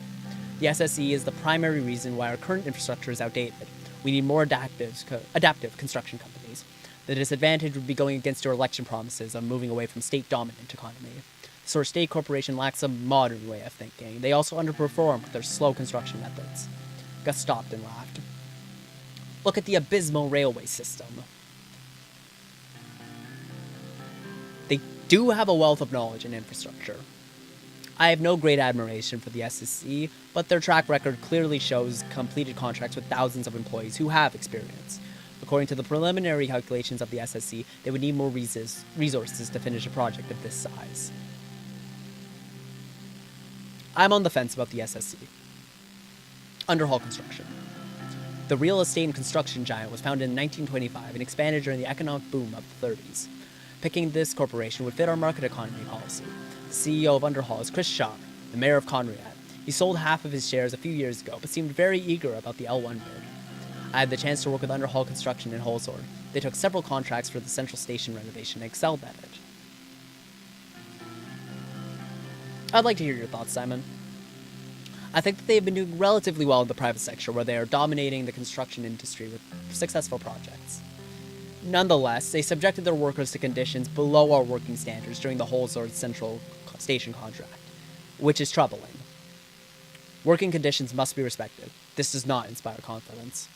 The SSC is the primary reason why our current infrastructure is outdated. We need more adaptive construction companies. The disadvantage would be going against your election promises of moving away from state-dominant economy. The Source State Corporation lacks a modern way of thinking. They also underperform with their slow construction methods. Gus stopped and laughed. Look at the abysmal railway system. They do have a wealth of knowledge and infrastructure. I have no great admiration for the SSC, but their track record clearly shows completed contracts with thousands of employees who have experience. According to the preliminary calculations of the SSC, they would need more resources to finish a project of this size. I'm on the fence about the SSC. Underhall Construction. The real estate and construction giant was founded in 1925 and expanded during the economic boom of the 30s. Picking this corporation would fit our market economy policy. The CEO of Underhall is Chris Shaw, the mayor of Conrad. He sold half of his shares a few years ago, but seemed very eager about the L1 bid. I had the chance to work with Underhall Construction in Holsford. They took several contracts for the central station renovation and excelled at it. I'd like to hear your thoughts, Simon. I think that they've been doing relatively well in the private sector, where they are dominating the construction industry with successful projects. Nonetheless, they subjected their workers to conditions below our working standards during the Holsford Central Station contract, which is troubling. Working conditions must be respected. This does not inspire confidence.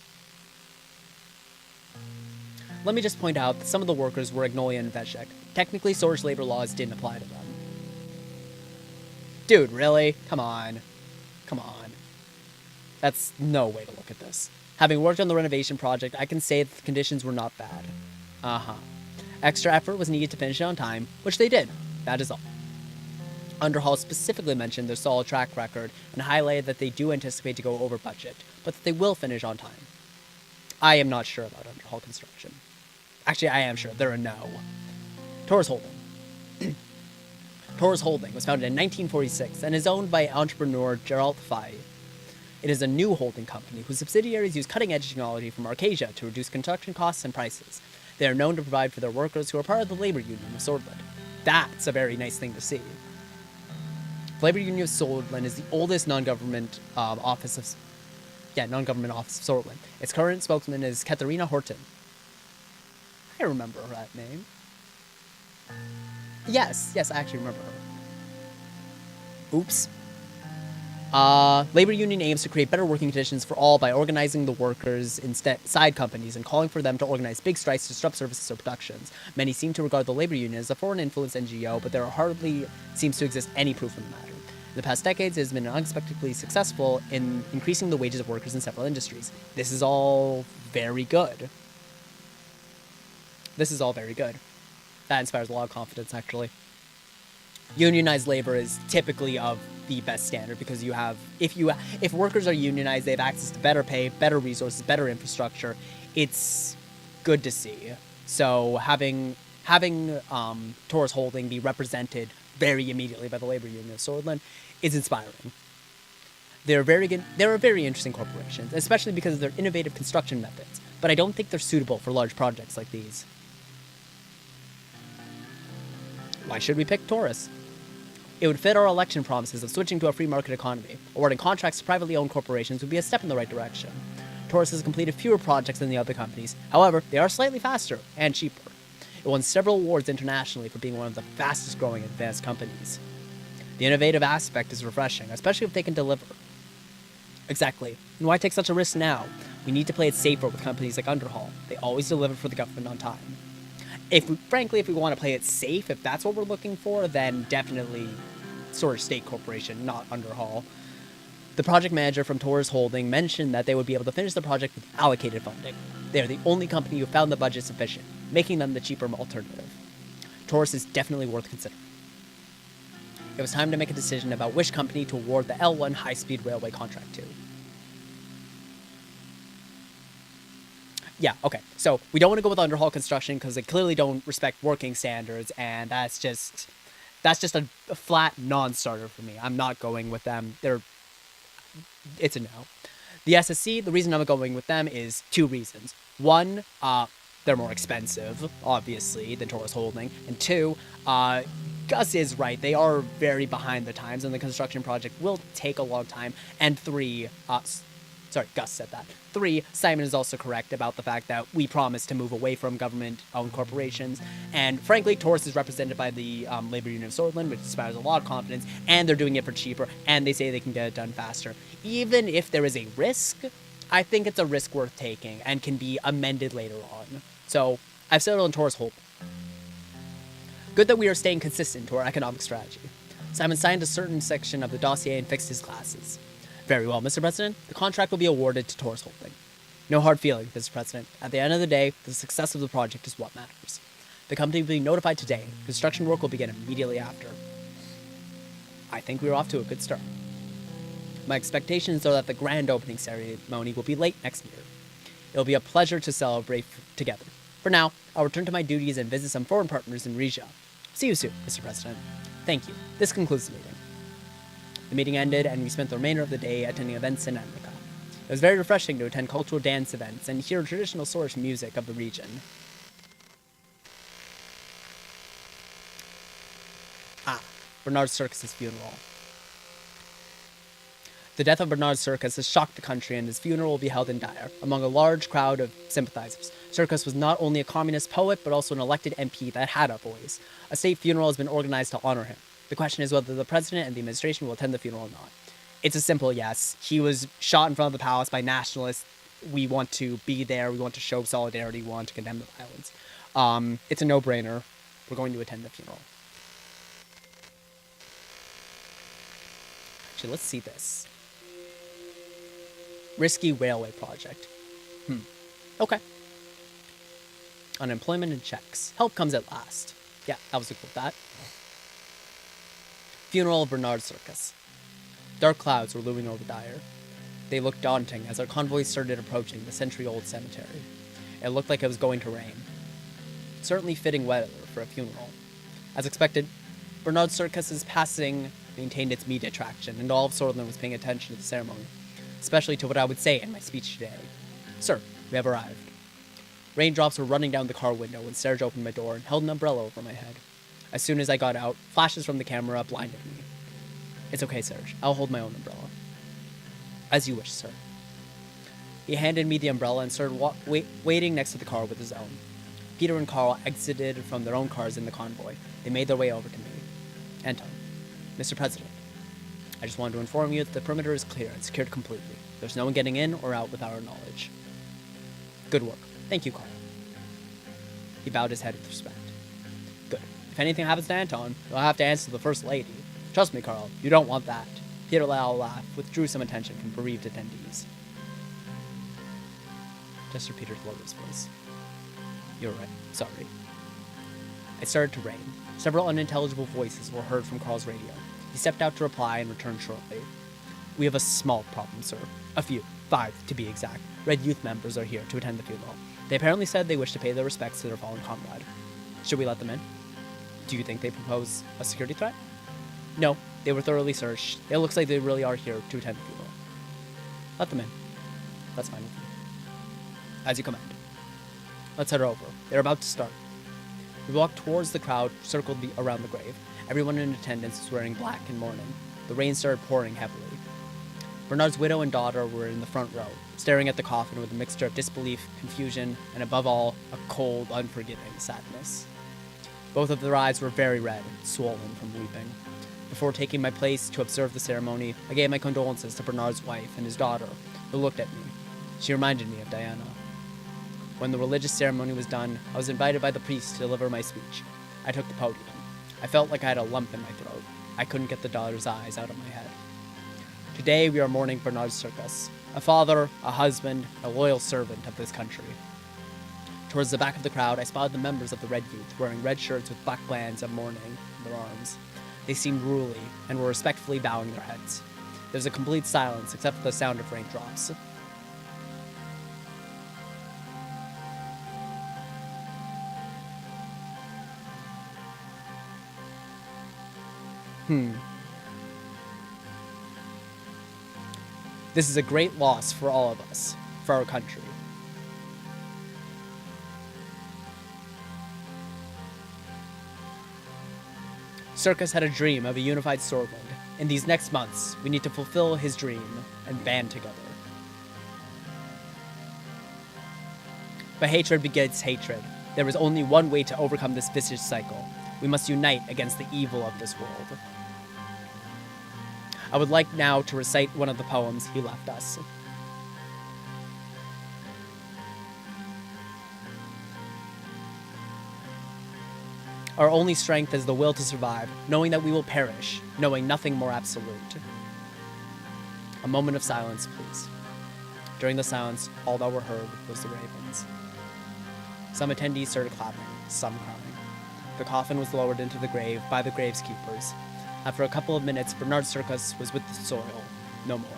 Let me just point out that some of the workers were Agnolia and Veshek. Technically, storage labor laws didn't apply to them. Dude, really? Come on. Come on. That's no way to look at this. Having worked on the renovation project, I can say that the conditions were not bad. Extra effort was needed to finish it on time, which they did. That is all. Underhaul specifically mentioned their solid track record and highlighted that they do anticipate to go over budget, but that they will finish on time. I am not sure about Underhaul construction. Actually, I am sure. They're a no. Taurus Holding. Taurus Holding was founded in 1946 and is owned by entrepreneur Gerald Fay. It is a new holding company whose subsidiaries use cutting-edge technology from Arcasia to reduce construction costs and prices. They are known to provide for their workers who are part of the labor union of Swordland. That's a very nice thing to see. The Labor Union of Swordland is the oldest non-government office of Swordland. Its current spokesman is Katharina Horton. I remember that name. Yes, I actually remember her. Oops. Labor union aims to create better working conditions for all by organizing the workers in side companies and calling for them to organize big strikes to disrupt services or productions. Many seem to regard the labor union as a foreign influence NGO, but there hardly seems to exist any proof of the matter. In the past decades, it has been unexpectedly successful in increasing the wages of workers in several industries. This is all very good. That inspires a lot of confidence, actually. Unionized labor is typically of the best standard because if workers are unionized, they have access to better pay, better resources, better infrastructure. It's good to see. So having Taurus Holding be represented very immediately by the labor union of Swordland is inspiring. They're very interesting corporations, especially because of their innovative construction methods, but I don't think they're suitable for large projects like these. Why should we pick Taurus? It would fit our election promises of switching to a free market economy. Awarding contracts to privately owned corporations would be a step in the right direction. Taurus has completed fewer projects than the other companies. However, they are slightly faster and cheaper. It won several awards internationally for being one of the fastest growing advanced companies. The innovative aspect is refreshing, especially if they can deliver. Exactly. And why take such a risk now? We need to play it safer with companies like Underhaul. They always deliver for the government on time. If we want to play it safe, if that's what we're looking for, then definitely Sword State Corporation, not Underhaul. The project manager from Taurus Holding mentioned that they would be able to finish the project with allocated funding. They are the only company who found the budget sufficient, making them the cheaper alternative. Taurus is definitely worth considering. It was time to make a decision about which company to award the L1 high-speed railway contract to. Yeah, okay. So we don't want to go with Underhaul Construction because they clearly don't respect working standards, and that's just a flat non-starter for me. I'm not going with them. It's a no. The SSC, the reason I'm going with them is two reasons. One, they're more expensive, obviously, than Taurus Holding. And two, Gus is right. They are very behind the times, and the construction project will take a long time. And three, Gus said that. 3, Simon is also correct about the fact that we promised to move away from government-owned corporations. And frankly, Taurus is represented by the Labor Union of Swordland, which inspires a lot of confidence, and they're doing it for cheaper, and they say they can get it done faster. Even if there is a risk, I think it's a risk worth taking and can be amended later on. So I've settled on Taurus Holding. Good that we are staying consistent to our economic strategy. Simon signed a certain section of the dossier and fixed his glasses. Very well, Mr. President. The contract will be awarded to Taurus Holding. No hard feelings, Mr. President. At the end of the day, the success of the project is what matters. The company will be notified today. Construction work will begin immediately after. I think we're off to a good start. My expectations are that the grand opening ceremony will be late next year. It will be a pleasure to celebrate together. For now, I'll return to my duties and visit some foreign partners in Riga. See you soon, Mr. President. Thank you. This concludes the meeting. The meeting ended, and we spent the remainder of the day attending events in America. It was very refreshing to attend cultural dance events and hear traditional Swedish music of the region. Bernard Circus's funeral. The death of Bernard Circus has shocked the country, and his funeral will be held in Dyer, among a large crowd of sympathizers. Circus was not only a communist poet, but also an elected MP that had a voice. A state funeral has been organized to honor him. The question is whether the president and the administration will attend the funeral or not. It's a simple yes. He was shot in front of the palace by nationalists. We want to be there. We want to show solidarity. We want to condemn the violence. It's a no-brainer. We're going to attend the funeral. Actually, let's see this. Risky railway project. Okay. Unemployment and checks. Help comes at last. Yeah, I was good with that. Funeral of Bernard Circus. Dark clouds were looming over Dyer. They looked daunting as our convoy started approaching the century-old cemetery. It looked like it was going to rain. Certainly fitting weather for a funeral. As expected, Bernard Circus's passing maintained its media traction, and all of Sordland was paying attention to the ceremony, especially to what I would say in my speech today. Sir, we have arrived. Raindrops were running down the car window when Serge opened my door and held an umbrella over my head. As soon as I got out, flashes from the camera blinded me. It's okay, Serge. I'll hold my own umbrella. As you wish, sir. He handed me the umbrella and started waiting next to the car with his own. Peter and Carl exited from their own cars in the convoy. They made their way over to me. Anton, Mr. President, I just wanted to inform you that the perimeter is clear and secured completely. There's no one getting in or out without our knowledge. Good work. Thank you, Carl. He bowed his head with respect. Good. If anything happens to Anton, you'll have to answer to the First Lady. Trust me, Carl, you don't want that. Peter let out a laugh, withdrew some attention from bereaved attendees. Just repeated lowered his voice. You're right. Sorry. It started to rain. Several unintelligible voices were heard from Carl's radio. He stepped out to reply and returned shortly. We have a small problem, sir. A few. 5, to be exact. Red Youth members are here to attend the funeral. They apparently said they wish to pay their respects to their fallen comrade. Should we let them in? Do you think they propose a security threat? No. They were thoroughly searched. It looks like they really are here to attend the funeral. Let them in. That's fine with me. As you command. Let's head over. They're about to start. We walked towards the crowd circled around the grave. Everyone in attendance was wearing black and mourning. The rain started pouring heavily. Bernard's widow and daughter were in the front row, staring at the coffin with a mixture of disbelief, confusion, and above all, a cold, unforgiving sadness. Both of their eyes were very red, swollen from weeping. Before taking my place to observe the ceremony, I gave my condolences to Bernard's wife and his daughter, who looked at me. She reminded me of Diana. When the religious ceremony was done, I was invited by the priest to deliver my speech. I took the podium. I felt like I had a lump in my throat. I couldn't get the daughter's eyes out of my head. Today we are mourning Bernard Circus, a father, a husband, a loyal servant of this country. Towards the back of the crowd, I spotted the members of the Red Youth wearing red shirts with black bands of mourning on their arms. They seemed ruly and were respectfully bowing their heads. There was a complete silence except for the sound of raindrops. This is a great loss for all of us, for our country. Circus had a dream of a unified Sordland. In these next months, we need to fulfill his dream and band together. But hatred begets hatred. There is only one way to overcome this vicious cycle. We must unite against the evil of this world. I would like now to recite one of the poems he left us. Our only strength is the will to survive, knowing that we will perish, knowing nothing more absolute. A moment of silence, please. During the silence, all that were heard was the ravens. Some attendees started clapping, some crying. The coffin was lowered into the grave by the graveskeepers. After a couple of minutes, Bernard Circus was with the soil, no more.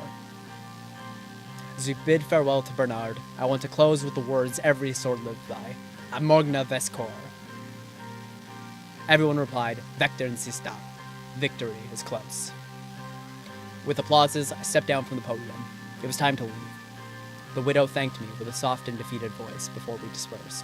As we bid farewell to Bernard, I want to close with the words every sword lived by, Amorgna Vescor. Everyone replied, Vector insista. Victory is close. With applauses, I stepped down from the podium. It was time to leave. The widow thanked me with a soft and defeated voice before we dispersed.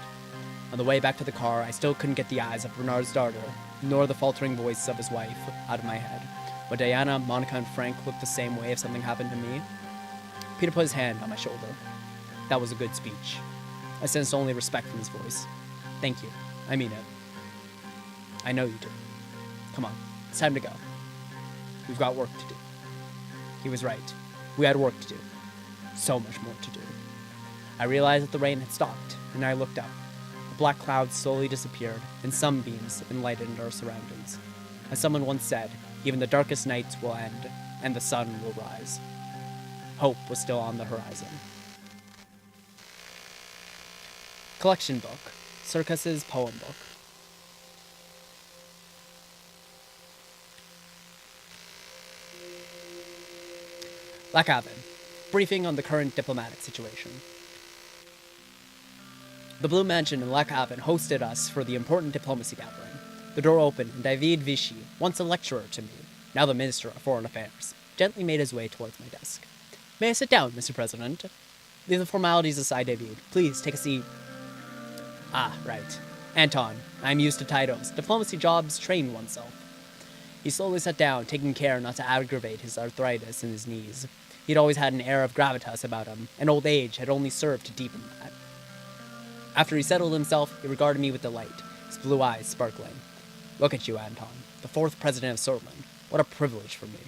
On the way back to the car, I still couldn't get the eyes of Bernard's daughter, nor the faltering voice of his wife, out of my head. Would Diana, Monica, and Frank look the same way if something happened to me? Peter put his hand on my shoulder. That was a good speech. I sensed only respect from his voice. Thank you. I mean it. I know you do. Come on, it's time to go. We've got work to do. He was right. We had work to do. So much more to do. I realized that the rain had stopped, and I looked up. The black clouds slowly disappeared, and sunbeams enlightened our surroundings. As someone once said, even the darkest nights will end, and the sun will rise. Hope was still on the horizon. Collection book. Circus's poem book. Lackhaven. Briefing on the current diplomatic situation. The Blue Mansion in Lackhaven hosted us for the important diplomacy gathering. The door opened, and David Vichy, once a lecturer to me, now the Minister of Foreign Affairs, gently made his way towards my desk. May I sit down, Mr. President? Leave the formalities aside, David. Please, take a seat. Ah, right. Anton, I'm used to titles. Diplomacy jobs train oneself. He slowly sat down, taking care not to aggravate his arthritis in his knees. He'd always had an air of gravitas about him, and old age had only served to deepen that. After he settled himself, he regarded me with delight, his blue eyes sparkling. Look at you, Anton, the 4th president of Switzerland. What a privilege for me.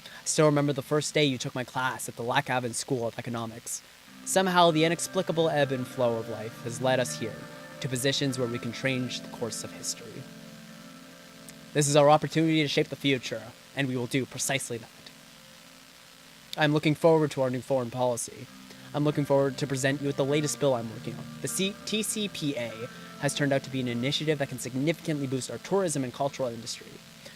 I still remember the first day you took my class at the Lackhaven School of Economics. Somehow, the inexplicable ebb and flow of life has led us here, to positions where we can change the course of history. This is our opportunity to shape the future, and we will do precisely that. I'm looking forward to our new foreign policy. I'm looking forward to present you with the latest bill I'm working on. The TCPA has turned out to be an initiative that can significantly boost our tourism and cultural industry.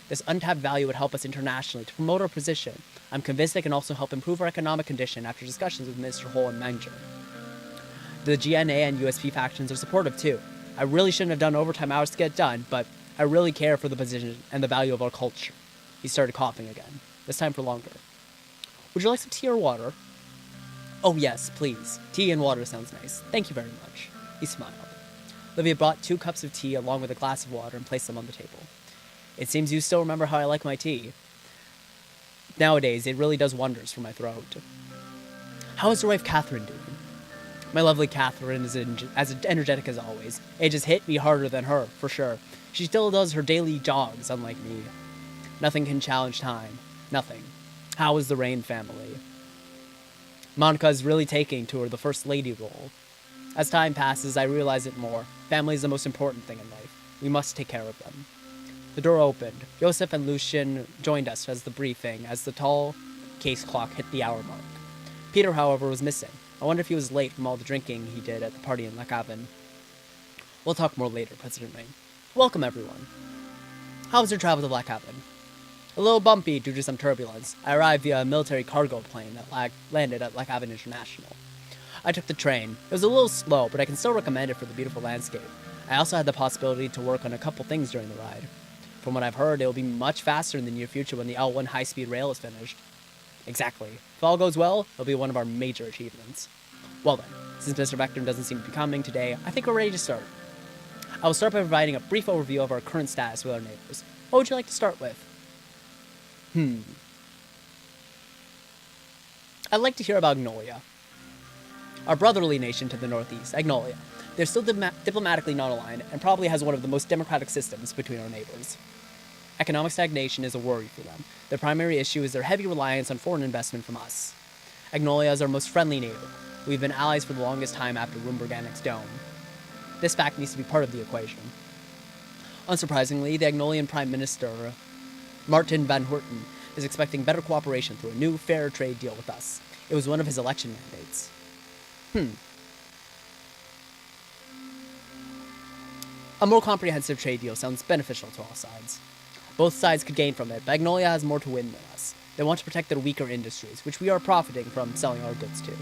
This untapped value would help us internationally to promote our position. I'm convinced it can also help improve our economic condition after discussions with Minister Hull and Manger. The GNA and USP factions are supportive too. I really shouldn't have done overtime hours to get it done, but I really care for the position and the value of our culture. He started coughing again, this time for longer. Would you like some tea or water? Oh yes, please. Tea and water sounds nice. Thank you very much. He smiled. Olivia brought 2 cups of tea along with a glass of water and placed them on the table. It seems you still remember how I like my tea. Nowadays, it really does wonders for my throat. How is your wife Catherine doing? My lovely Catherine is as energetic as always. It just hit me harder than her, for sure. She still does her daily jogs, unlike me. Nothing can challenge time. Nothing. How is the Rain family? Monica is really taking to her the First Lady role. As time passes, I realize it more. Family is the most important thing in life. We must take care of them. The door opened. Joseph and Lucien joined us as the tall case clock hit the hour mark. Peter, however, was missing. I wonder if he was late from all the drinking he did at the party in Lackhaven. We'll talk more later, President Ring. Welcome, everyone. How was your travel to Lackhaven? A little bumpy due to some turbulence. I arrived via a military cargo plane that landed at Lackhaven International. I took the train. It was a little slow, but I can still recommend it for the beautiful landscape. I also had the possibility to work on a couple things during the ride. From what I've heard, it will be much faster in the near future when the L1 high-speed rail is finished. Exactly. If all goes well, it'll be one of our major achievements. Well then, since Mr. Vector doesn't seem to be coming today, I think we're ready to start. I will start by providing a brief overview of our current status with our neighbors. What would you like to start with? I'd like to hear about Agnolia. Our brotherly nation to the northeast, Agnolia. They're still diplomatically not aligned, and probably has one of the most democratic systems between our neighbors. Economic stagnation is a worry for them. Their primary issue is their heavy reliance on foreign investment from us. Agnolia is our most friendly neighbor. We've been allies for the longest time after Rumberg annexed Dome. This fact needs to be part of the equation. Unsurprisingly, the Agnolian Prime Minister, Martin van Hoorten, is expecting better cooperation through a new fair trade deal with us. It was one of his election mandates. A more comprehensive trade deal sounds beneficial to all sides. Both sides could gain from it, but Agnolia has more to win than us. They want to protect their weaker industries, which we are profiting from selling our goods to.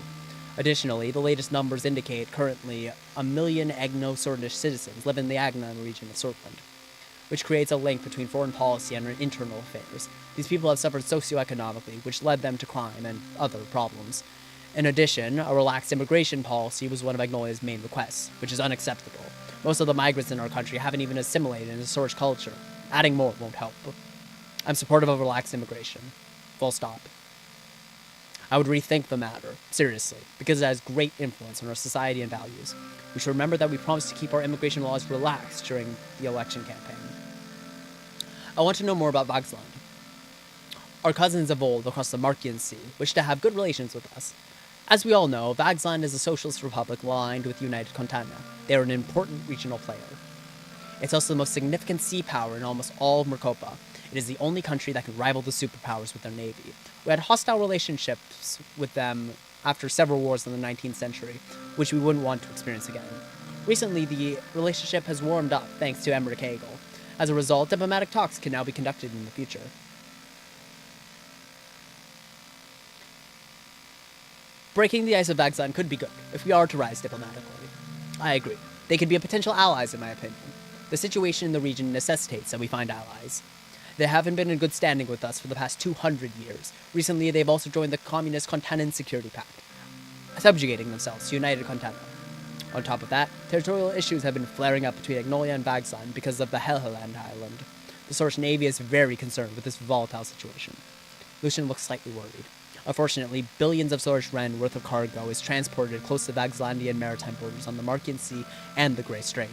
Additionally, the latest numbers indicate currently 1 million Agno-Sordish citizens live in the Agnon region of Switzerland, which creates a link between foreign policy and our internal affairs. These people have suffered socioeconomically, which led them to crime and other problems. In addition, a relaxed immigration policy was one of Agnolia's main requests, which is unacceptable. Most of the migrants in our country haven't even assimilated into Sordish culture. Adding more won't help. I'm supportive of relaxed immigration. Full stop. I would rethink the matter, seriously, because it has great influence on our society and values. We should remember that we promised to keep our immigration laws relaxed during the election campaign. I want to know more about Vagsland. Our cousins of old across the Markian Sea wish to have good relations with us. As we all know, Vagsland is a socialist republic aligned with United Contana. They are an important regional player. It's also the most significant sea power in almost all of Mercopa. It is the only country that can rival the superpowers with their navy. We had hostile relationships with them after several wars in the 19th century, which we wouldn't want to experience again. Recently, the relationship has warmed up thanks to Emmerich Hagel. As a result, diplomatic talks can now be conducted in the future. Breaking the ice of Vagzan could be good if we are to rise diplomatically. I agree. They could be potential allies, in my opinion. The situation in the region necessitates that we find allies. They haven't been in good standing with us for the past 200 years. Recently, they've also joined the Communist Continent Security Pact, subjugating themselves to United Continent. On top of that, territorial issues have been flaring up between Agnolia and Vagzan because of the Helgeland Island. The Source Navy is very concerned with this volatile situation. Lucian looks slightly worried. Unfortunately, billions of Suzerain worth of cargo is transported close to Vagzlandian maritime borders on the Markian Sea and the Grey Strait.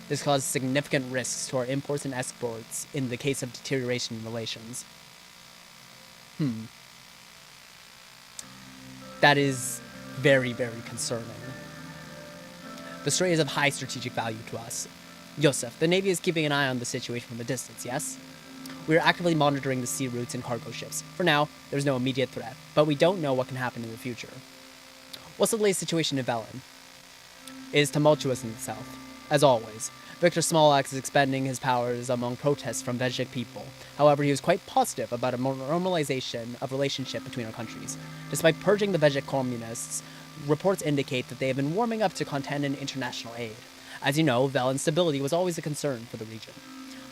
This causes significant risks to our imports and exports in the case of deterioration in relations. That is very, very concerning. The strait is of high strategic value to us. Yosef, the Navy is keeping an eye on the situation from a distance, yes? We are actively monitoring the sea routes and cargo ships. For now, there's no immediate threat, but we don't know what can happen in the future. What's the latest situation in Velen? It is tumultuous in the south. As always, Victor Smolak is expanding his powers among protests from Vejik people. However, he was quite positive about a normalization of relationship between our countries. Despite purging the Vejik communists, reports indicate that they have been warming up to continent international aid. As you know, Velen's stability was always a concern for the region.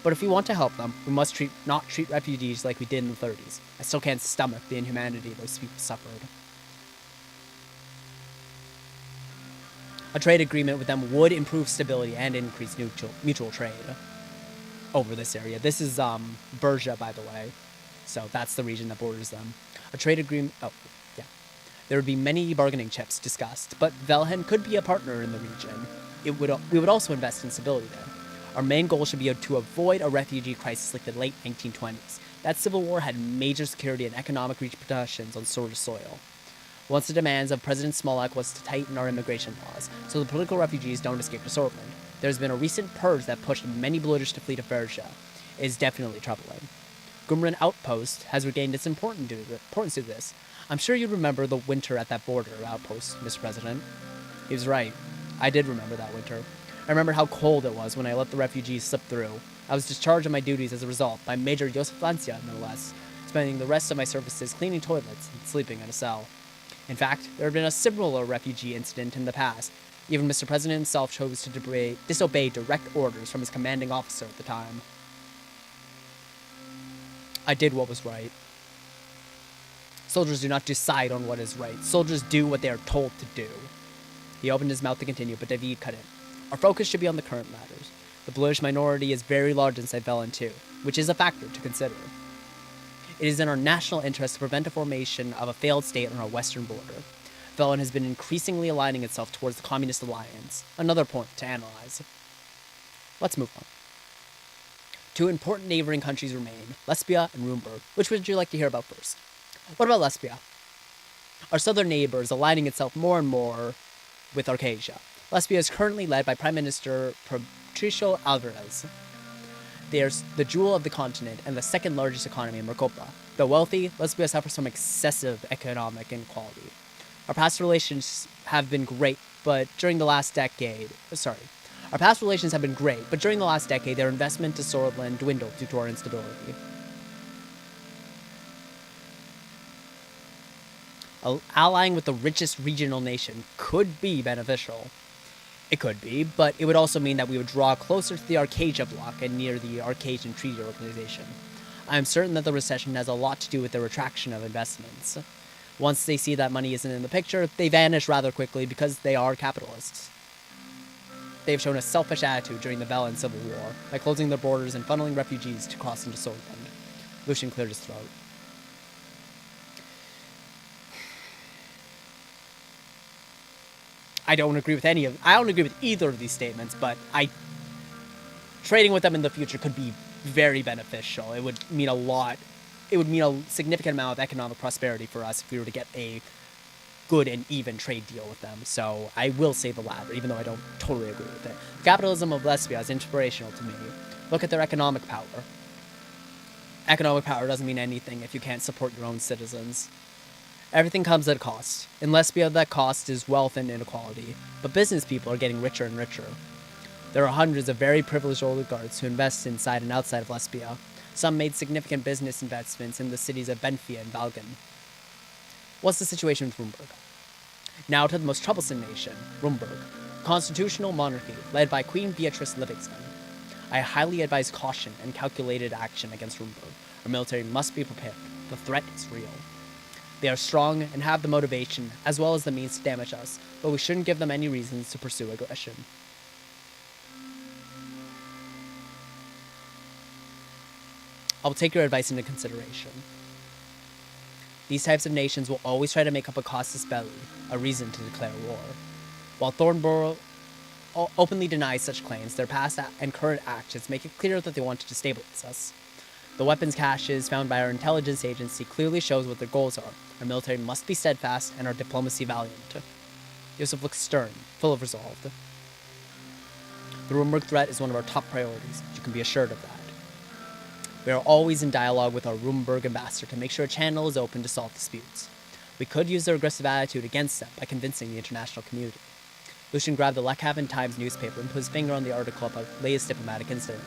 But if we want to help them, we must not treat refugees like we did in the 30s. I still can't stomach the inhumanity those people suffered. A trade agreement with them would improve stability and increase mutual trade over this area. This is Bergia, by the way. So that's the region that borders them. A trade agreement... Oh, yeah. There would be many bargaining chips discussed, but Velhen could be a partner in the region. We would also invest in stability there. Our main goal should be to avoid a refugee crisis like the late 1920s. That civil war had major security and economic repercussions on Sorge soil. One of the demands of President Smolak was to tighten our immigration laws, so the political refugees don't escape to Sortland. There's been a recent purge that pushed many belitters to flee to Bergia. It is definitely troubling. Gumran Outpost has regained its importance to this. I'm sure you remember the winter at that border outpost, Mr. President. He was right. I did remember that winter. I remember how cold it was when I let the refugees slip through. I was discharged of my duties as a result by Major Josef Lancia, no less, spending the rest of my services cleaning toilets and sleeping in a cell. In fact, there had been a similar refugee incident in the past. Even Mr. President himself chose to disobey direct orders from his commanding officer at the time. I did what was right. Soldiers do not decide on what is right. Soldiers do what they are told to do. He opened his mouth to continue, but David cut in. Our focus should be on the current matters. The Bluish minority is very large inside Velen too, which is a factor to consider. It is in our national interest to prevent the formation of a failed state on our western border. Velen has been increasingly aligning itself towards the Communist Alliance. Another point to analyze. Let's move on. Two important neighboring countries remain, Lesbia and Rumburg. Which would you like to hear about first? What about Lesbia? Our southern neighbor is aligning itself more and more with Arcasia. Lesbia is currently led by Prime Minister Patricio Alvarez. They are the jewel of the continent and the second largest economy in Mercopa. Though wealthy, Lesbia suffers from excessive economic inequality. Our past relations have been great, but during the last decade... Our past relations have been great, but during the last decade, their investment to Sortland dwindled due to our instability. Allying with the richest regional nation could be beneficial. It could be, but it would also mean that we would draw closer to the Arcadia bloc and near the Arcadian Treaty Organization. I am certain that the recession has a lot to do with the retraction of investments. Once they see that money isn't in the picture, they vanish rather quickly because they are capitalists. They have shown a selfish attitude during the Velen Civil War by closing their borders and funneling refugees to cross into Sortland. Lucian cleared his throat. I don't agree with either of these statements, but trading with them in the future could be very beneficial. It would mean a lot. It would mean a significant amount of economic prosperity for us if we were to get a good and even trade deal with them. So I will say the latter, even though I don't totally agree with it. The capitalism of Lesbia is inspirational to me. Look at their economic power. Economic power doesn't mean anything if you can't support your own citizens. Everything comes at a cost. In Lesbia, that cost is wealth and inequality, but business people are getting richer and richer. There are hundreds of very privileged oligarchs who invest inside and outside of Lesbia. Some made significant business investments in the cities of Benfia and Valgan. What's the situation with Rumburg? Now to the most troublesome nation, Rumburg, constitutional monarchy led by Queen Beatrice Livingston. I highly advise caution and calculated action against Rumburg. Our military must be prepared. The threat is real. They are strong and have the motivation, as well as the means to damage us, but we shouldn't give them any reasons to pursue aggression. I will take your advice into consideration. These types of nations will always try to make up a casus belli, a reason to declare war. While Thornborough openly denies such claims, their past and current actions make it clear that they want to destabilize us. The weapons caches found by our intelligence agency clearly shows what their goals are. Our military must be steadfast and our diplomacy valiant. Yosef looks stern, full of resolve. The Rumburg threat is one of our top priorities. You can be assured of that. We are always in dialogue with our Rumburg ambassador to make sure a channel is open to solve disputes. We could use their aggressive attitude against them by convincing the international community. Lucian grabbed the Leckhaven Times newspaper and put his finger on the article about the latest diplomatic incident.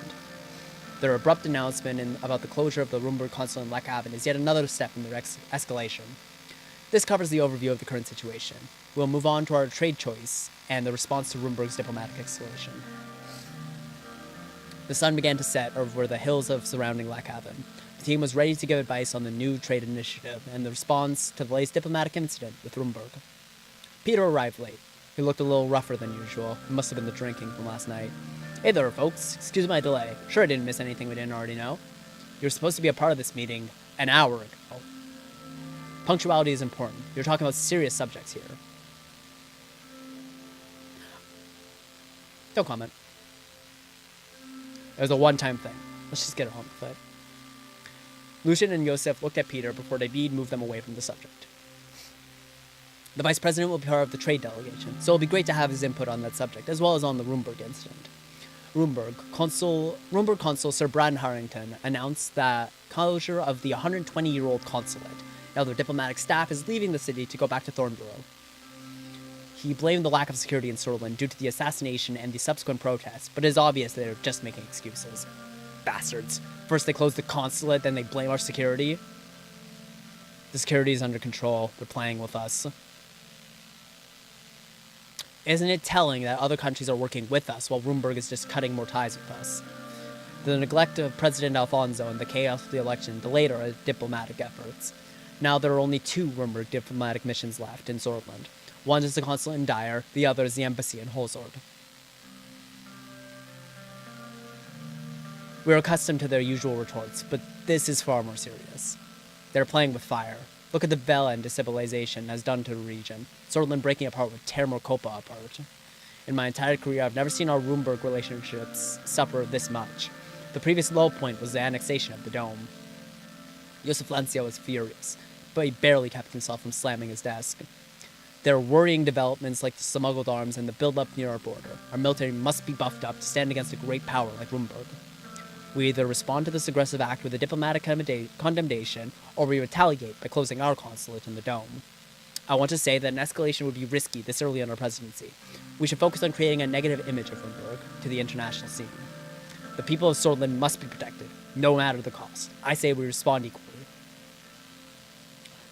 Their abrupt announcement about the closure of the Rumburg consulate in Leckhaven is yet another step in their escalation. This covers the overview of the current situation. We'll move on to our trade choice and the response to Rumburg's diplomatic escalation. The sun began to set over the hills of surrounding Leckhaven. The team was ready to give advice on the new trade initiative and the response to the latest diplomatic incident with Rumburg. Peter arrived late. He looked a little rougher than usual. It must have been the drinking from last night. Hey there, folks. Excuse my delay. Sure I didn't miss anything we didn't already know. You were supposed to be a part of this meeting an hour ago. Punctuality is important. You're talking about serious subjects here. Don't comment. It was a one-time thing. Let's just get it on with it. Lucian and Yosef looked at Peter before David moved them away from the subject. The vice president will be part of the trade delegation, so it'll be great to have his input on that subject, as well as on the Rumburg incident. Rumburg consul Sir Braden Harrington announced that closure of the 120-year-old consulate. Now their diplomatic staff is leaving the city to go back to Thornborough. He blamed the lack of security in Sutherland due to the assassination and the subsequent protests, but it is obvious they're just making excuses. Bastards. First they close the consulate, then they blame our security. The security is under control. They're playing with us. Isn't it telling that other countries are working with us while Rumburg is just cutting more ties with us? The neglect of President Alfonso and the chaos of the election delayed our diplomatic efforts. Now there are only 2 Rumburg diplomatic missions left in Sutherland. One is the consulate in Dyer, the other is the embassy in Holzord. We are accustomed to their usual retorts, but this is far more serious. They're playing with fire. Look at the Vela and destabilization has done to the region. Sutherland breaking apart would tear Mokopa apart. In my entire career, I've never seen our Rumburg relationships suffer this much. The previous low point was the annexation of the Dome. Josef Lancia was furious, but he barely kept himself from slamming his desk. There are worrying developments like the smuggled arms and the build-up near our border. Our military must be buffed up to stand against a great power like Rumburg. We either respond to this aggressive act with a diplomatic condemnation, or we retaliate by closing our consulate in the Dome. I want to say that an escalation would be risky this early in our presidency. We should focus on creating a negative image of Rumburg to the international scene. The people of Sutherland must be protected, no matter the cost. I say we respond equally.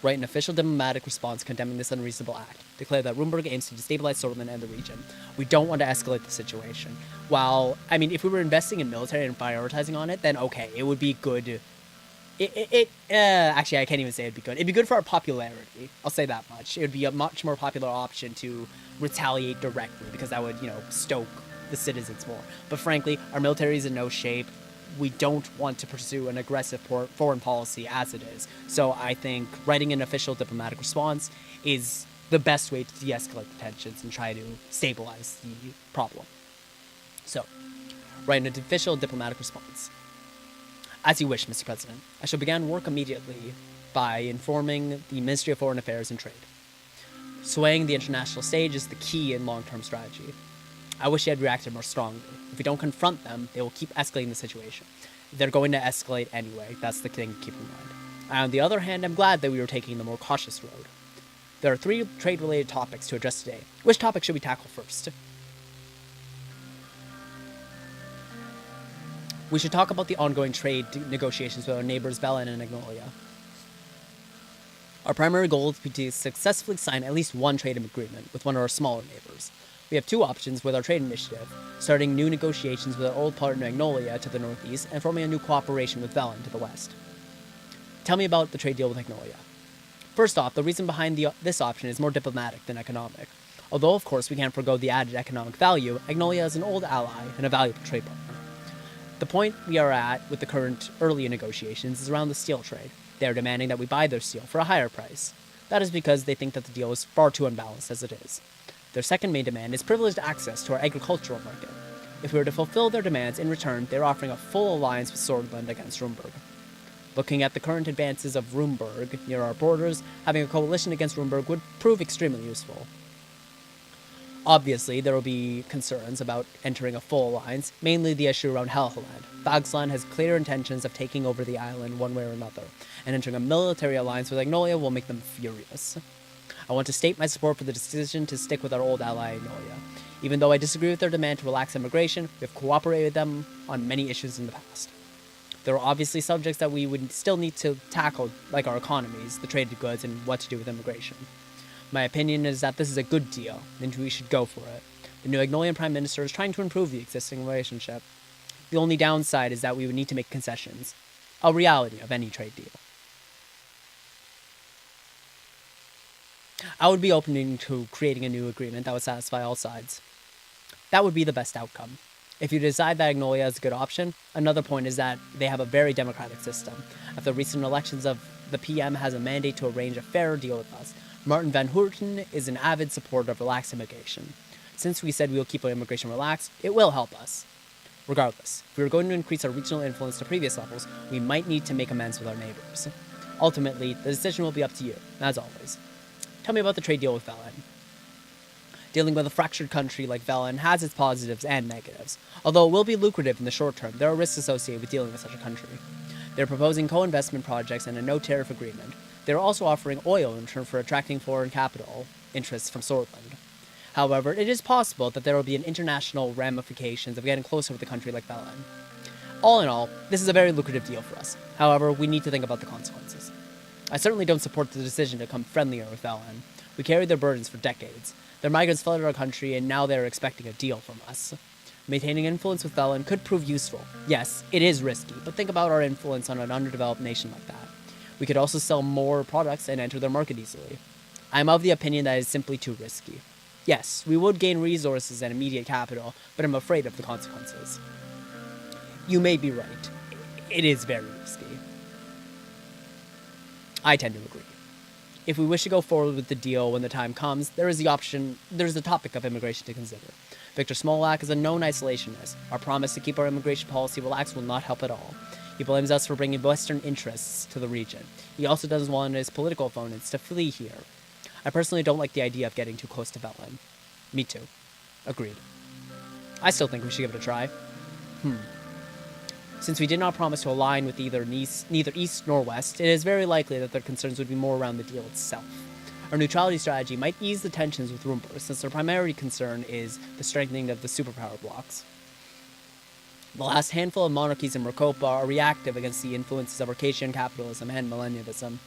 Write an official diplomatic response condemning this unreasonable act. Declare that Rumburg aims to destabilize Sutherland and the region. We don't want to escalate the situation. If we were investing in military and prioritizing on it, then okay, it would be good. Actually, I can't even say it'd be good. It'd be good for our popularity. I'll say that much. It would be a much more popular option to retaliate directly, because that would, stoke the citizens more. But frankly, our military is in no shape. We don't want to pursue an aggressive foreign policy as it is. So I think writing an official diplomatic response is the best way to de-escalate the tensions and try to stabilize the problem. So, write an official diplomatic response. As you wish, Mr. President. I shall begin work immediately by informing the Ministry of Foreign Affairs and Trade. Swaying the international stage is the key in long-term strategy. I wish he had reacted more strongly. If we don't confront them, they will keep escalating the situation. They're going to escalate anyway. That's the thing to keep in mind. On the other hand, I'm glad that we were taking the more cautious road. There are 3 trade-related topics to address today. Which topic should we tackle first? We should talk about the ongoing trade negotiations with our neighbors Velen and Agnolia. Our primary goal is to successfully sign at least one trade agreement with one of our smaller neighbors. We have 2 options with our trade initiative, starting new negotiations with our old partner Agnolia to the northeast and forming a new cooperation with Velen to the west. Tell me about the trade deal with Agnolia. First off, the reason behind this option is more diplomatic than economic. Although, of course, we can't forgo the added economic value, Agnolia is an old ally and a valuable trade partner. The point we are at with the current early negotiations is around the steel trade. They are demanding that we buy their steel for a higher price. That is because they think that the deal is far too unbalanced as it is. Their second main demand is privileged access to our agricultural market. If we were to fulfill their demands, in return, they are offering a full alliance with Swordland against Rumburg. Looking at the current advances of Rumburg near our borders, having a coalition against Rumburg would prove extremely useful. Obviously, there will be concerns about entering a full alliance, mainly the issue around Helheland. Vagsland has clear intentions of taking over the island one way or another, and entering a military alliance with Agnolia will make them furious. I want to state my support for the decision to stick with our old ally Agnolia. Even though I disagree with their demand to relax immigration, we have cooperated with them on many issues in the past. There are obviously subjects that we would still need to tackle, like our economies, the trade of goods, and what to do with immigration. My opinion is that this is a good deal, and we should go for it. The new Agnolian Prime Minister is trying to improve the existing relationship. The only downside is that we would need to make concessions, a reality of any trade deal. I would be open to creating a new agreement that would satisfy all sides. That would be the best outcome. If you decide that Agnolia is a good option, another point is that they have a very democratic system. After recent elections the PM has a mandate to arrange a fairer deal with us. Martin Van Hoorten is an avid supporter of relaxed immigration. Since we said we will keep our immigration relaxed, it will help us. Regardless, if we are going to increase our regional influence to previous levels, we might need to make amends with our neighbors. Ultimately, the decision will be up to you, as always. Tell me about the trade deal with Velen. Dealing with a fractured country like Velen has its positives and negatives. Although it will be lucrative in the short term, there are risks associated with dealing with such a country. They're proposing co-investment projects and a no-tariff agreement. They're also offering oil in return for attracting foreign capital interests from Swordland. However, it is possible that there will be an international ramifications of getting closer with a country like Velen. All in all, this is a very lucrative deal for us. However, we need to think about the consequences. I certainly don't support the decision to become friendlier with Velen. We carried their burdens for decades. Their migrants flooded our country, and now they're expecting a deal from us. Maintaining influence with Velen could prove useful. Yes, it is risky, but think about our influence on an underdeveloped nation like that. We could also sell more products and enter their market easily. I am of the opinion that it is simply too risky. Yes, we would gain resources and immediate capital, but I'm afraid of the consequences. You may be right. It is very risky. I tend to agree. If we wish to go forward with the deal when the time comes, there is the topic of immigration to consider. Victor Smolak is a known isolationist. Our promise to keep our immigration policy relaxed will not help at all. He blames us for bringing Western interests to the region. He also doesn't want his political opponents to flee here. I personally don't like the idea of getting too close to Velen. Me too. Agreed. I still think we should give it a try. Since we did not promise to align with neither East nor West, it is very likely that their concerns would be more around the deal itself. Our neutrality strategy might ease the tensions with Rumburg, since their primary concern is the strengthening of the superpower blocks. The last handful of monarchies in Rokopa are reactive against the influences of Arcadian capitalism and millennialism.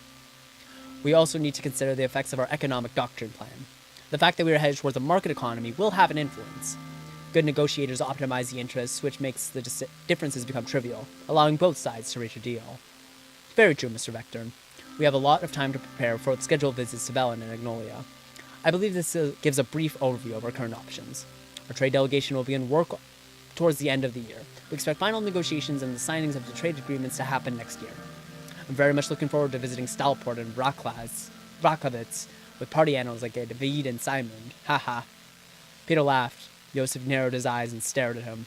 We also need to consider the effects of our economic doctrine plan. The fact that we are headed towards a market economy will have an influence. Good negotiators optimize the interests, which makes the differences become trivial, allowing both sides to reach a deal. Very true, Mr. Vector. We have a lot of time to prepare for scheduled visits to Velen and Agnolia. I believe this gives a brief overview of our current options. Our trade delegation will begin work towards the end of the year. We expect final negotiations and the signings of the trade agreements to happen next year. I'm very much looking forward to visiting Stalport and Rakovitz with party animals like David and Simon. Haha. Peter laughed. Joseph narrowed his eyes and stared at him.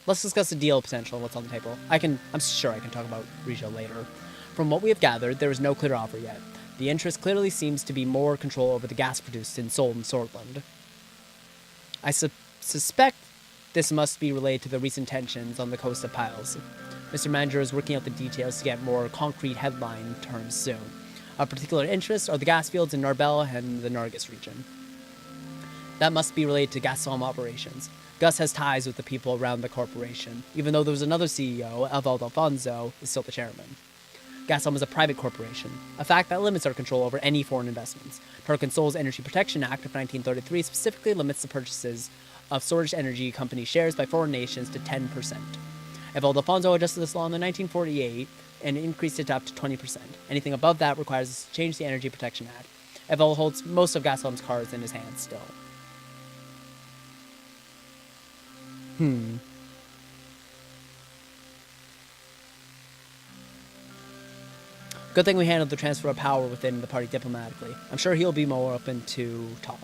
Let's discuss the deal potential and what's on the table. I'm sure I can talk about Regio later. From what we have gathered, there is no clear offer yet. The interest clearly seems to be more control over the gas produced and sold in Swordland. I suspect this must be related to the recent tensions on the coast of Piles. Mr. Manager is working out the details to get more concrete headline terms soon. Of particular interest are the gas fields in Narbel and the Nargis region. That must be related to Gassom operations. Gus has ties with the people around the corporation, even though there was another CEO, Evaldo Alfonso, is still the chairman. Gassom is a private corporation, a fact that limits our control over any foreign investments. Turk and Seoul's Energy Protection Act of 1933 specifically limits the purchases of storage energy company shares by foreign nations to 10%. Evaldo Alfonso adjusted this law in 1948 and increased it up to 20%. Anything above that requires us to change the Energy Protection Act. Evaldo holds most of Gassom's cards in his hands still. Good thing we handled the transfer of power within the party diplomatically. I'm sure he'll be more open to talk.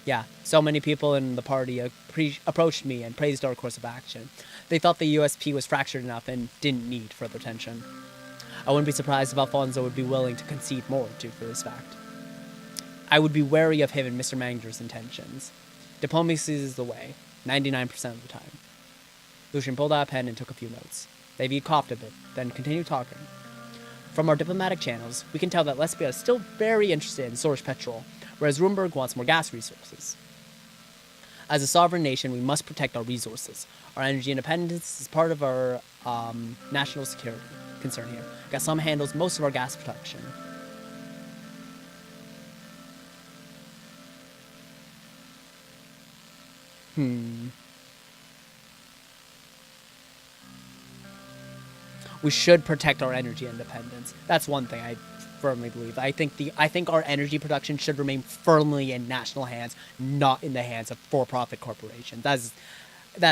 Yeah, so many people in the party approached me and praised our course of action. They thought the USP was fractured enough and didn't need further tension. I wouldn't be surprised if Alfonso would be willing to concede more due for this fact. I would be wary of him and Mr. Manager's intentions. Diplomacy is the way, 99% of the time. Lucian pulled out a pen and took a few notes. David coughed a bit, then continued talking. From our diplomatic channels, we can tell that Lesbia is still very interested in source petrol, whereas Rumburg wants more gas resources. As a sovereign nation, we must protect our resources. Our energy independence is part of our national security concern here. Gassom handles most of our gas production. We should protect our energy independence. That's one thing I firmly believe. I think our energy production should remain firmly in national hands, not in the hands of for-profit corporations. That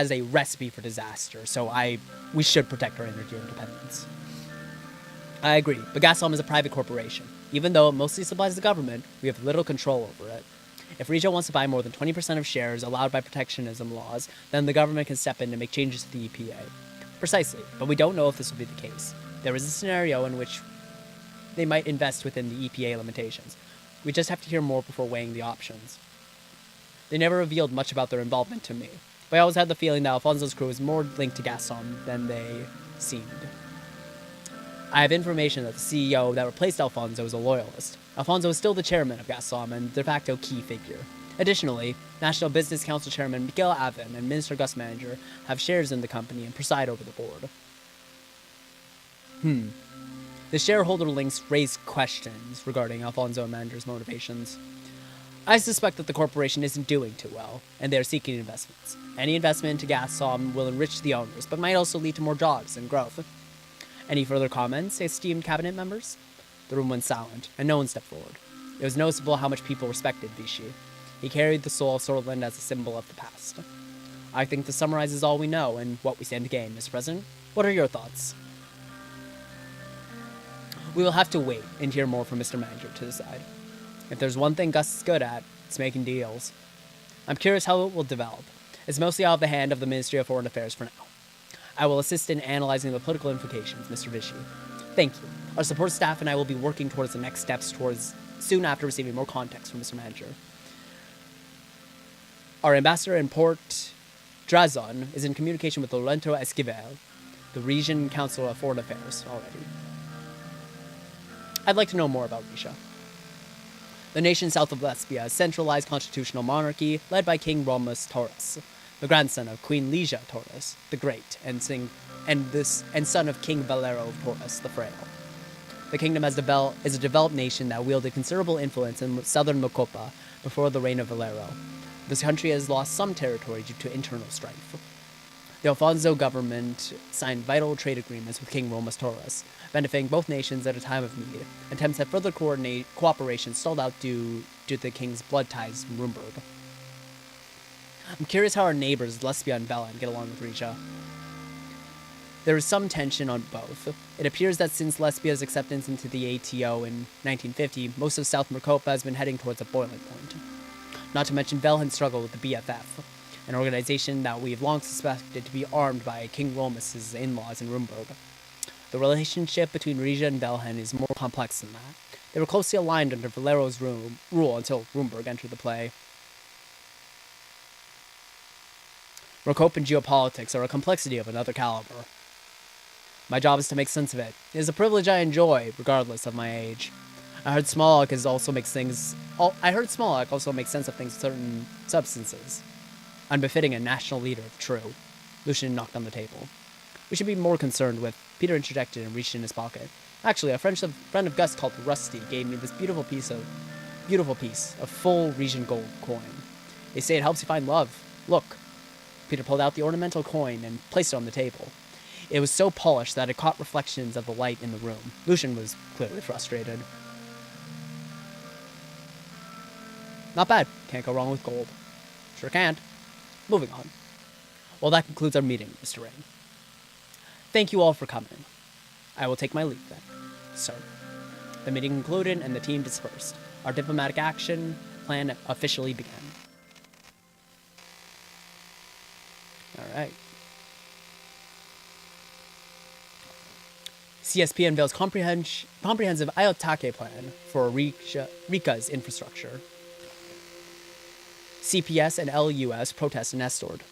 is a recipe for disaster. So we should protect our energy independence. I agree, but Gassom is a private corporation. Even though it mostly supplies the government, we have little control over it. If Regio wants to buy more than 20% of shares allowed by protectionism laws, then the government can step in and make changes to the EPA. Precisely, but we don't know if this will be the case. There is a scenario in which they might invest within the EPA limitations. We just have to hear more before weighing the options. They never revealed much about their involvement to me, but I always had the feeling that Alfonso's crew is more linked to Gassom than they seemed. I have information that the CEO that replaced Alfonso is a loyalist. Alfonso is still the chairman of Gassom and de facto key figure. Additionally, National Business Council Chairman Miguel Avin and Minister Gus Manager have shares in the company and preside over the board. The shareholder links raise questions regarding Alfonso and Manager's motivations. I suspect that the corporation isn't doing too well, and they are seeking investments. Any investment into Gassom will enrich the owners, but might also lead to more jobs and growth. Any further comments, esteemed cabinet members? The room went silent, and no one stepped forward. It was noticeable how much people respected Vichy. He carried the soul of Swordland as a symbol of the past. I think this summarizes all we know and what we stand to gain, Mr. President. What are your thoughts? We will have to wait and hear more from Mr. Manager to decide. If there's one thing Gus is good at, it's making deals. I'm curious how it will develop. It's mostly out of the hand of the Ministry of Foreign Affairs for now. I will assist in analyzing the political implications, Mr. Vichy. Thank you. Our support staff and I will be working towards the next steps soon after receiving more context from Mr. Manager. Our ambassador in Port Drazon is in communication with Lorento Esquivel, the Region Council of Foreign Affairs, already. I'd like to know more about Risha. The nation south of Lesbia is a centralized constitutional monarchy led by King Romus Taurus, the grandson of Queen Ligia Taurus, the Great, and son of King Valero of Taurus, the Frail. The kingdom is a developed nation that wielded considerable influence in southern Mocopa before the reign of Valero. This country has lost some territory due to internal strife. The Alfonso government signed vital trade agreements with King Romus Taurus, benefiting both nations at a time of need. Attempts at further cooperation stalled out due to the king's blood ties from Rumburg. I'm curious how our neighbors Lesbia and Velan get along with Risha. There is some tension on both. It appears that since Lesbia's acceptance into the ATO in 1950, most of South Mercopa has been heading towards a boiling point. Not to mention Velhan's struggle with the BFF, an organization that we have long suspected to be armed by King Romus's in-laws in Rumburg. The relationship between Regia and Velhen is more complex than that. They were closely aligned under Valero's rule until Rumburg entered the play. Rocope and geopolitics are a complexity of another caliber. My job is to make sense of it. It is a privilege I enjoy, regardless of my age. I heard Smolak also makes sense of things with certain substances, unbefitting a national leader if true. Lucian knocked on the table. We should be more concerned with. Peter interjected and reached in his pocket. Actually, a friend of Gus called Rusty gave me this beautiful piece of full Regent gold coin. They say it helps you find love. Look. Peter pulled out the ornamental coin and placed it on the table. It was so polished that it caught reflections of the light in the room. Lucian was clearly frustrated. Not bad. Can't go wrong with gold. Sure can't. Moving on. Well, that concludes our meeting, Mr. Rain. Thank you all for coming. I will take my leave then, sir. The meeting concluded and the team dispersed. Our diplomatic action plan officially began. All right. CSP unveils comprehensive Ayotake plan for Rika's infrastructure. CPS and LUS protest in Estord.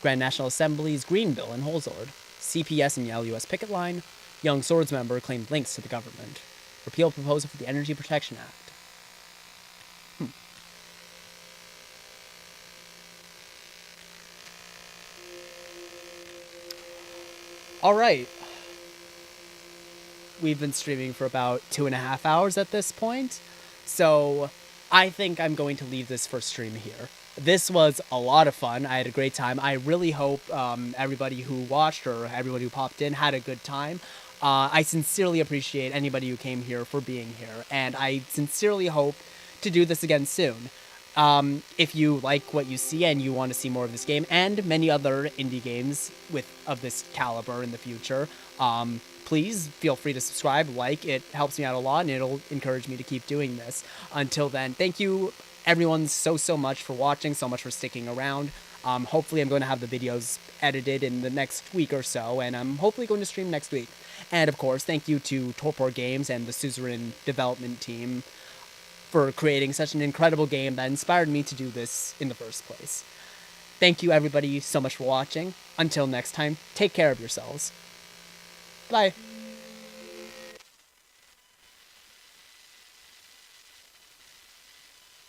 Grand National Assembly's Green Bill in Holzord. CPS and the LUS picket line. Young Swords member claimed links to the government. Repeal proposal for the Energy Protection Act. All right. We've been streaming for about 2.5 hours at this point, so I think I'm going to leave this first stream here. This was a lot of fun. I had a great time. I really hope everybody who watched or everybody who popped in had a good time. I sincerely appreciate anybody who came here for being here, and I sincerely hope to do this again soon. If you like what you see and you want to see more of this game and many other indie games of this caliber in the future, please feel free to subscribe, like. It helps me out a lot and it'll encourage me to keep doing this. Until then, thank you everyone so much for watching, so much for sticking around. Hopefully I'm going to have the videos edited in the next week or so, and I'm hopefully going to stream next week. And of course, thank you to Torpor Games and the Suzerain development team for creating such an incredible game that inspired me to do this in the first place. Thank you everybody so much for watching. Until next time, take care of yourselves. Bye.